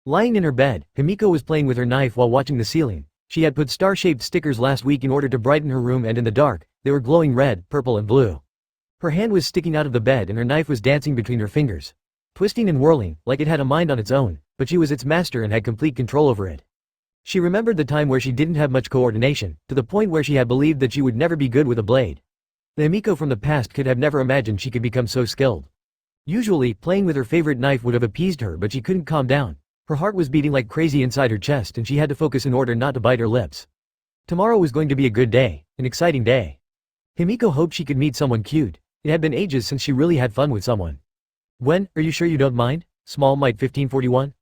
Lying in her bed, Himiko was playing with her knife while watching the ceiling. She had put star-shaped stickers last week in order to brighten her room, and in the dark, they were glowing red, purple and blue. Her hand was sticking out of the bed and her knife was dancing between her fingers. Twisting and whirling, like it had a mind on its own, but she was its master and had complete control over it. She remembered the time where she didn't have much coordination, to the point where she had believed that she would never be good with a blade. The Himiko from the past could have never imagined she could become so skilled. Usually, playing with her favorite knife would have appeased her, but she couldn't calm down. Her heart was beating like crazy inside her chest and she had to focus in order not to bite her lips. Tomorrow was going to be a good day, an exciting day. Himiko hoped she could meet someone cute. It had been ages since she really had fun with someone. When, are you sure you don't mind? Small Might 1541?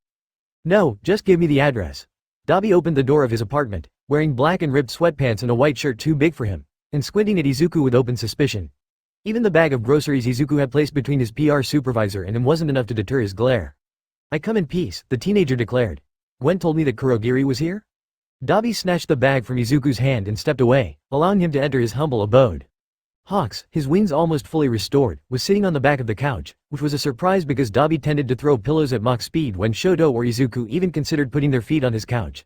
No, just give me the address. Dabi opened the door of his apartment. wearing black and ribbed sweatpants and a white shirt too big for him, and squinting at Izuku with open suspicion. Even the bag of groceries Izuku had placed between his PR supervisor and him wasn't enough to deter his glare. "I come in peace," the teenager declared. "Gwen told me that Kurogiri was here?" Dabi snatched the bag from Izuku's hand and stepped away, allowing him to enter his humble abode. Hawks, his wings almost fully restored, was sitting on the back of the couch, which was a surprise because Dabi tended to throw pillows at Mach speed when Shoto or Izuku even considered putting their feet on his couch.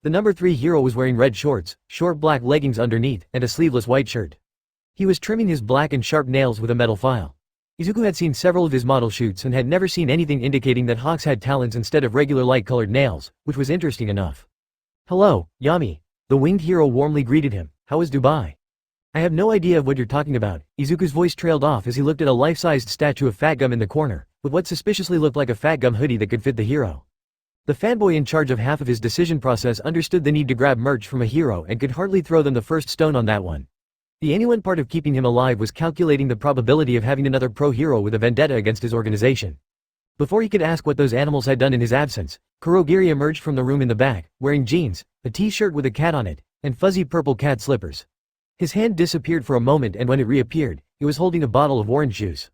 The number 3 hero was wearing red shorts, short black leggings underneath, and a sleeveless white shirt. He was trimming his black and sharp nails with a metal file. Izuku had seen several of his model shoots and had never seen anything indicating that Hawks had talons instead of regular light-colored nails, which was interesting enough. "Hello, Yami." The winged hero warmly greeted him. "How is Dubai?" "I have no idea of what you're talking about." Izuku's voice trailed off as he looked at a life-sized statue of Fat Gum in the corner, with what suspiciously looked like a Fat Gum hoodie that could fit the hero. The fanboy in charge of half of his decision process understood the need to grab merch from a hero and could hardly throw them the first stone on that one. The annoying part of keeping him alive was calculating the probability of having another pro-hero with a vendetta against his organization. Before he could ask what those animals had done in his absence, Kurogiri emerged from the room in the back, wearing jeans, a t-shirt with a cat on it, and fuzzy purple cat slippers. His hand disappeared for a moment and when it reappeared, he was holding a bottle of orange juice.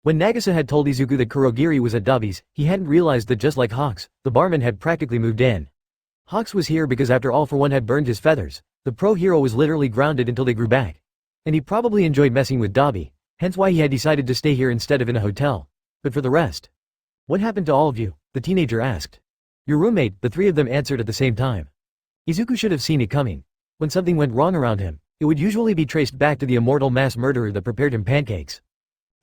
When Nagisa had told Izuku that Kurogiri was at Dabi's, he hadn't realized that just like Hawks, the barman had practically moved in. Hawks was here because after All for One had burned his feathers, the pro-hero was literally grounded until they grew back. And he probably enjoyed messing with Dabi, hence why he had decided to stay here instead of in a hotel. But for the rest, "What happened to all of you?" the teenager asked. "Your roommate," the 3 of them answered at the same time. Izuku should have seen it coming. When something went wrong around him, it would usually be traced back to the immortal mass murderer that prepared him pancakes.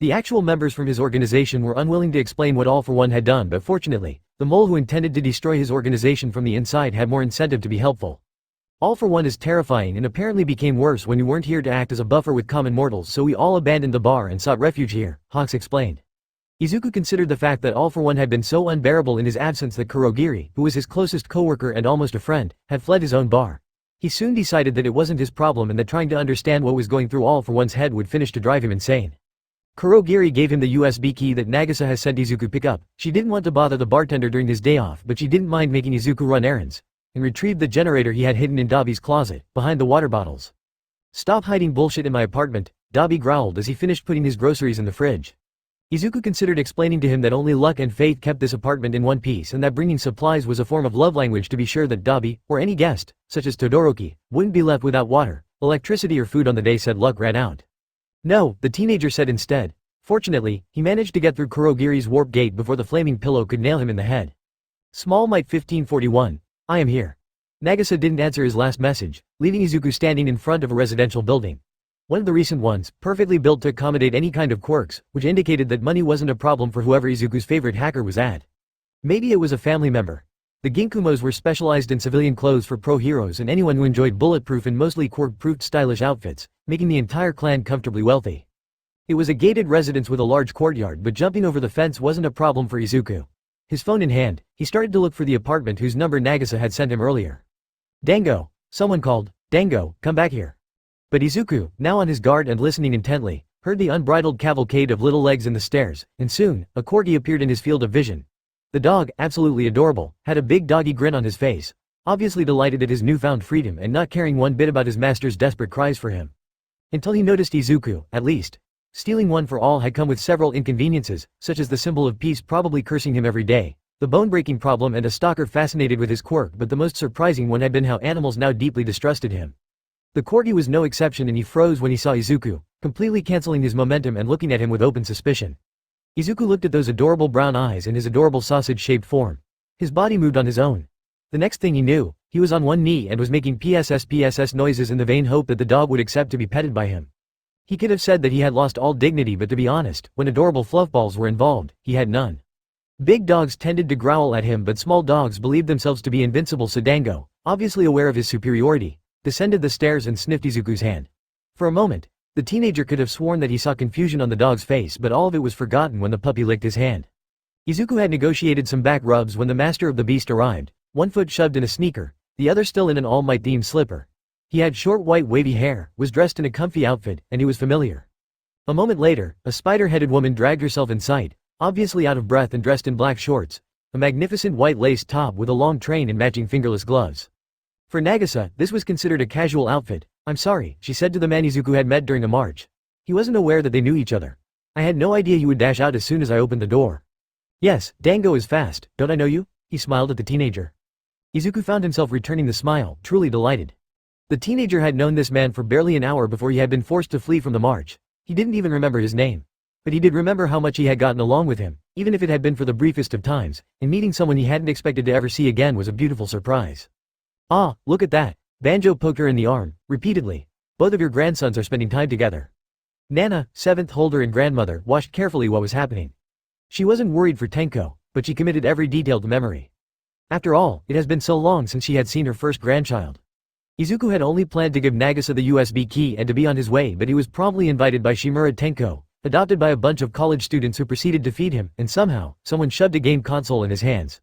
The actual members from his organization were unwilling to explain what All for One had done, but fortunately, the mole who intended to destroy his organization from the inside had more incentive to be helpful. "All for One is terrifying and apparently became worse when you weren't here to act as a buffer with common mortals, so we all abandoned the bar and sought refuge here," Hawks explained. Izuku considered the fact that All for One had been so unbearable in his absence that Kurogiri, who was his closest coworker and almost a friend, had fled his own bar. He soon decided that it wasn't his problem and that trying to understand what was going through All for One's head would finish to drive him insane. Kurogiri gave him the USB key that Nagisa has sent Izuku pick up. She didn't want to bother the bartender during his day off, but she didn't mind making Izuku run errands, and retrieved the generator he had hidden in Dabi's closet, behind the water bottles. "Stop hiding bullshit in my apartment," Dabi growled as he finished putting his groceries in the fridge. Izuku considered explaining to him that only luck and faith kept this apartment in one piece and that bringing supplies was a form of love language to be sure that Dabi, or any guest, such as Todoroki, wouldn't be left without water, electricity or food on the day said luck ran out. "No," the teenager said instead. Fortunately, he managed to get through Kurogiri's warp gate before the flaming pillow could nail him in the head. Small Might 1541. "I am here." Nagisa didn't answer his last message, leaving Izuku standing in front of a residential building. One of the recent ones, perfectly built to accommodate any kind of quirks, which indicated that money wasn't a problem for whoever Izuku's favorite hacker was at. Maybe it was a family member. The Ginkumos were specialized in civilian clothes for pro-heroes and anyone who enjoyed bulletproof and mostly quirk-proofed stylish outfits, making the entire clan comfortably wealthy. It was a gated residence with a large courtyard, but jumping over the fence wasn't a problem for Izuku. His phone in hand, he started to look for the apartment whose number Nagisa had sent him earlier. "Dango," someone called. "Dango, come back here." But Izuku, now on his guard and listening intently, heard the unbridled cavalcade of little legs in the stairs, and soon, a corgi appeared in his field of vision. The dog, absolutely adorable, had a big doggy grin on his face, obviously delighted at his newfound freedom and not caring one bit about his master's desperate cries for him. Until he noticed Izuku, at least. Stealing one for all had come with several inconveniences, such as the symbol of peace probably cursing him every day, the bone-breaking problem and a stalker fascinated with his quirk, but the most surprising one had been how animals now deeply distrusted him. The corgi was no exception and he froze when he saw Izuku, completely canceling his momentum and looking at him with open suspicion. Izuku looked at those adorable brown eyes and his adorable sausage-shaped form. His body moved on his own. The next thing he knew, he was on one knee and was making PSS noises in the vain hope that the dog would accept to be petted by him. He could have said that he had lost all dignity, but to be honest, when adorable fluffballs were involved, he had none. Big dogs tended to growl at him, but small dogs believed themselves to be invincible, so Dango, obviously aware of his superiority, descended the stairs and sniffed Izuku's hand. For a moment, the teenager could have sworn that he saw confusion on the dog's face, but all of it was forgotten when the puppy licked his hand. Izuku had negotiated some back rubs when the master of the beast arrived, one foot shoved in a sneaker, the other still in an All Might themed slipper. He had short white wavy hair, was dressed in a comfy outfit, and he was familiar. A moment later, a spider-headed woman dragged herself in sight, obviously out of breath and dressed in black shorts, a magnificent white lace top with a long train and matching fingerless gloves. For Nagisa, this was considered a casual outfit. "I'm sorry," she said to the man Izuku had met during a march. He wasn't aware that they knew each other. "I had no idea you would dash out as soon as I opened the door." "Yes, Dango is fast, don't I know you?" He smiled at the teenager. Izuku found himself returning the smile, truly delighted. The teenager had known this man for barely an hour before he had been forced to flee from the march. He didn't even remember his name. But he did remember how much he had gotten along with him, even if it had been for the briefest of times, and meeting someone he hadn't expected to ever see again was a beautiful surprise. "Ah, look at that." Banjo poked her in the arm, repeatedly. "Both of your grandsons are spending time together." Nana, seventh holder and grandmother, watched carefully what was happening. She wasn't worried for Tenko, but she committed every detail to memory. After all, it has been so long since she had seen her first grandchild. Izuku had only planned to give Nagisa the USB key and to be on his way, but he was promptly invited by Shimura Tenko, adopted by a bunch of college students who proceeded to feed him, and somehow, someone shoved a game console in his hands.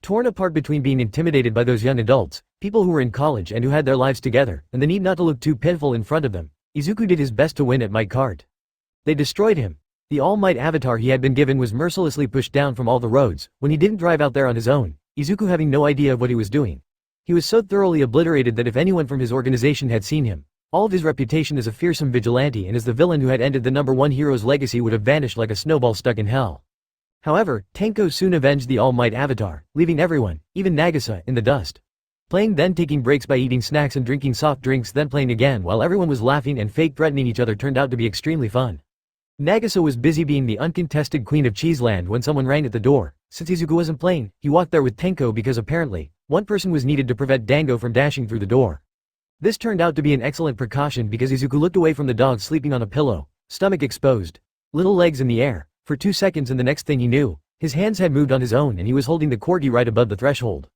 Torn apart between being intimidated by those young adults, people who were in college and who had their lives together, and the need not to look too pitiful in front of them, Izuku did his best to win at Might Cart. They destroyed him. The All Might avatar he had been given was mercilessly pushed down from all the roads, when he didn't drive out there on his own, Izuku having no idea of what he was doing. He was so thoroughly obliterated that if anyone from his organization had seen him, all of his reputation as a fearsome vigilante and as the villain who had ended the #1 hero's legacy would have vanished like a snowball stuck in hell. However, Tenko soon avenged the All Might avatar, leaving everyone, even Nagisa, in the dust. Playing then taking breaks by eating snacks and drinking soft drinks then playing again while everyone was laughing and fake threatening each other turned out to be extremely fun. Nagisa was busy being the uncontested queen of Cheeseland when someone rang at the door. Since Izuku wasn't playing, he walked there with Tenko because apparently, one person was needed to prevent Dango from dashing through the door. This turned out to be an excellent precaution because Izuku looked away from the dog sleeping on a pillow, stomach exposed, little legs in the air, for 2 seconds and the next thing he knew, his hands had moved on his own and he was holding the corgi right above the threshold.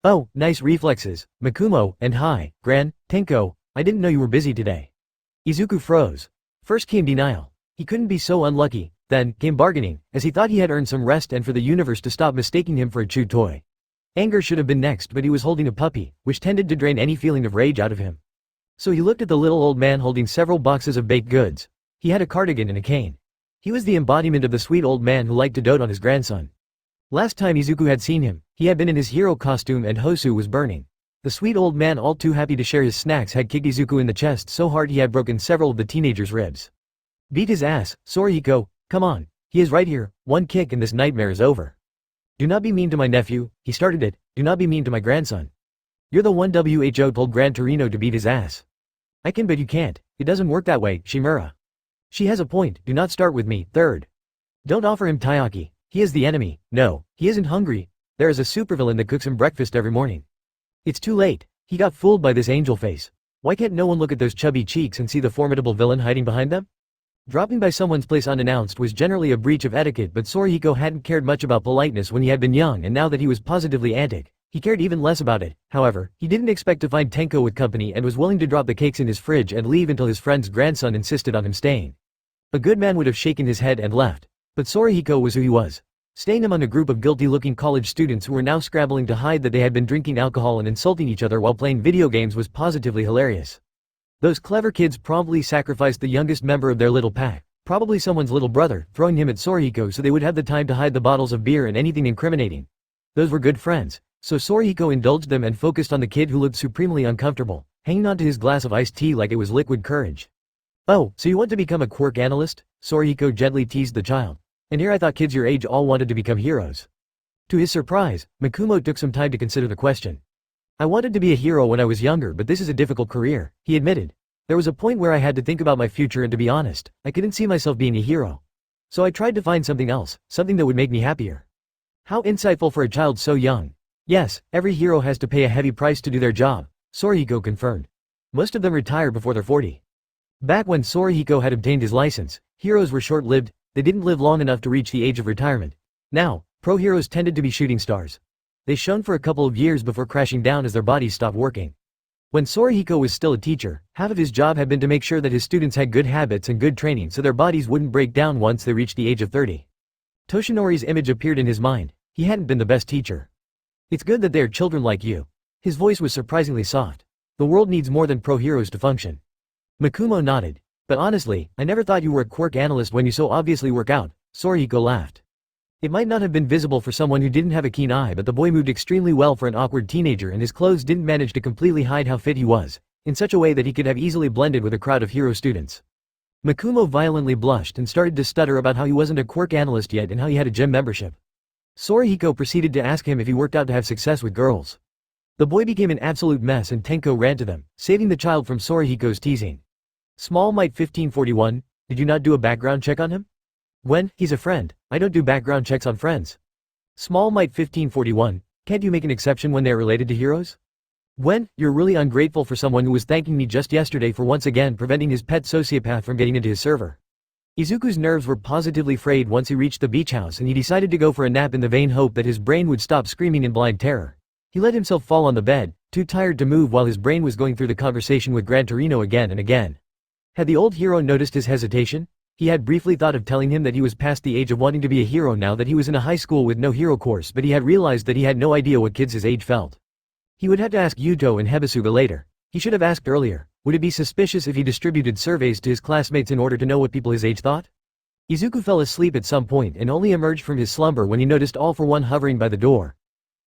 "Oh, nice reflexes, Makumo, and hi, Gran, Tenko, I didn't know you were busy today." Izuku froze. First came denial. He couldn't be so unlucky, then came bargaining, as he thought he had earned some rest and for the universe to stop mistaking him for a chewed toy. Anger should have been next, but he was holding a puppy, which tended to drain any feeling of rage out of him. So he looked at the little old man holding several boxes of baked goods. He had a cardigan and a cane. He was the embodiment of the sweet old man who liked to dote on his grandson. Last time Izuku had seen him, he had been in his hero costume and Hosu was burning. The sweet old man, all too happy to share his snacks, had kicked Izuku in the chest so hard he had broken several of the teenager's ribs. "Beat his ass, Sorihiko, come on, he is right here, one kick and this nightmare is over." "Do not be mean to my nephew," he started it, "do not be mean to my grandson. You're the one who told Gran Torino to beat his ass." "I can but you can't, it doesn't work that way, Shimura." "She has a point, do not start with me, third. Don't offer him taiyaki, he is the enemy, no, he isn't hungry, there is a supervillain that cooks him breakfast every morning." It's too late, he got fooled by this angel face. Why can't no one look at those chubby cheeks and see the formidable villain hiding behind them? Dropping by someone's place unannounced was generally a breach of etiquette, but Sorihiko hadn't cared much about politeness when he had been young, and now that he was positively antic, he cared even less about it. However, he didn't expect to find Tenko with company and was willing to drop the cakes in his fridge and leave until his friend's grandson insisted on him staying. A good man would have shaken his head and left. But Sorihiko was who he was. Staying among a group of guilty-looking college students who were now scrabbling to hide that they had been drinking alcohol and insulting each other while playing video games was positively hilarious. Those clever kids promptly sacrificed the youngest member of their little pack, probably someone's little brother, throwing him at Sorihiko so they would have the time to hide the bottles of beer and anything incriminating. Those were good friends, so Sorihiko indulged them and focused on the kid who looked supremely uncomfortable, hanging onto his glass of iced tea like it was liquid courage. "Oh, so you want to become a quirk analyst?" Sorihiko gently teased the child. "And here I thought kids your age all wanted to become heroes." To his surprise, Makumo took some time to consider the question. "I wanted to be a hero when I was younger, but this is a difficult career," he admitted. "There was a point where I had to think about my future and to be honest, I couldn't see myself being a hero. So I tried to find something else, something that would make me happier." How insightful for a child so young. Yes, every hero has to pay a heavy price to do their job, Sorihiko confirmed. Most of them retire before they're 40. Back when Sorihiko had obtained his license, heroes were short-lived, they didn't live long enough to reach the age of retirement. Now, pro heroes tended to be shooting stars. They shone for a couple of years before crashing down as their bodies stopped working. When Sorihiko was still a teacher, half of his job had been to make sure that his students had good habits and good training so their bodies wouldn't break down once they reached the age of 30. Toshinori's image appeared in his mind. He hadn't been the best teacher. "It's good that they are children like you." His voice was surprisingly soft. "The world needs more than pro heroes to function." Makumo nodded. "But honestly, I never thought you were a quirk analyst when you so obviously work out," Sorihiko laughed. It might not have been visible for someone who didn't have a keen eye, but the boy moved extremely well for an awkward teenager, and his clothes didn't manage to completely hide how fit he was, in such a way that he could have easily blended with a crowd of hero students. Makumo violently blushed and started to stutter about how he wasn't a quirk analyst yet and how he had a gym membership. Sorihiko proceeded to ask him if he worked out to have success with girls. The boy became an absolute mess and Tenko ran to them, saving the child from Sorihiko's teasing. Small Might 1541, did you not do a background check on him? When, he's a friend, I don't do background checks on friends. Small Might 1541, can't you make an exception when they're related to heroes? When, you're really ungrateful for someone who was thanking me just yesterday for once again preventing his pet sociopath from getting into his server. Izuku's nerves were positively frayed once he reached the beach house and he decided to go for a nap in the vain hope that his brain would stop screaming in blind terror. He let himself fall on the bed, too tired to move while his brain was going through the conversation with Gran Torino again and again. Had the old hero noticed his hesitation? He had briefly thought of telling him that he was past the age of wanting to be a hero now that he was in a high school with no hero course, but he had realized that he had no idea what kids his age felt. He would have to ask Yuto and Hebasuga later. He should have asked earlier. Would it be suspicious if he distributed surveys to his classmates in order to know what people his age thought? Izuku fell asleep at some point and only emerged from his slumber when he noticed All For One hovering by the door.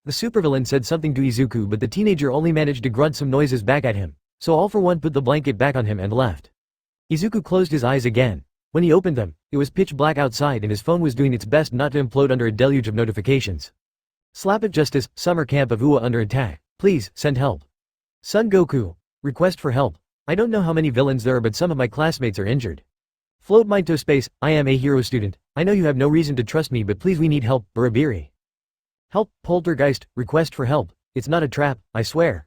The supervillain said something to Izuku, but the teenager only managed to grunt some noises back at him, so All For One put the blanket back on him and left. Izuku closed his eyes again. When he opened them, it was pitch black outside and his phone was doing its best not to implode under a deluge of notifications. Slap of Justice, Summer Camp of UA under attack. Please, send help. Son Goku. Request for help. I don't know how many villains there are, but some of my classmates are injured. Float Mind to Space, I am a hero student. I know you have no reason to trust me, but please we need help, Burabiri. Help, Poltergeist, request for help. It's not a trap, I swear.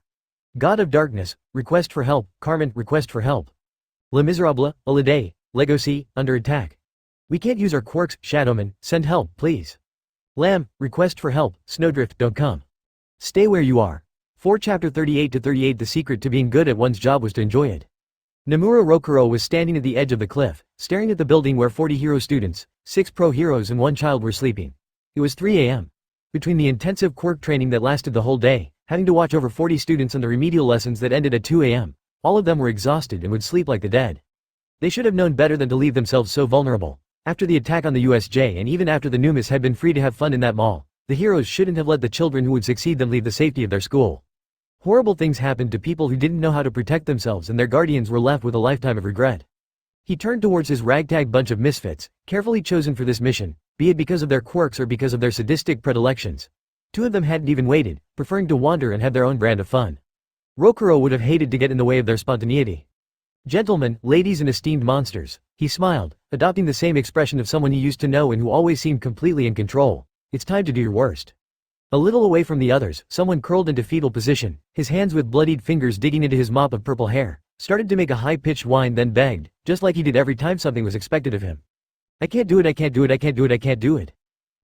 God of Darkness, request for help. Carmen, request for help. Le Miserable, Holiday, Legacy, under attack. We can't use our quirks, Shadowman, send help, please. Lamb, request for help. Snowdrift, don't come. Stay where you are. 4 Chapter 38 to 38. The secret to being good at one's job was to enjoy it. Nomura Rokuro was standing at the edge of the cliff, staring at the building where 40 hero students, 6 pro heroes and 1 child were sleeping. It was 3 a.m. Between the intensive quirk training that lasted the whole day, having to watch over 40 students and the remedial lessons that ended at 2 a.m., all of them were exhausted and would sleep like the dead. They should have known better than to leave themselves so vulnerable. After the attack on the USJ and even after the Numis had been free to have fun in that mall, the heroes shouldn't have let the children who would succeed them leave the safety of their school. Horrible things happened to people who didn't know how to protect themselves and their guardians were left with a lifetime of regret. He turned towards his ragtag bunch of misfits, carefully chosen for this mission, be it because of their quirks or because of their sadistic predilections. 2 of them hadn't even waited, preferring to wander and have their own brand of fun. Rokuro would have hated to get in the way of their spontaneity. Gentlemen, ladies and esteemed monsters, he smiled, adopting the same expression of someone he used to know and who always seemed completely in control. It's time to do your worst. A little away from the others, someone curled into fetal position, his hands with bloodied fingers digging into his mop of purple hair, started to make a high-pitched whine, then begged, just like he did every time something was expected of him. I can't do it, I can't do it, I can't do it, I can't do it.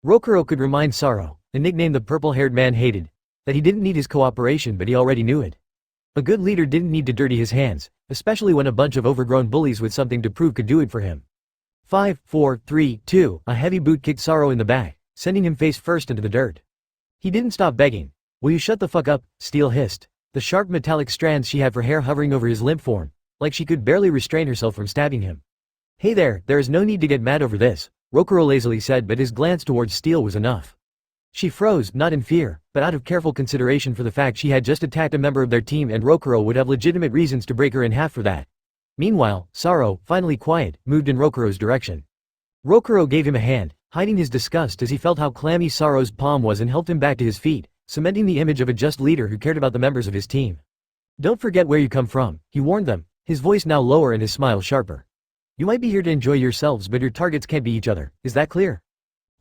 Rokuro could remind Saro, a nickname the purple-haired man hated, that he didn't need his cooperation, but he already knew it. A good leader didn't need to dirty his hands, especially when a bunch of overgrown bullies with something to prove could do it for him. 5, 4, 3, 2, a heavy boot kicked Saro in the back, sending him face first into the dirt. He didn't stop begging. Will you shut the fuck up? Steel hissed, the sharp metallic strands she had for hair hovering over his limp form, like she could barely restrain herself from stabbing him. Hey there is no need to get mad over this, Rokuro lazily said, but his glance towards Steel was enough. She froze, not in fear, but out of careful consideration for the fact she had just attacked a member of their team and Rokuro would have legitimate reasons to break her in half for that. Meanwhile, Saro, finally quiet, moved in Rokuro's direction. Rokuro gave him a hand, hiding his disgust as he felt how clammy Saro's palm was and helped him back to his feet, cementing the image of a just leader who cared about the members of his team. Don't forget where you come from, he warned them, his voice now lower and his smile sharper. You might be here to enjoy yourselves, but your targets can't be each other, is that clear?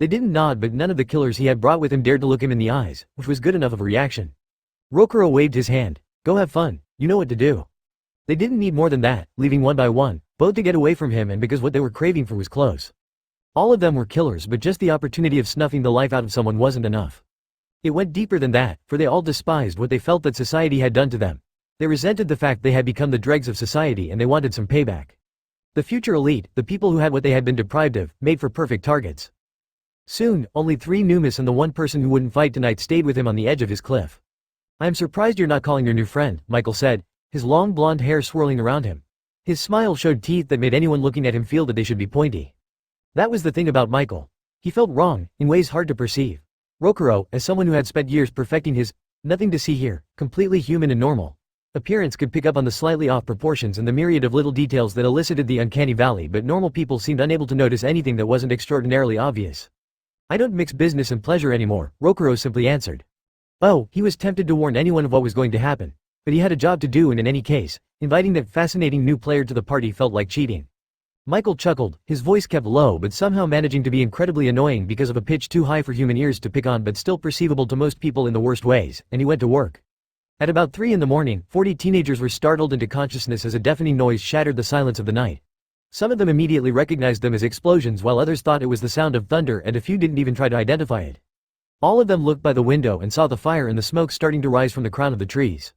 They didn't nod, but none of the killers he had brought with him dared to look him in the eyes, which was good enough of a reaction. Rokuro waved his hand. Go have fun, you know what to do. They didn't need more than that, leaving one by one, both to get away from him and because what they were craving for was close. All of them were killers, but just the opportunity of snuffing the life out of someone wasn't enough. It went deeper than that, for they all despised what they felt that society had done to them. They resented the fact they had become the dregs of society and they wanted some payback. The future elite, the people who had what they had been deprived of, made for perfect targets. Soon, only 3 Numis and the one person who wouldn't fight tonight stayed with him on the edge of his cliff. I am surprised you're not calling your new friend, Michael said, his long blonde hair swirling around him. His smile showed teeth that made anyone looking at him feel that they should be pointy. That was the thing about Michael. He felt wrong, in ways hard to perceive. Rokuro, as someone who had spent years perfecting his nothing to see here, completely human and normal appearance, could pick up on the slightly off proportions and the myriad of little details that elicited the uncanny valley, but normal people seemed unable to notice anything that wasn't extraordinarily obvious. I don't mix business and pleasure anymore, Rokuro simply answered. Oh, he was tempted to warn anyone of what was going to happen. But he had a job to do, and in any case, inviting that fascinating new player to the party felt like cheating. Michael chuckled, his voice kept low but somehow managing to be incredibly annoying because of a pitch too high for human ears to pick on but still perceivable to most people in the worst ways, and he went to work. At about 3 in the morning, 40 teenagers were startled into consciousness as a deafening noise shattered the silence of the night. Some of them immediately recognized them as explosions while others thought it was the sound of thunder, and a few didn't even try to identify it. All of them looked by the window and saw the fire and the smoke starting to rise from the crown of the trees.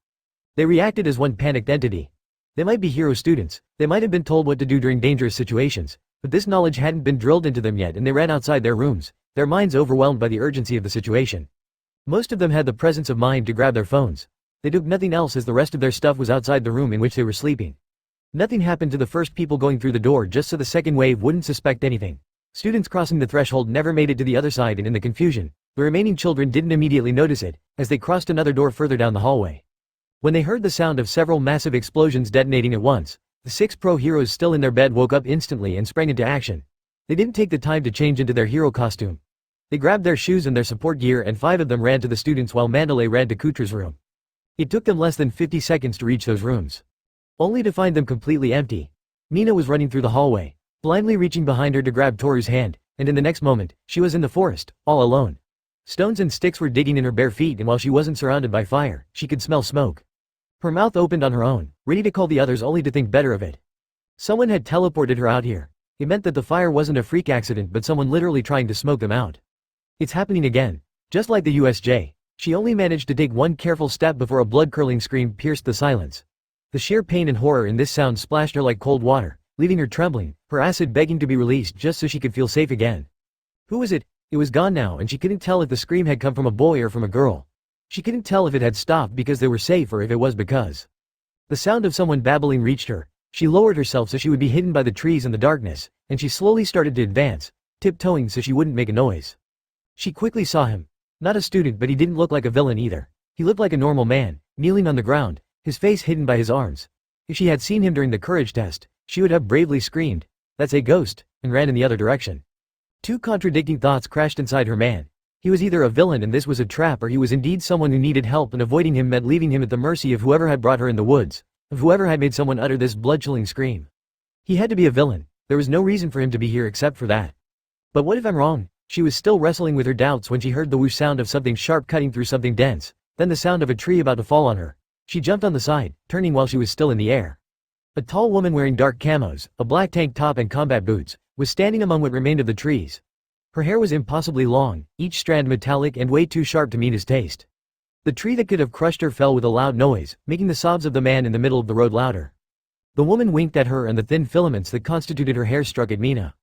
They reacted as one panicked entity. They might be hero students, they might have been told what to do during dangerous situations, but this knowledge hadn't been drilled into them yet, and they ran outside their rooms, their minds overwhelmed by the urgency of the situation. Most of them had the presence of mind to grab their phones. They took nothing else as the rest of their stuff was outside the room in which they were sleeping. Nothing happened to the first people going through the door just so the second wave wouldn't suspect anything. Students crossing the threshold never made it to the other side, and in the confusion, the remaining children didn't immediately notice it, as they crossed another door further down the hallway. When they heard the sound of several massive explosions detonating at once, the 6 pro heroes still in their bed woke up instantly and sprang into action. They didn't take the time to change into their hero costume. They grabbed their shoes and their support gear, and 5 of them ran to the students while Mandalay ran to Kutra's room. It took them less than 50 seconds to reach those rooms, only to find them completely empty. Mina was running through the hallway, blindly reaching behind her to grab Toru's hand, and in the next moment, she was in the forest, all alone. Stones and sticks were digging in her bare feet, and while she wasn't surrounded by fire, she could smell smoke. Her mouth opened on her own, ready to call the others only to think better of it. Someone had teleported her out here. It meant that the fire wasn't a freak accident but someone literally trying to smoke them out. It's happening again. Just like the USJ. She only managed to take one careful step before a blood-curdling scream pierced the silence. The sheer pain and horror in this sound splashed her like cold water, leaving her trembling, her acid begging to be released just so she could feel safe again. Who was it? It was gone now, and she couldn't tell if the scream had come from a boy or from a girl. She couldn't tell if it had stopped because they were safe or if it was because the sound of someone babbling reached her. She lowered herself so she would be hidden by the trees and the darkness, and she slowly started to advance, tiptoeing so she wouldn't make a noise. She quickly saw him. Not a student, but he didn't look like a villain either. He looked like a normal man, kneeling on the ground, his face hidden by his arms. If she had seen him during the courage test, she would have bravely screamed, "That's a ghost," and ran in the other direction. 2 contradicting thoughts crashed inside her man. He was either a villain and this was a trap, or he was indeed someone who needed help, and avoiding him meant leaving him at the mercy of whoever had brought her in the woods, of whoever had made someone utter this blood-chilling scream. He had to be a villain. There was no reason for him to be here except for that. But what if I'm wrong? She was still wrestling with her doubts when she heard the whoosh sound of something sharp cutting through something dense, then the sound of a tree about to fall on her. She jumped on the side, turning while she was still in the air. A tall woman wearing dark camos, a black tank top and combat boots, was standing among what remained of the trees. Her hair was impossibly long, each strand metallic and way too sharp to meet his taste. The tree that could have crushed her fell with a loud noise, making the sobs of the man in the middle of the road louder. The woman winked at her, and the thin filaments that constituted her hair struck at Mina.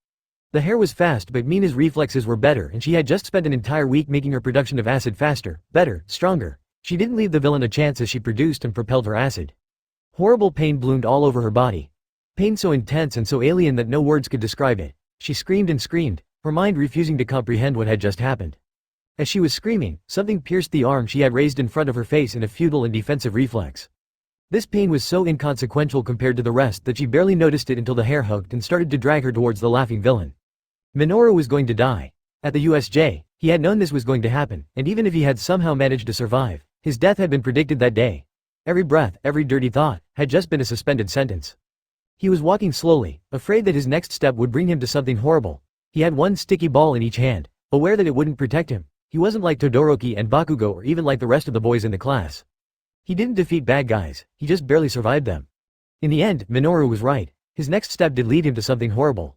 The hair was fast, but Mina's reflexes were better, and she had just spent an entire week making her production of acid faster, better, stronger. She didn't leave the villain a chance as she produced and propelled her acid. Horrible pain bloomed all over her body. Pain so intense and so alien that no words could describe it. She screamed and screamed, her mind refusing to comprehend what had just happened. As she was screaming, something pierced the arm she had raised in front of her face in a futile and defensive reflex. This pain was so inconsequential compared to the rest that she barely noticed it until the hair hooked and started to drag her towards the laughing villain. Minoru was going to die. At the USJ, he had known this was going to happen, and even if he had somehow managed to survive, his death had been predicted that day. Every breath, every dirty thought, had just been a suspended sentence. He was walking slowly, afraid that his next step would bring him to something horrible. He had one sticky ball in each hand, aware that it wouldn't protect him. He wasn't like Todoroki and Bakugo or even like the rest of the boys in the class. He didn't defeat bad guys, he just barely survived them. In the end, Minoru was right. His next step did lead him to something horrible.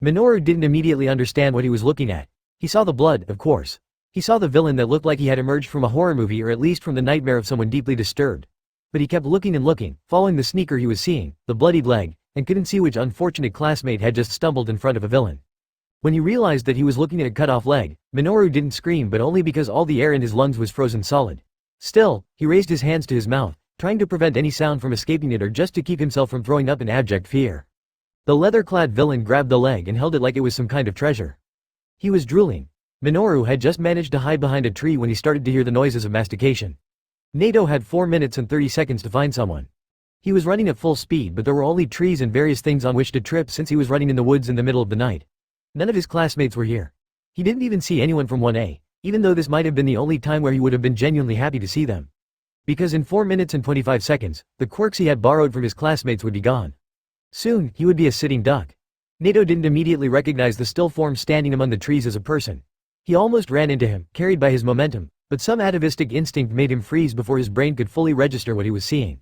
Minoru didn't immediately understand what he was looking at. He saw the blood, of course. He saw the villain that looked like he had emerged from a horror movie, or at least from the nightmare of someone deeply disturbed. But he kept looking and looking, following the sneaker he was seeing, the bloodied leg, and couldn't see which unfortunate classmate had just stumbled in front of a villain. When he realized that he was looking at a cut-off leg, Minoru didn't scream, but only because all the air in his lungs was frozen solid. Still, he raised his hands to his mouth, trying to prevent any sound from escaping it or just to keep himself from throwing up in abject fear. The leather-clad villain grabbed the leg and held it like it was some kind of treasure. He was drooling. Minoru had just managed to hide behind a tree when he started to hear the noises of mastication. Nato had 4 minutes and 30 seconds to find someone. He was running at full speed, but there were only trees and various things on which to trip since he was running in the woods in the middle of the night. None of his classmates were here. He didn't even see anyone from 1A, even though this might have been the only time where he would have been genuinely happy to see them. Because in 4 minutes and 25 seconds, the quirks he had borrowed from his classmates would be gone. Soon, he would be a sitting duck. Nato didn't immediately recognize the still form standing among the trees as a person. He almost ran into him, carried by his momentum, but some atavistic instinct made him freeze before his brain could fully register what he was seeing.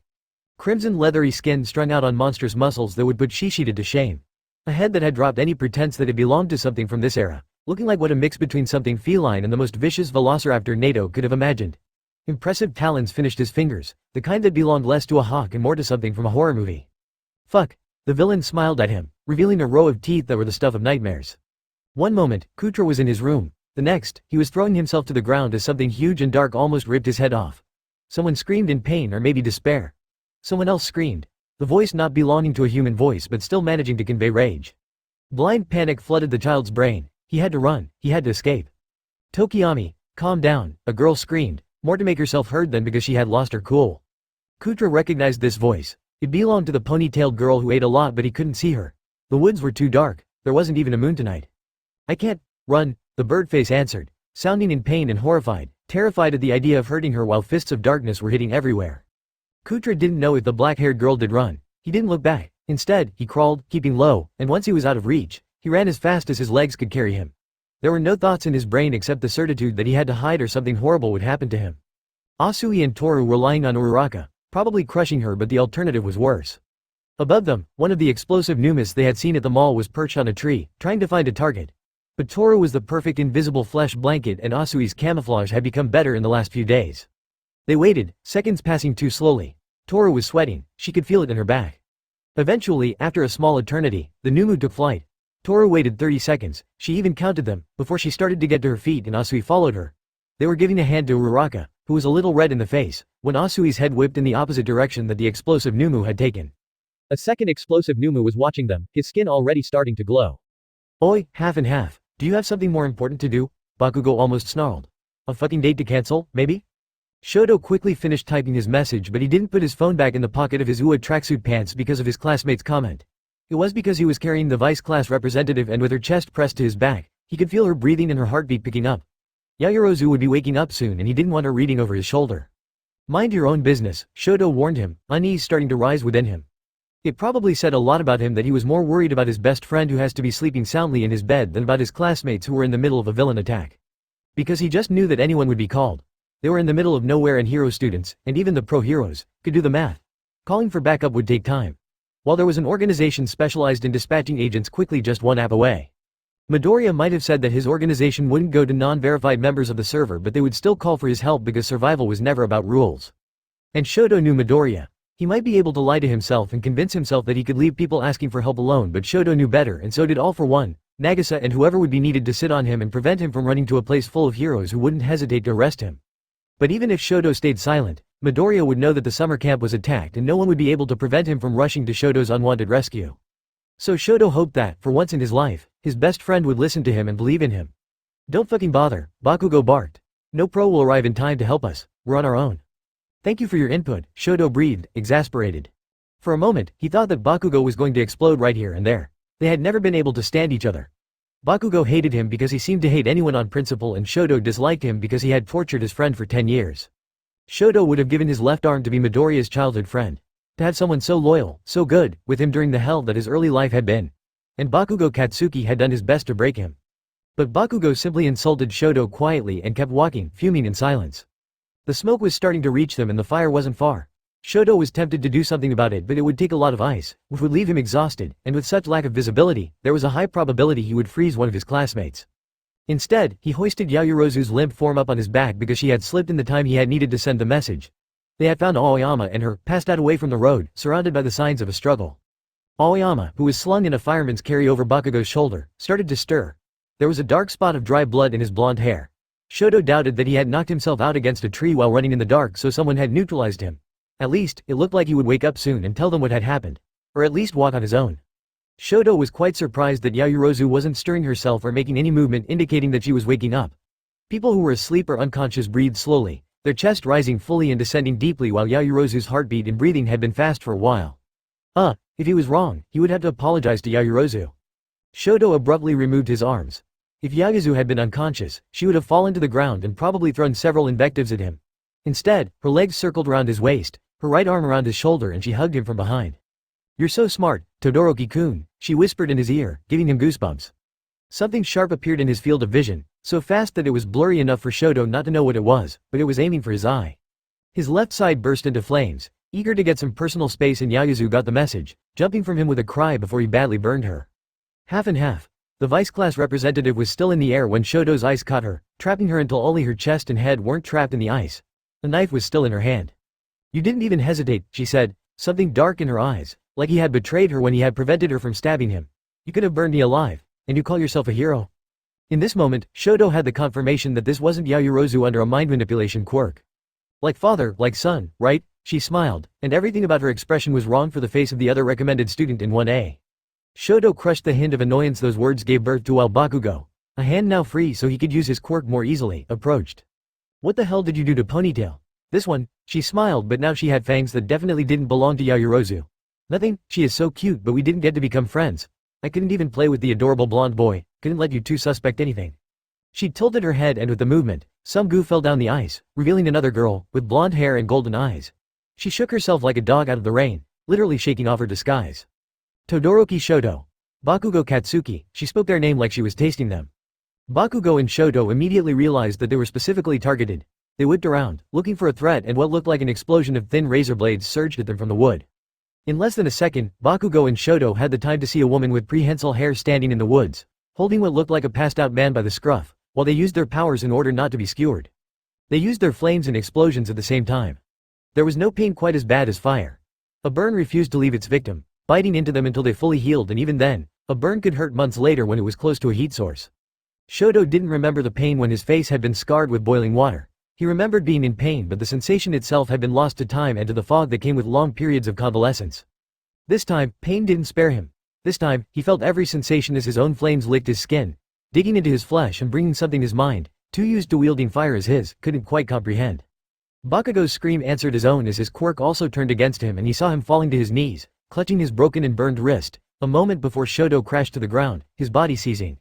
Crimson leathery skin strung out on monstrous muscles that would put Shishida to shame. A head that had dropped any pretense that it belonged to something from this era, looking like what a mix between something feline and the most vicious velociraptor Nato could have imagined. Impressive talons finished his fingers, the kind that belonged less to a hawk and more to something from a horror movie. Fuck. The villain smiled at him, revealing a row of teeth that were the stuff of nightmares. One moment, Kutra was in his room. The next, he was throwing himself to the ground as something huge and dark almost ripped his head off. Someone screamed in pain or maybe despair. Someone else screamed. The voice not belonging to a human voice but still managing to convey rage. Blind panic flooded the child's brain. He had to run, he had to escape. Tokiyami, calm down, a girl screamed, more to make herself heard than because she had lost her cool. Kutra recognized this voice. It belonged to the ponytailed girl who ate a lot but he couldn't see her. The woods were too dark, there wasn't even a moon tonight. I can't run, the birdface answered, sounding in pain and horrified, terrified at the idea of hurting her while fists of darkness were hitting everywhere. Kutra didn't know if the black-haired girl did run. He didn't look back. Instead, he crawled, keeping low, and once he was out of reach, he ran as fast as his legs could carry him. There were no thoughts in his brain except the certitude that he had to hide or something horrible would happen to him. Asui and Toru were lying on Uraraka, probably crushing her, but the alternative was worse. Above them, one of the explosive Numas they had seen at the mall was perched on a tree, trying to find a target. But Toru was the perfect invisible flesh blanket and Asui's camouflage had become better in the last few days. They waited, seconds passing too slowly. Toru was sweating, she could feel it in her back. Eventually, after a small eternity, the Numu took flight. Toru waited 30 seconds, she even counted them, before she started to get to her feet and Asui followed her. They were giving a hand to Uraraka, who was a little red in the face, when Asui's head whipped in the opposite direction that the explosive Numu had taken.
A second explosive Numu was watching them, his skin already starting to glow.
Oi, half and half. Do you have something more important to do? Bakugo almost snarled. A fucking date to cancel, maybe? Shoto quickly finished typing his message but he didn't put his phone back in the pocket of his UA tracksuit pants because of his classmate's comment. It was because he was carrying the vice class representative and with her chest pressed to his back, he could feel her breathing and her heartbeat picking up. Yaoyorozu would be waking up soon and he didn't want her reading over his shoulder. Mind your own business, Shoto warned him, unease starting to rise within him. It probably said a lot about him that he was more worried about his best friend who has to be sleeping soundly in his bed than about his classmates who were in the middle of a villain attack. Because he just knew that anyone would be called. They were in the middle of nowhere and hero students, and even the pro-heroes, could do the math. Calling for backup would take time. While there was an organization specialized in dispatching agents quickly just one app away. Midoriya might have said that his organization wouldn't go to non-verified members of the server but they would still call for his help because survival was never about rules. And Shoto knew Midoriya. He might be able to lie to himself and convince himself that he could leave people asking for help alone but Shoto knew better and so did All for One, Nagisa and whoever would be needed to sit on him and prevent him from running to a place full of heroes who wouldn't hesitate to arrest him. But even if Shoto stayed silent, Midoriya would know that the summer camp was attacked and no one would be able to prevent him from rushing to Shoto's unwanted rescue. So Shoto hoped that, for once in his life, his best friend would listen to him and believe in him. Don't fucking bother, Bakugo barked. No pro will arrive in time to help us, we're on our own. Thank you for your input, Shoto breathed, exasperated. For a moment, he thought that Bakugo was going to explode right here and there. They had never been able to stand each other. Bakugo hated him because he seemed to hate anyone on principle and Shoto disliked him because he had tortured his friend for 10 years. Shoto would have given his left arm to be Midoriya's childhood friend. To have someone so loyal, so good, with him during the hell that his early life had been. And Bakugo Katsuki had done his best to break him. But Bakugo simply insulted Shoto quietly and kept walking, fuming in silence. The smoke was starting to reach them and the fire wasn't far. Shoto was tempted to do something about it but it would take a lot of ice, which would leave him exhausted, and with such lack of visibility, there was a high probability he would freeze one of his classmates. Instead, he hoisted Yaoyorozu's limp form up on his back because she had slipped in the time he had needed to send the message. They had found Aoyama and her, passed out away from the road, surrounded by the signs of a struggle. Aoyama, who was slung in a fireman's carry over Bakugo's shoulder, started to stir. There was a dark spot of dry blood in his blonde hair. Shoto doubted that he had knocked himself out against a tree while running in the dark so someone had neutralized him. At least, it looked like he would wake up soon and tell them what had happened. Or at least walk on his own. Shoto was quite surprised that Yayorozu wasn't stirring herself or making any movement indicating that she was waking up. People who were asleep or unconscious breathed slowly, their chest rising fully and descending deeply while Yayorozu's heartbeat and breathing had been fast for a while. If he was wrong, he would have to apologize to Yayorozu. Shoto abruptly removed his arms. If Yayorozu had been unconscious, she would have fallen to the ground and probably thrown several invectives at him. Instead, her legs circled around his waist, her right arm around his shoulder, and she hugged him from behind. "You're so smart, Todoroki-kun," she whispered in his ear, giving him goosebumps. Something sharp appeared in his field of vision, so fast that it was blurry enough for Shoto not to know what it was, but it was aiming for his eye. His left side burst into flames. Eager to get some personal space, and Yayorozu got the message, jumping from him with a cry before he badly burned her. Half and half. The vice-class representative was still in the air when Shoto's ice caught her, trapping her until only her chest and head weren't trapped in the ice. The knife was still in her hand. "You didn't even hesitate," she said, something dark in her eyes, like he had betrayed her when he had prevented her from stabbing him. "You could have burned me alive, and you call yourself a hero?" In this moment, Shoto had the confirmation that this wasn't Yayorozu under a mind manipulation quirk. Like father, like son, right? She smiled, and everything about her expression was wrong for the face of the other recommended student in 1A. Shoto crushed the hint of annoyance those words gave birth to while Bakugo, a hand now free so he could use his quirk more easily, approached. "What the hell did you do to Ponytail?" "This one," she smiled, but now she had fangs that definitely didn't belong to Yayorozu. "Nothing, she is so cute, but we didn't get to become friends. I couldn't even play with the adorable blonde boy, couldn't let you two suspect anything." She tilted her head, and with the movement, some goo fell down the ice, revealing another girl, with blonde hair and golden eyes. She shook herself like a dog out of the rain, literally shaking off her disguise. "Todoroki Shoto. Bakugo Katsuki," she spoke their name like she was tasting them. Bakugo and Shoto immediately realized that they were specifically targeted. They whipped around, looking for a threat, and what looked like an explosion of thin razor blades surged at them from the wood. In less than a second, Bakugo and Shoto had the time to see a woman with prehensile hair standing in the woods, holding what looked like a passed-out man by the scruff, while they used their powers in order not to be skewered. They used their flames and explosions at the same time. There was no pain quite as bad as fire. A burn refused to leave its victim, biting into them until they fully healed, and even then, a burn could hurt months later when it was close to a heat source. Shoto didn't remember the pain when his face had been scarred with boiling water. He remembered being in pain, but the sensation itself had been lost to time and to the fog that came with long periods of convalescence. This time, pain didn't spare him. This time, he felt every sensation as his own flames licked his skin, digging into his flesh and bringing something his mind, too used to wielding fire as his, couldn't quite comprehend. Bakugo's scream answered his own as his quirk also turned against him, and he saw him falling to his knees, clutching his broken and burned wrist, a moment before Shoto crashed to the ground, his body seizing.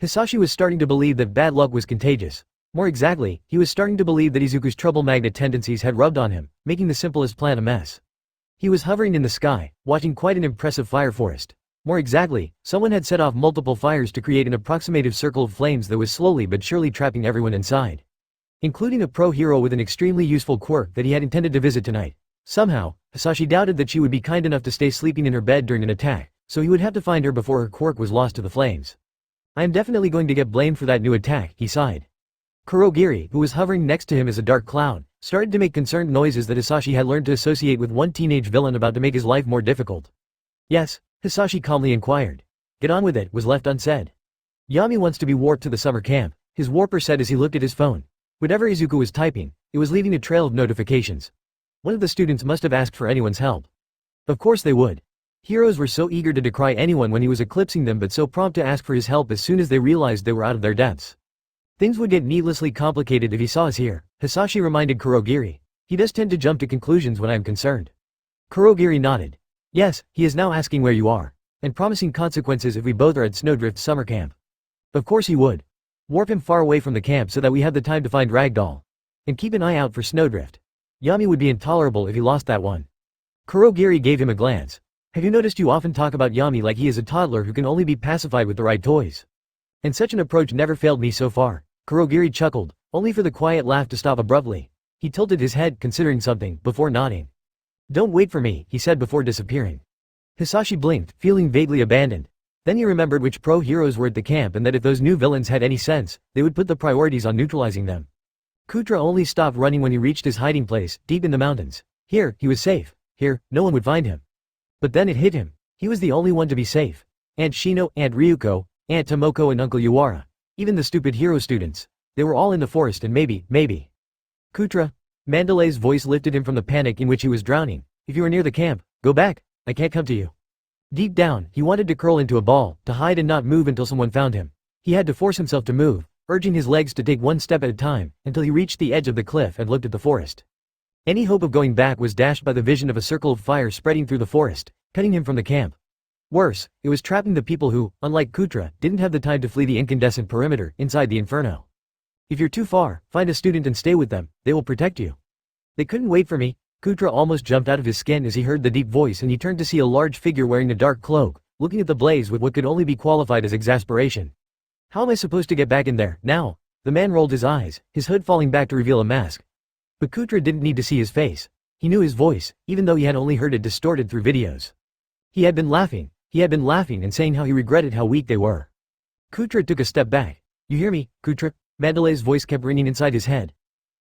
Hisashi was starting to believe that bad luck was contagious. More exactly, he was starting to believe that Izuku's trouble magnet tendencies had rubbed on him, making the simplest plan a mess. He was hovering in the sky, watching quite an impressive fire forest. More exactly, someone had set off multiple fires to create an approximative circle of flames that was slowly but surely trapping everyone inside, including a pro-hero with an extremely useful quirk that he had intended to visit tonight. Somehow, Hisashi doubted that she would be kind enough to stay sleeping in her bed during an attack, so he would have to find her before her quirk was lost to the flames. "I am definitely going to get blamed for that new attack," he sighed. Kurogiri, who was hovering next to him as a dark cloud, started to make concerned noises that Hisashi had learned to associate with one teenage villain about to make his life more difficult. "Yes?" Hisashi calmly inquired. "Get on with it," was left unsaid. "Yami wants to be warped to the summer camp," his warper said as he looked at his phone. Whatever Izuku was typing, it was leaving a trail of notifications. One of the students must have asked for anyone's help. Of course they would. Heroes were so eager to decry anyone when he was eclipsing them, but so prompt to ask for his help as soon as they realized they were out of their depths. "Things would get needlessly complicated if he saw us here," Hisashi reminded Kurogiri. "He does tend to jump to conclusions when I am concerned." Kurogiri nodded. "Yes, he is now asking where you are, and promising consequences if we both are at Snowdrift summer camp." "Of course he would. Warp him far away from the camp so that we have the time to find Ragdoll. And keep an eye out for Snowdrift. Yami would be intolerable if he lost that one." Kurogiri gave him a glance. "Have you noticed you often talk about Yami like he is a toddler who can only be pacified with the right toys? And such an approach never failed me so far." Kurogiri chuckled, only for the quiet laugh to stop abruptly. He tilted his head, considering something, before nodding. "Don't wait for me," he said before disappearing. Hisashi blinked, feeling vaguely abandoned. Then he remembered which pro-heroes were at the camp and that if those new villains had any sense, they would put the priorities on neutralizing them. Kutra only stopped running when he reached his hiding place, deep in the mountains. Here, he was safe. Here, no one would find him. But then it hit him. He was the only one to be safe. Aunt Shino, Aunt Ryuko, Aunt Tomoko and Uncle Yuara. Even the stupid hero students. They were all in the forest and maybe. "Kutra." Mandalay's voice lifted him from the panic in which he was drowning. "If you are near the camp, go back. I can't come to you." Deep down, he wanted to curl into a ball, to hide and not move until someone found him. He had to force himself to move, urging his legs to take one step at a time, until he reached the edge of the cliff and looked at the forest. Any hope of going back was dashed by the vision of a circle of fire spreading through the forest, cutting him from the camp. Worse, it was trapping the people who, unlike Kutra, didn't have the time to flee the incandescent perimeter inside the inferno. If you're too far, find a student and stay with them, they will protect you. They couldn't wait for me. Kutra almost jumped out of his skin as he heard the deep voice, and he turned to see a large figure wearing a dark cloak, looking at the blaze with what could only be qualified as exasperation. How am I supposed to get back in there, now? The man rolled his eyes, his hood falling back to reveal a mask. But Kutra didn't need to see his face. He knew his voice, even though he had only heard it distorted through videos. He had been laughing and saying how he regretted how weak they were. Kutra took a step back. You hear me, Kutra? Mandalay's voice kept ringing inside his head.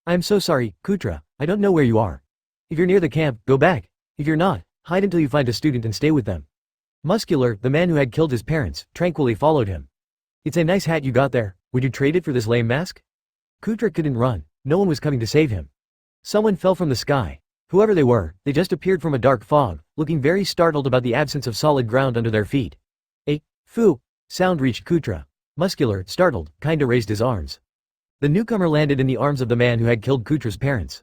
I am so sorry, Kutra, I don't know where you are. If you're near the camp, go back. If you're not, hide until you find a student and stay with them. Muscular, the man who had killed his parents, tranquilly followed him. It's a nice hat you got there, would you trade it for this lame mask? Kutra couldn't run, no one was coming to save him. Someone fell from the sky. Whoever they were, they just appeared from a dark fog, looking very startled about the absence of solid ground under their feet. A foo sound reached Kutra. Muscular, startled, kinda raised his arms. The newcomer landed in the arms of the man who had killed Kutra's parents.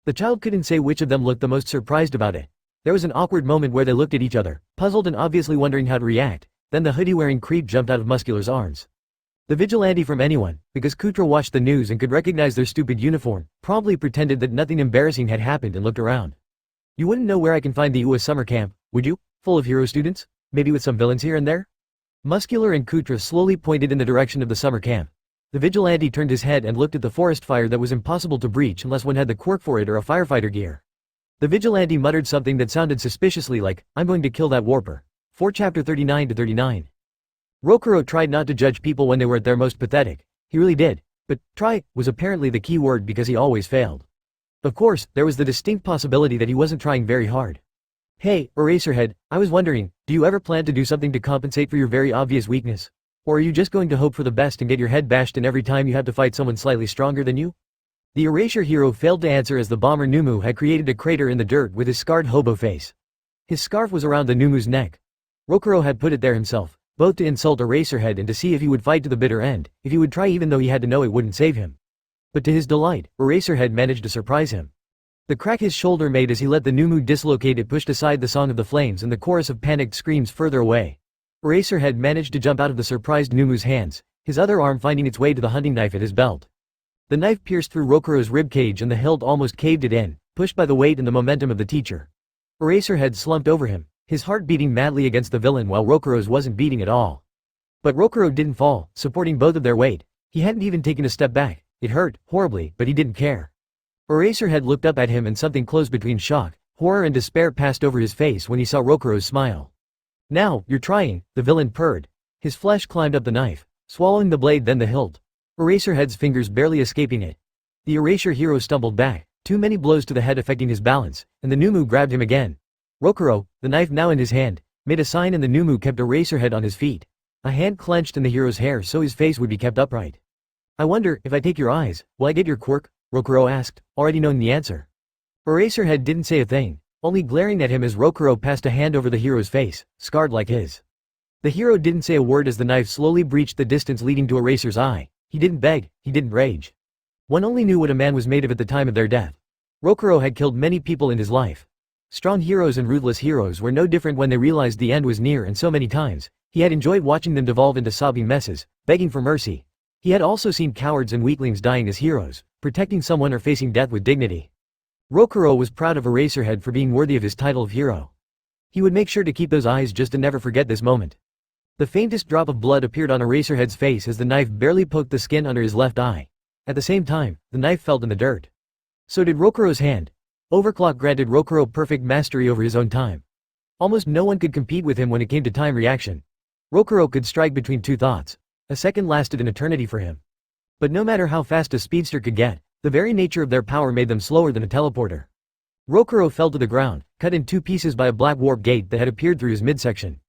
The child couldn't say which of them looked the most surprised about it. There was an awkward moment where they looked at each other, puzzled and obviously wondering how to react. Then the hoodie-wearing creep jumped out of Muscular's arms. The vigilante from anyone, because Kutra watched the news and could recognize their stupid uniform, promptly pretended that nothing embarrassing had happened and looked around. You wouldn't know where I can find the OFA summer camp, would you? Full of hero students? Maybe with some villains here and there? Muscular and Kutra slowly pointed in the direction of the summer camp. The vigilante turned his head and looked at the forest fire that was impossible to breach unless one had the quirk for it or a firefighter gear. The vigilante muttered something that sounded suspiciously like, I'm going to kill that warper. 4 Chapter 39-39. Rokuro tried not to judge people when they were at their most pathetic. He really did. But try was apparently the key word because he always failed. Of course, there was the distinct possibility that he wasn't trying very hard. Hey, Eraserhead, I was wondering, do you ever plan to do something to compensate for your very obvious weakness? Or are you just going to hope for the best and get your head bashed in every time you have to fight someone slightly stronger than you? The Erasure hero failed to answer as the bomber Numu had created a crater in the dirt with his scarred hobo face. His scarf was around the Numu's neck. Rokuro had put it there himself, both to insult Eraserhead and to see if he would fight to the bitter end, if he would try even though he had to know it wouldn't save him. But to his delight, Eraserhead managed to surprise him. The crack his shoulder made as he let the Numu dislocate it pushed aside the Song of the Flames and the chorus of panicked screams further away. Eraserhead managed to jump out of the surprised Numu's hands, his other arm finding its way to the hunting knife at his belt. The knife pierced through Rokuro's ribcage and the hilt almost caved it in, pushed by the weight and the momentum of the teacher. Eraserhead slumped over him, his heart beating madly against the villain while Rokuro's wasn't beating at all. But Rokuro didn't fall, supporting both of their weight. He hadn't even taken a step back. It hurt, horribly, but he didn't care. Eraserhead looked up at him and something close between shock, horror and despair passed over his face when he saw Rokuro's smile. Now, you're trying, the villain purred. His flesh climbed up the knife, swallowing the blade then the hilt. Eraserhead's fingers barely escaping it. The Erasure hero stumbled back, too many blows to the head affecting his balance, and the Numu grabbed him again. Rokuro, the knife now in his hand, made a sign and the Numu kept Eraserhead on his feet. A hand clenched in the hero's hair so his face would be kept upright. I wonder, if I take your eyes, will I get your quirk? Rokuro asked, already knowing the answer. Eraserhead didn't say a thing, only glaring at him as Rokuro passed a hand over the hero's face, scarred like his. The hero didn't say a word as the knife slowly breached the distance leading to Eraser's eye. He didn't beg, he didn't rage. One only knew what a man was made of at the time of their death. Rokuro had killed many people in his life. Strong heroes and ruthless heroes were no different when they realized the end was near, and so many times, he had enjoyed watching them devolve into sobbing messes, begging for mercy. He had also seen cowards and weaklings dying as heroes, protecting someone or facing death with dignity. Rokuro was proud of Eraserhead for being worthy of his title of hero. He would make sure to keep those eyes just to never forget this moment. The faintest drop of blood appeared on Eraserhead's face as the knife barely poked the skin under his left eye. At the same time, the knife fell in the dirt. So did Rokuro's hand. Overclock granted Rokuro perfect mastery over his own time. Almost no one could compete with him when it came to time reaction. Rokuro could strike between two thoughts. A second lasted an eternity for him. But no matter how fast a speedster could get, the very nature of their power made them slower than a teleporter. Rokuro fell to the ground, cut in two pieces by a black warp gate that had appeared through his midsection.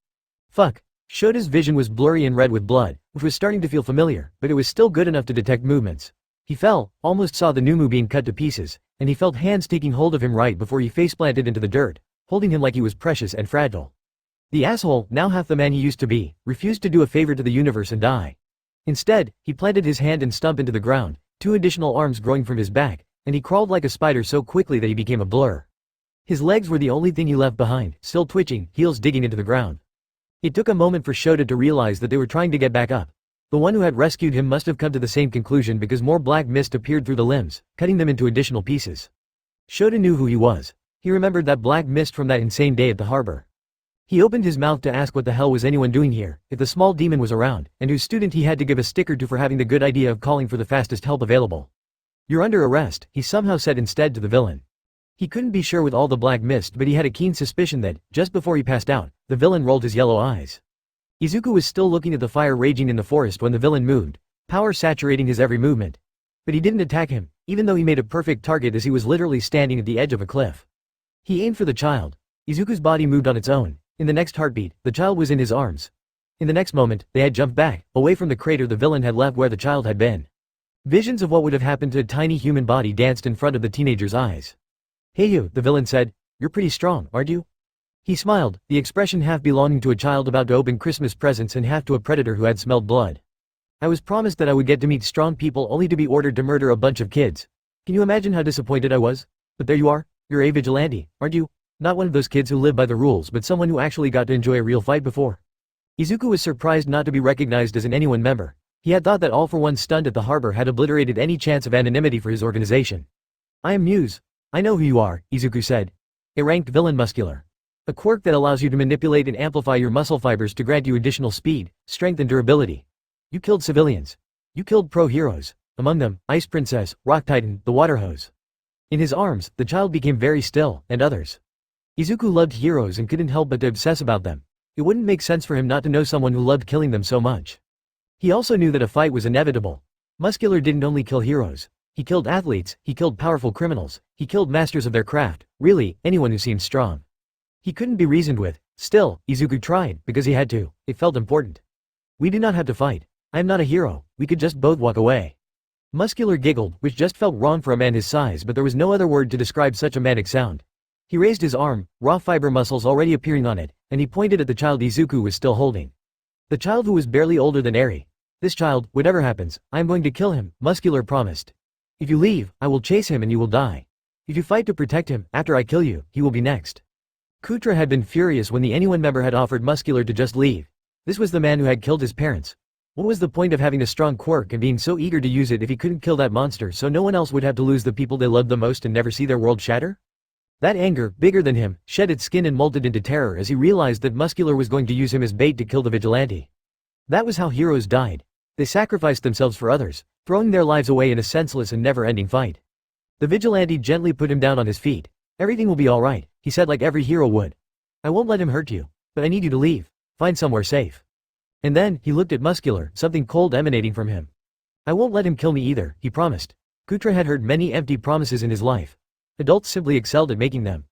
Fuck. Shota's vision was blurry and red with blood, which was starting to feel familiar, but it was still good enough to detect movements. He fell, almost saw the Numu being cut to pieces, and he felt hands taking hold of him right before he faceplanted into the dirt, holding him like he was precious and fragile. The asshole, now half the man he used to be, refused to do a favor to the universe and die. Instead, he planted his hand and stump into the ground, 2 additional arms growing from his back, and he crawled like a spider so quickly that he became a blur. His legs were the only thing he left behind, still twitching, heels digging into the ground. It took a moment for Shota to realize that they were trying to get back up. The one who had rescued him must have come to the same conclusion because more black mist appeared through the limbs, cutting them into additional pieces. Shota knew who he was. He remembered that black mist from that insane day at the harbor. He opened his mouth to ask what the hell was anyone doing here, if the small demon was around, and whose student he had to give a sticker to for having the good idea of calling for the fastest help available. "You're under arrest," he somehow said instead to the villain. He couldn't be sure with all the black mist, but he had a keen suspicion that, just before he passed out, the villain rolled his yellow eyes. Izuku was still looking at the fire raging in the forest when the villain moved, power saturating his every movement. But he didn't attack him, even though he made a perfect target as he was literally standing at the edge of a cliff. He aimed for the child. Izuku's body moved on its own. In the next heartbeat, the child was in his arms. In the next moment, they had jumped back, away from the crater the villain had left where the child had been. Visions of what would have happened to a tiny human body danced in front of the teenager's eyes. "Hey you," the villain said. "You're pretty strong, aren't you?" He smiled, the expression half belonging to a child about to open Christmas presents and half to a predator who had smelled blood. "I was promised that I would get to meet strong people only to be ordered to murder a bunch of kids. Can you imagine how disappointed I was? But there you are, you're a vigilante, aren't you? Not one of those kids who live by the rules but someone who actually got to enjoy a real fight before." Izuku was surprised not to be recognized as an anyone member. He had thought that All for One stunt at the harbor had obliterated any chance of anonymity for his organization. "I am Muse. I know who you are," Izuku said. A ranked villain muscular. A quirk that allows you to manipulate and amplify your muscle fibers to grant you additional speed, strength and durability. You killed civilians. You killed pro-heroes. Among them, Ice Princess, Rock Titan, the Water Hose. In his arms, the child became very still, and others. Izuku loved heroes and couldn't help but to obsess about them. It wouldn't make sense for him not to know someone who loved killing them so much. He also knew that a fight was inevitable. Muscular didn't only kill heroes. He killed athletes, he killed powerful criminals, he killed masters of their craft, really, anyone who seemed strong. He couldn't be reasoned with. Still, Izuku tried, because he had to. It felt important. "We do not have to fight. I am not a hero, we could just both walk away." Muscular giggled, which just felt wrong for a man his size, but there was no other word to describe such a manic sound. He raised his arm, raw fiber muscles already appearing on it, and he pointed at the child Izuku was still holding. The child who was barely older than Eri. "This child, whatever happens, I am going to kill him," Muscular promised. "If you leave, I will chase him and you will die. If you fight to protect him, after I kill you, he will be next." Kutra had been furious when the anyone member had offered Muscular to just leave. This was the man who had killed his parents. What was the point of having a strong quirk and being so eager to use it if he couldn't kill that monster so no one else would have to lose the people they loved the most and never see their world shatter? That anger, bigger than him, shed its skin and molted into terror as he realized that Muscular was going to use him as bait to kill the vigilante. That was how heroes died. They sacrificed themselves for others, throwing their lives away in a senseless and never-ending fight. The vigilante gently put him down on his feet. "Everything will be alright," he said like every hero would. "I won't let him hurt you. But I need you to leave. Find somewhere safe." And then, he looked at Muscular, something cold emanating from him. "I won't let him kill me either," he promised. Kutra had heard many empty promises in his life. Adults simply excelled at making them.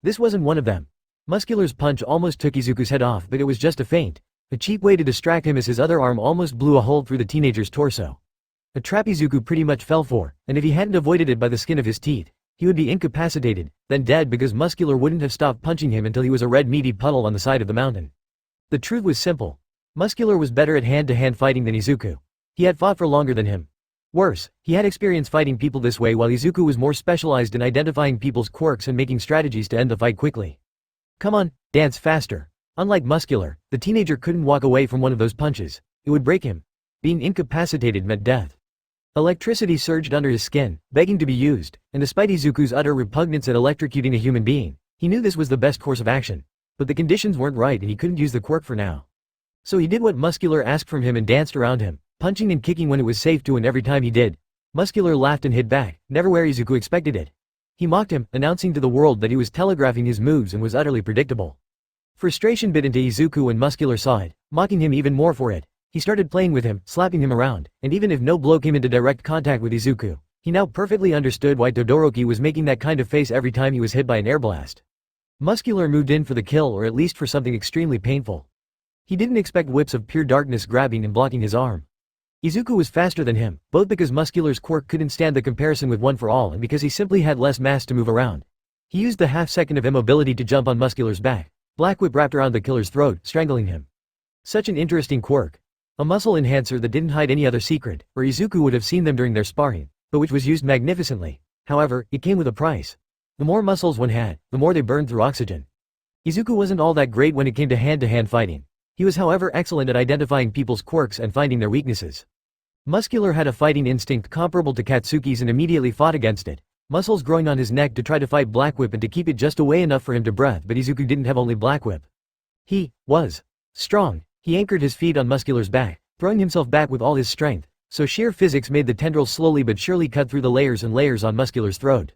This wasn't one of them. Muscular's punch almost took Izuku's head off, but it was just a feint. A cheap way to distract him as his other arm almost blew a hole through the teenager's torso. A trap Izuku pretty much fell for, and if he hadn't avoided it by the skin of his teeth, he would be incapacitated, then dead because Muscular wouldn't have stopped punching him until he was a red meaty puddle on the side of the mountain. The truth was simple. Muscular was better at hand-to-hand fighting than Izuku. He had fought for longer than him. Worse, he had experience fighting people this way while Izuku was more specialized in identifying people's quirks and making strategies to end the fight quickly. "Come on, dance faster." Unlike Muscular, the teenager couldn't walk away from one of those punches. It would break him. Being incapacitated meant death. Electricity surged under his skin, begging to be used, and despite Izuku's utter repugnance at electrocuting a human being, he knew this was the best course of action. But the conditions weren't right and he couldn't use the quirk for now. So he did what Muscular asked from him and danced around him, punching and kicking when it was safe to, and every time he did, Muscular laughed and hid back, never where Izuku expected it. He mocked him, announcing to the world that he was telegraphing his moves and was utterly predictable. Frustration bit into Izuku when Muscular saw it, mocking him even more for it. He started playing with him, slapping him around, and even if no blow came into direct contact with Izuku, he now perfectly understood why Todoroki was making that kind of face every time he was hit by an air blast. Muscular moved in for the kill, or at least for something extremely painful. He didn't expect whips of pure darkness grabbing and blocking his arm. Izuku was faster than him, both because Muscular's quirk couldn't stand the comparison with One for All and because he simply had less mass to move around. He used the half-second of immobility to jump on Muscular's back, Black Whip wrapped around the killer's throat, strangling him. Such an interesting quirk. A muscle enhancer that didn't hide any other secret, or Izuku would have seen them during their sparring, but which was used magnificently. However, it came with a price. The more muscles one had, the more they burned through oxygen. Izuku wasn't all that great when it came to hand-to-hand fighting. He was however excellent at identifying people's quirks and finding their weaknesses. Muscular had a fighting instinct comparable to Katsuki's and immediately fought against it, muscles growing on his neck to try to fight Black Whip and to keep it just away enough for him to breathe, but Izuku didn't have only Black Whip. He was strong. He anchored his feet on Muscular's back, throwing himself back with all his strength, so sheer physics made the tendrils slowly but surely cut through the layers and layers on Muscular's throat.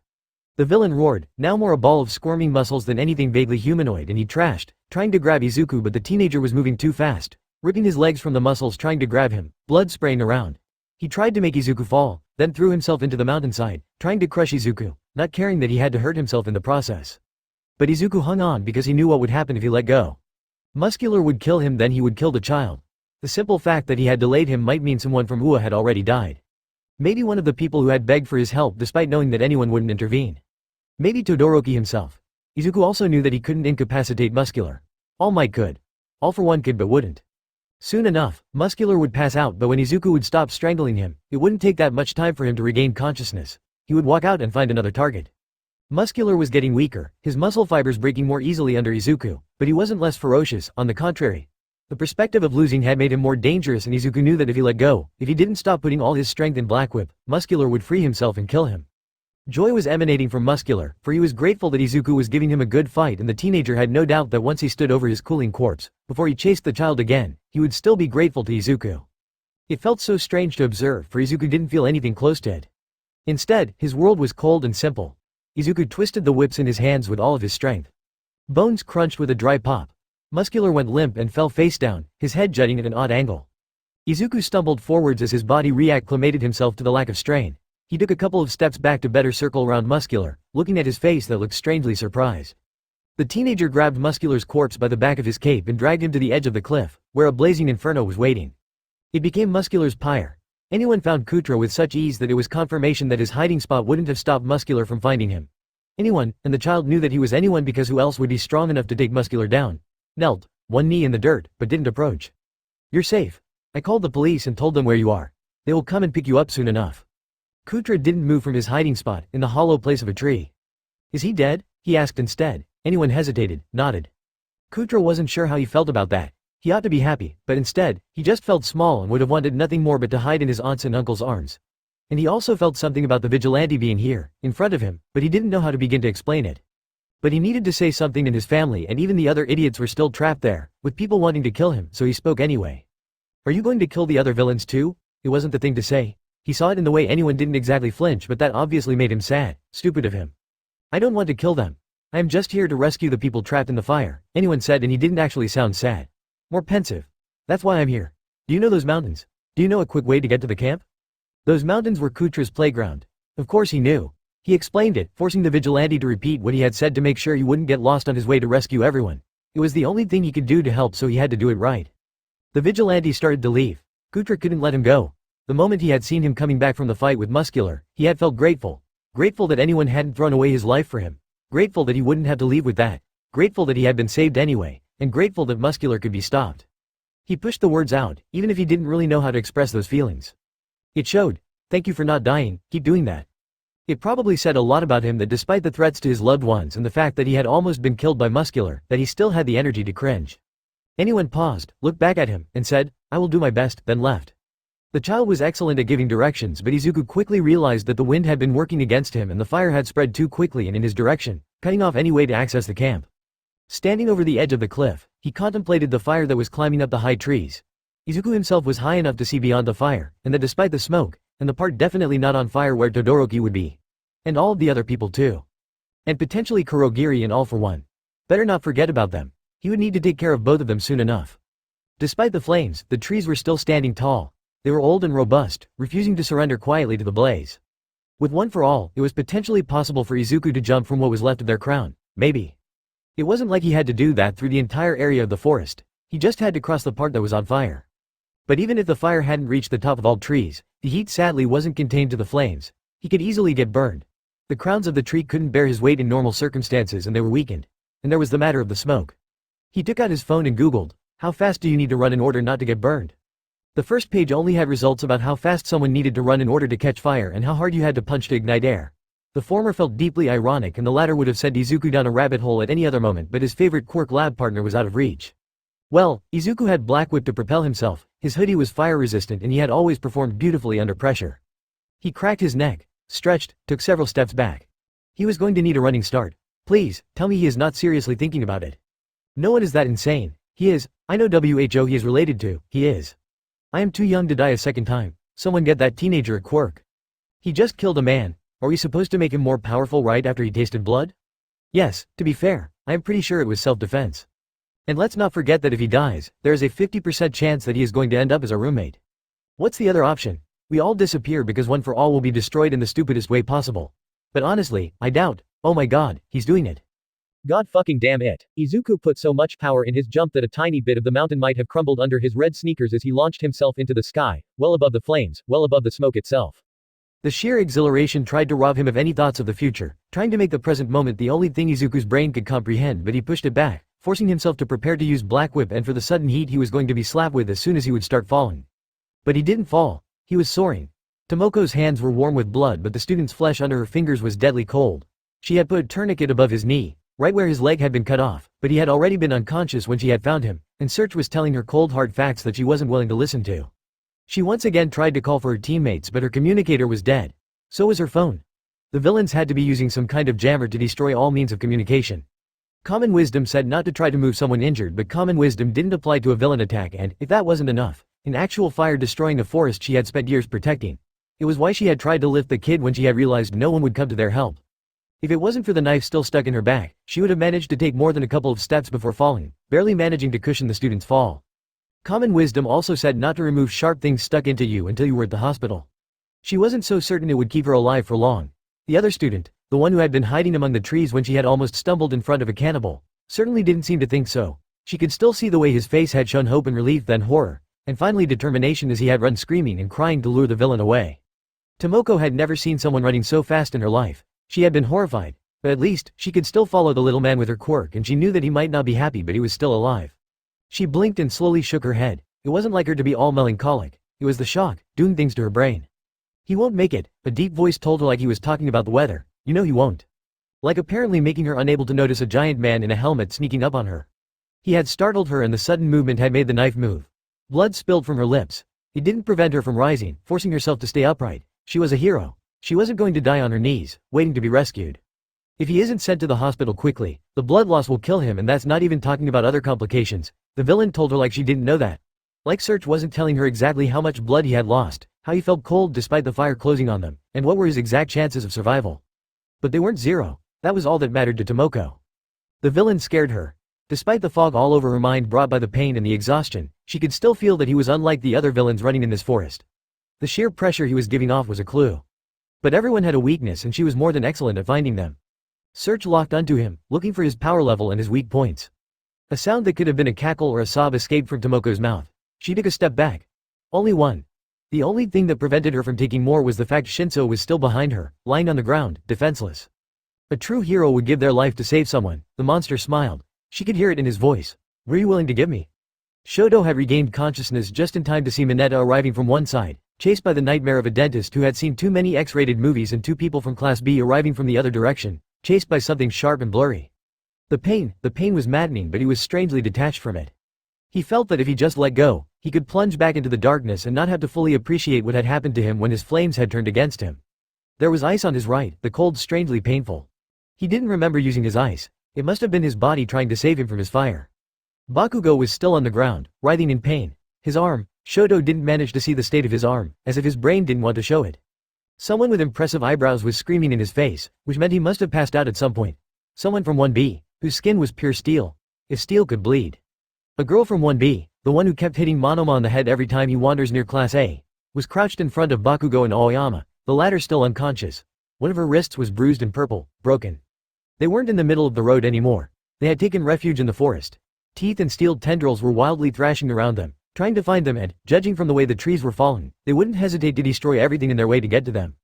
The villain roared, now more a ball of squirming muscles than anything vaguely humanoid, and he trashed, trying to grab Izuku, but the teenager was moving too fast, ripping his legs from the muscles trying to grab him, blood spraying around. He tried to make Izuku fall, then threw himself into the mountainside, trying to crush Izuku, not caring that he had to hurt himself in the process. But Izuku hung on because he knew what would happen if he let go. Muscular would kill him, then he would kill the child. The simple fact that he had delayed him might mean someone from UA had already died. Maybe one of the people who had begged for his help despite knowing that anyone wouldn't intervene. Maybe Todoroki himself. Izuku also knew that he couldn't incapacitate Muscular. All Might could. All for One could but wouldn't. Soon enough, Muscular would pass out, but when Izuku would stop strangling him, it wouldn't take that much time for him to regain consciousness. He would walk out and find another target. Muscular was getting weaker, his muscle fibers breaking more easily under Izuku, but he wasn't less ferocious, on the contrary. The perspective of losing had made him more dangerous, and Izuku knew that if he let go, if he didn't stop putting all his strength in Black Whip, Muscular would free himself and kill him. Joy was emanating from Muscular, for he was grateful that Izuku was giving him a good fight, and the teenager had no doubt that once he stood over his cooling corpse, before he chased the child again, he would still be grateful to Izuku. It felt so strange to observe, for Izuku didn't feel anything close to it. Instead, his world was cold and simple. Izuku twisted the whips in his hands with all of his strength. Bones crunched with a dry pop. Muscular went limp and fell face down, his head jutting at an odd angle. Izuku stumbled forwards as his body reacclimated himself to the lack of strain. He took a couple of steps back to better circle around Muscular, looking at his face that looked strangely surprised. The teenager grabbed Muscular's corpse by the back of his cape and dragged him to the edge of the cliff, where a blazing inferno was waiting. It became Muscular's pyre. Anyone found Kutra with such ease that it was confirmation that his hiding spot wouldn't have stopped Muscular from finding him. Anyone, and the child knew that he was anyone because who else would be strong enough to take Muscular down? Knelt, one knee in the dirt, but didn't approach. You're safe. I called the police and told them where you are. They will come and pick you up soon enough. Kutra didn't move from his hiding spot, in the hollow place of a tree. Is he dead? He asked instead. Anyone hesitated, nodded. Kutra wasn't sure how he felt about that. He ought to be happy, but instead, he just felt small and would have wanted nothing more but to hide in his aunt's and uncle's arms. And he also felt something about the vigilante being here, in front of him, but he didn't know how to begin to explain it. But he needed to say something, and his family and even the other idiots were still trapped there, with people wanting to kill him, so he spoke anyway. Are you going to kill the other villains too? It wasn't the thing to say. He saw it in the way anyone didn't exactly flinch, but that obviously made him sad. Stupid of him. I don't want to kill them. I am just here to rescue the people trapped in the fire, anyone said, and he didn't actually sound sad. More pensive. That's why I'm here. Do you know those mountains? Do you know a quick way to get to the camp? Those mountains were Kutra's playground. Of course he knew. He explained it, forcing the vigilante to repeat what he had said to make sure he wouldn't get lost on his way to rescue everyone. It was the only thing he could do to help, so he had to do it right. The vigilante started to leave. Kutra couldn't let him go. The moment he had seen him coming back from the fight with Muscular, he had felt grateful. Grateful that anyone hadn't thrown away his life for him. Grateful that he wouldn't have to leave with that. Grateful that he had been saved anyway, and grateful that Muscular could be stopped. He pushed the words out, even if he didn't really know how to express those feelings. It showed. Thank you for not dying, keep doing that. It probably said a lot about him that despite the threats to his loved ones and the fact that he had almost been killed by Muscular, that he still had the energy to cringe. Anyone paused, looked back at him, and said, I will do my best, then left. The child was excellent at giving directions, but Izuku quickly realized that the wind had been working against him and the fire had spread too quickly and in his direction, cutting off any way to access the camp. Standing over the edge of the cliff, he contemplated the fire that was climbing up the high trees. Izuku himself was high enough to see beyond the fire, and that despite the smoke, and the part definitely not on fire where Todoroki would be. And all of the other people too. And potentially Kurogiri and All for One. Better not forget about them. He would need to take care of both of them soon enough. Despite the flames, the trees were still standing tall. They were old and robust, refusing to surrender quietly to the blaze. With One for All, it was potentially possible for Izuku to jump from what was left of their crown, maybe. It wasn't like he had to do that through the entire area of the forest. He just had to cross the part that was on fire. But even if the fire hadn't reached the top of all trees, the heat sadly wasn't contained to the flames. He could easily get burned. The crowns of the tree couldn't bear his weight in normal circumstances and they were weakened. And there was the matter of the smoke. He took out his phone and googled, "How fast do you need to run in order not to get burned?" The first page only had results about how fast someone needed to run in order to catch fire and how hard you had to punch to ignite air. The former felt deeply ironic and the latter would have sent Izuku down a rabbit hole at any other moment, but his favorite quirk lab partner was out of reach. Well, Izuku had Black Whip to propel himself, his hoodie was fire resistant and he had always performed beautifully under pressure. He cracked his neck, stretched, took several steps back. He was going to need a running start. Please, tell me he is not seriously thinking about it. No one is that insane. He is. I know who he is related to, he is. I am too young to die a second time. Someone get that teenager a quirk. He just killed a man. Are we supposed to make him more powerful right after he tasted blood? Yes, to be fair, I am pretty sure it was self-defense. And let's not forget that if he dies, there is a 50% chance that he is going to end up as our roommate. What's the other option? We all disappear because One for All will be destroyed in the stupidest way possible. But honestly, I doubt. Oh my god, he's doing it.
God fucking damn it. Izuku put so much power in his jump that a tiny bit of the mountain might have crumbled under his red sneakers as he launched himself into the sky, well above the flames, well above the smoke itself. The sheer exhilaration tried to rob him of any thoughts of the future, trying to make the present moment the only thing Izuku's brain could comprehend, but he pushed it back, forcing himself to prepare to use Black Whip and for the sudden heat he was going to be slapped with as soon as he would start falling. But he didn't fall. He was soaring. Tomoko's hands were warm with blood but the student's flesh under her fingers was deadly cold. She had put a tourniquet above his knee, right where his leg had been cut off, but he had already been unconscious when she had found him, and Search was telling her cold hard facts that she wasn't willing to listen to. She once again tried to call for her teammates but her communicator was dead. So was her phone. The villains had to be using some kind of jammer to destroy all means of communication. Common wisdom said not to try to move someone injured, but common wisdom didn't apply to a villain attack and, if that wasn't enough, an actual fire destroying a forest she had spent years protecting. It was why she had tried to lift the kid when she had realized no one would come to their help. If it wasn't for the knife still stuck in her back, she would have managed to take more than a couple of steps before falling, barely managing to cushion the student's fall. Common wisdom also said not to remove sharp things stuck into you until you were at the hospital. She wasn't so certain it would keep her alive for long. The other student, the one who had been hiding among the trees when she had almost stumbled in front of a cannibal, certainly didn't seem to think so. She could still see the way his face had shown hope and relief, then horror, and finally determination as he had run screaming and crying to lure the villain away. Tomoko had never seen someone running so fast in her life. She had been horrified, but at least, she could still follow the little man with her quirk and she knew that he might not be happy but he was still alive. She blinked and slowly shook her head. It wasn't like her to be all melancholic. It was the shock, doing things to her brain. He won't make it, a deep voice told her like he was talking about the weather. You know he won't. Like apparently making her unable to notice a giant man in a helmet sneaking up on her. He had startled her and the sudden movement had made the knife move. Blood spilled from her lips. It didn't prevent her from rising, forcing herself to stay upright. She was a hero. She wasn't going to die on her knees, waiting to be rescued. If he isn't sent to the hospital quickly, the blood loss will kill him and that's not even talking about other complications. The villain told her like she didn't know that. Like Search wasn't telling her exactly how much blood he had lost, how he felt cold despite the fire closing on them, and what were his exact chances of survival. But they weren't zero. That was all that mattered to Tomoko. The villain scared her. Despite the fog all over her mind brought by the pain and the exhaustion, she could still feel that he was unlike the other villains running in this forest. The sheer pressure he was giving off was a clue. But everyone had a weakness and she was more than excellent at finding them. Search locked onto him, looking for his power level and his weak points. A sound that could have been a cackle or a sob escaped from Tomoko's mouth. She took a step back. Only one. The only thing that prevented her from taking more was the fact Shinso was still behind her, lying on the ground, defenseless. A true hero would give their life to save someone. The monster smiled. She could hear it in his voice. Were you willing to give me? Shoto had regained consciousness just in time to see Mineta arriving from one side, chased by the nightmare of a dentist who had seen too many X-rated movies and two people from Class B arriving from the other direction, chased by something sharp and blurry. The pain was maddening but he was strangely detached from it. He felt that if he just let go, he could plunge back into the darkness and not have to fully appreciate what had happened to him when his flames had turned against him. There was ice on his right, the cold strangely painful. He didn't remember using his ice. It must have been his body trying to save him from his fire. Bakugo was still on the ground, writhing in pain. His arm, Shoto didn't manage to see the state of his arm, as if his brain didn't want to show it. Someone with impressive eyebrows was screaming in his face, which meant he must have passed out at some point. Someone from 1B, whose skin was pure steel. If steel could bleed. A girl from 1B, the one who kept hitting Monoma on the head every time he wanders near Class A, was crouched in front of Bakugo and Aoyama, the latter still unconscious. One of her wrists was bruised and purple, broken. They weren't in the middle of the road anymore. They had taken refuge in the forest. Teeth and steel tendrils were wildly thrashing around them, trying to find them and, judging from the way the trees were falling, they wouldn't hesitate to destroy everything in their way to get to them.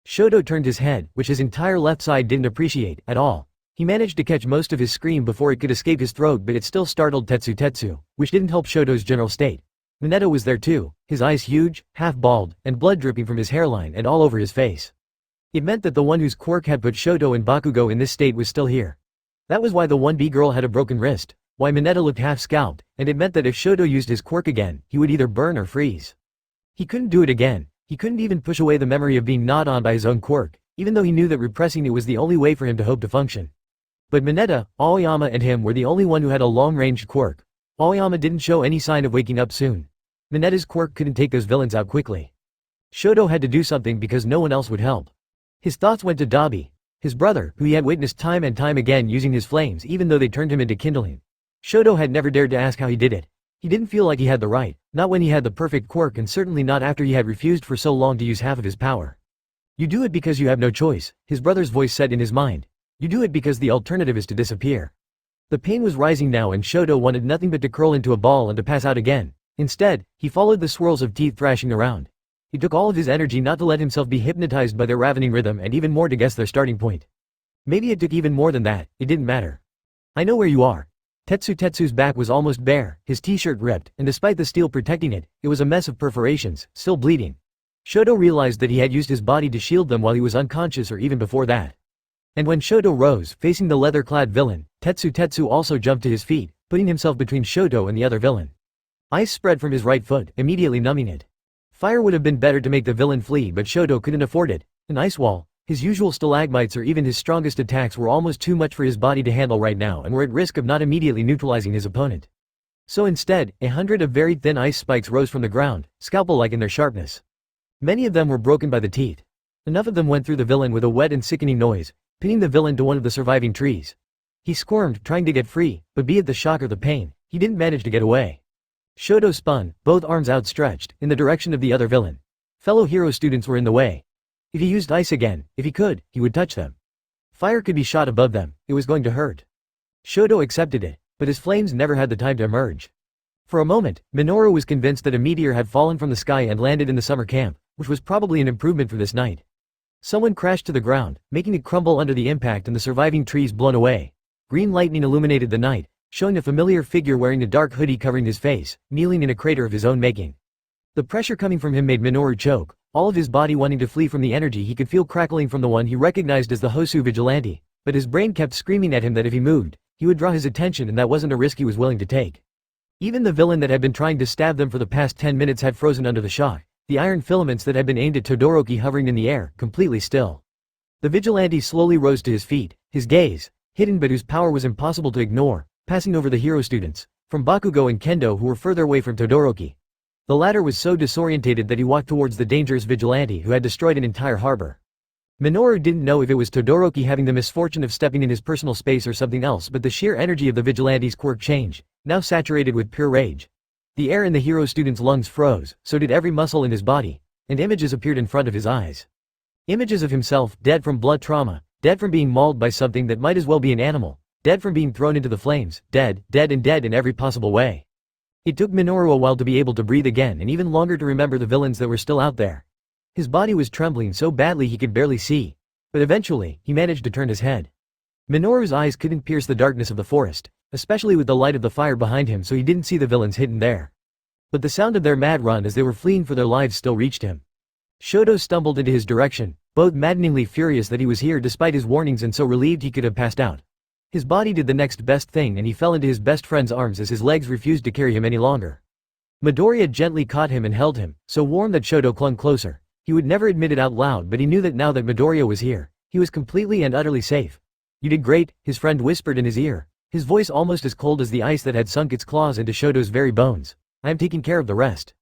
Shoto turned his head, which his entire left side didn't appreciate, at all.
He managed to catch most of his scream before it could escape his throat, but it still startled Tetsu, which didn't help Shoto's general state. Mineta was there too, his eyes huge, half-bald, and blood dripping from his hairline and all over his face. It meant that the one whose quirk had put Shoto and Bakugo in this state was still here. That was why the 1B girl had a broken wrist, why Mineta looked half-scalped, and it meant that if Shoto used his quirk again, he would either burn or freeze. He couldn't do it again. He couldn't even push away the memory of being gnawed on by his own quirk, even though he knew that repressing it was the only way for him to hope to function. But Mineta, Aoyama and him were the only one who had a long-range quirk. Aoyama didn't show any sign of waking up soon. Mineta's quirk couldn't take those villains out quickly. Shoto had to do something because no one else would help. His thoughts went to Dabi, his brother, who he had witnessed time and time again using his flames even though they turned him into kindling. Shoto had never dared to ask how he did it. He didn't feel like he had the right, not when he had the perfect quirk and certainly not after he had refused for so long to use half of his power. You do it because you have no choice, his brother's voice said in his mind. You do it because the alternative is to disappear. The pain was rising now and Shoto wanted nothing but to curl into a ball and to pass out again. Instead, he followed the swirls of teeth thrashing around. He took all of his energy not to let himself be hypnotized by their ravening rhythm and even more to guess their starting point. Maybe it took even more than that, it didn't matter. I know where you are. Tetsu's back was almost bare, his t-shirt ripped, and despite the steel protecting it, it was a mess of perforations, still bleeding. Shoto realized that he had used his body to shield them while he was unconscious or even before that. And when Shoto rose, facing the leather-clad villain, Tetsu also jumped to his feet, putting himself between Shoto and the other villain. Ice spread from his right foot, immediately numbing it. Fire would have been better to make the villain flee, but Shoto couldn't afford it. An ice wall, his usual stalagmites or even his strongest attacks were almost too much for his body to handle right now and were at risk of not immediately neutralizing his opponent. So instead, 100 of very thin ice spikes rose from the ground, scalpel-like in their sharpness. Many of them were broken by the teeth. Enough of them went through the villain with a wet and sickening noise, pinning the villain to one of the surviving trees. He squirmed, trying to get free, but be it the shock or the pain, he didn't manage to get away. Shoto spun, both arms outstretched, in the direction of the other villain. Fellow hero students were in the way. If he used ice again, if he could, he would touch them. Fire could be shot above them, it was going to hurt. Shoto accepted it, but his flames never had the time to emerge. For a moment, Minoru was convinced that a meteor had fallen from the sky and landed in the summer camp, which was probably an improvement for this night. Someone crashed to the ground, making it crumble under the impact and the surviving trees blown away. Green lightning illuminated the night, showing a familiar figure wearing a dark hoodie covering his face, kneeling in a crater of his own making. The pressure coming from him made Minoru choke, all of his body wanting to flee from the energy he could feel crackling from the one he recognized as the Hosu vigilante, but his brain kept screaming at him that if he moved, he would draw his attention and that wasn't a risk he was willing to take. Even the villain that had been trying to stab them for the past 10 minutes had frozen under the shock, the iron filaments that had been aimed at Todoroki hovering in the air, completely still. The vigilante slowly rose to his feet, his gaze, hidden but whose power was impossible to ignore, passing over the hero students, from Bakugo and Kendo who were further away from Todoroki. The latter was so disorientated that he walked towards the dangerous vigilante who had destroyed an entire harbor. Minoru didn't know if it was Todoroki having the misfortune of stepping in his personal space or something else, but the sheer energy of the vigilante's quirk changed, now saturated with pure rage. The air in the hero student's lungs froze, so did every muscle in his body, and images appeared in front of his eyes. Images of himself, dead from blood trauma, dead from being mauled by something that might as well be an animal, dead from being thrown into the flames, dead in every possible way. It took Minoru a while to be able to breathe again and even longer to remember the villains that were still out there. His body was trembling so badly he could barely see, but eventually, he managed to turn his head. Minoru's eyes couldn't pierce the darkness of the forest, especially with the light of the fire behind him, so he didn't see the villains hidden there. But the sound of their mad run as they were fleeing for their lives still reached him. Shoto stumbled into his direction, both maddeningly furious that he was here despite his warnings and so relieved he could have passed out. His body did the next best thing and he fell into his best friend's arms as his legs refused to carry him any longer. Midoriya gently caught him and held him, so warm that Shoto clung closer. He would never admit it out loud, but he knew that now that Midoriya was here, he was completely and utterly safe. "You did great," his friend whispered in his ear, his voice almost as cold as the ice that had sunk its claws into Shoto's very bones. "I am taking care of the rest."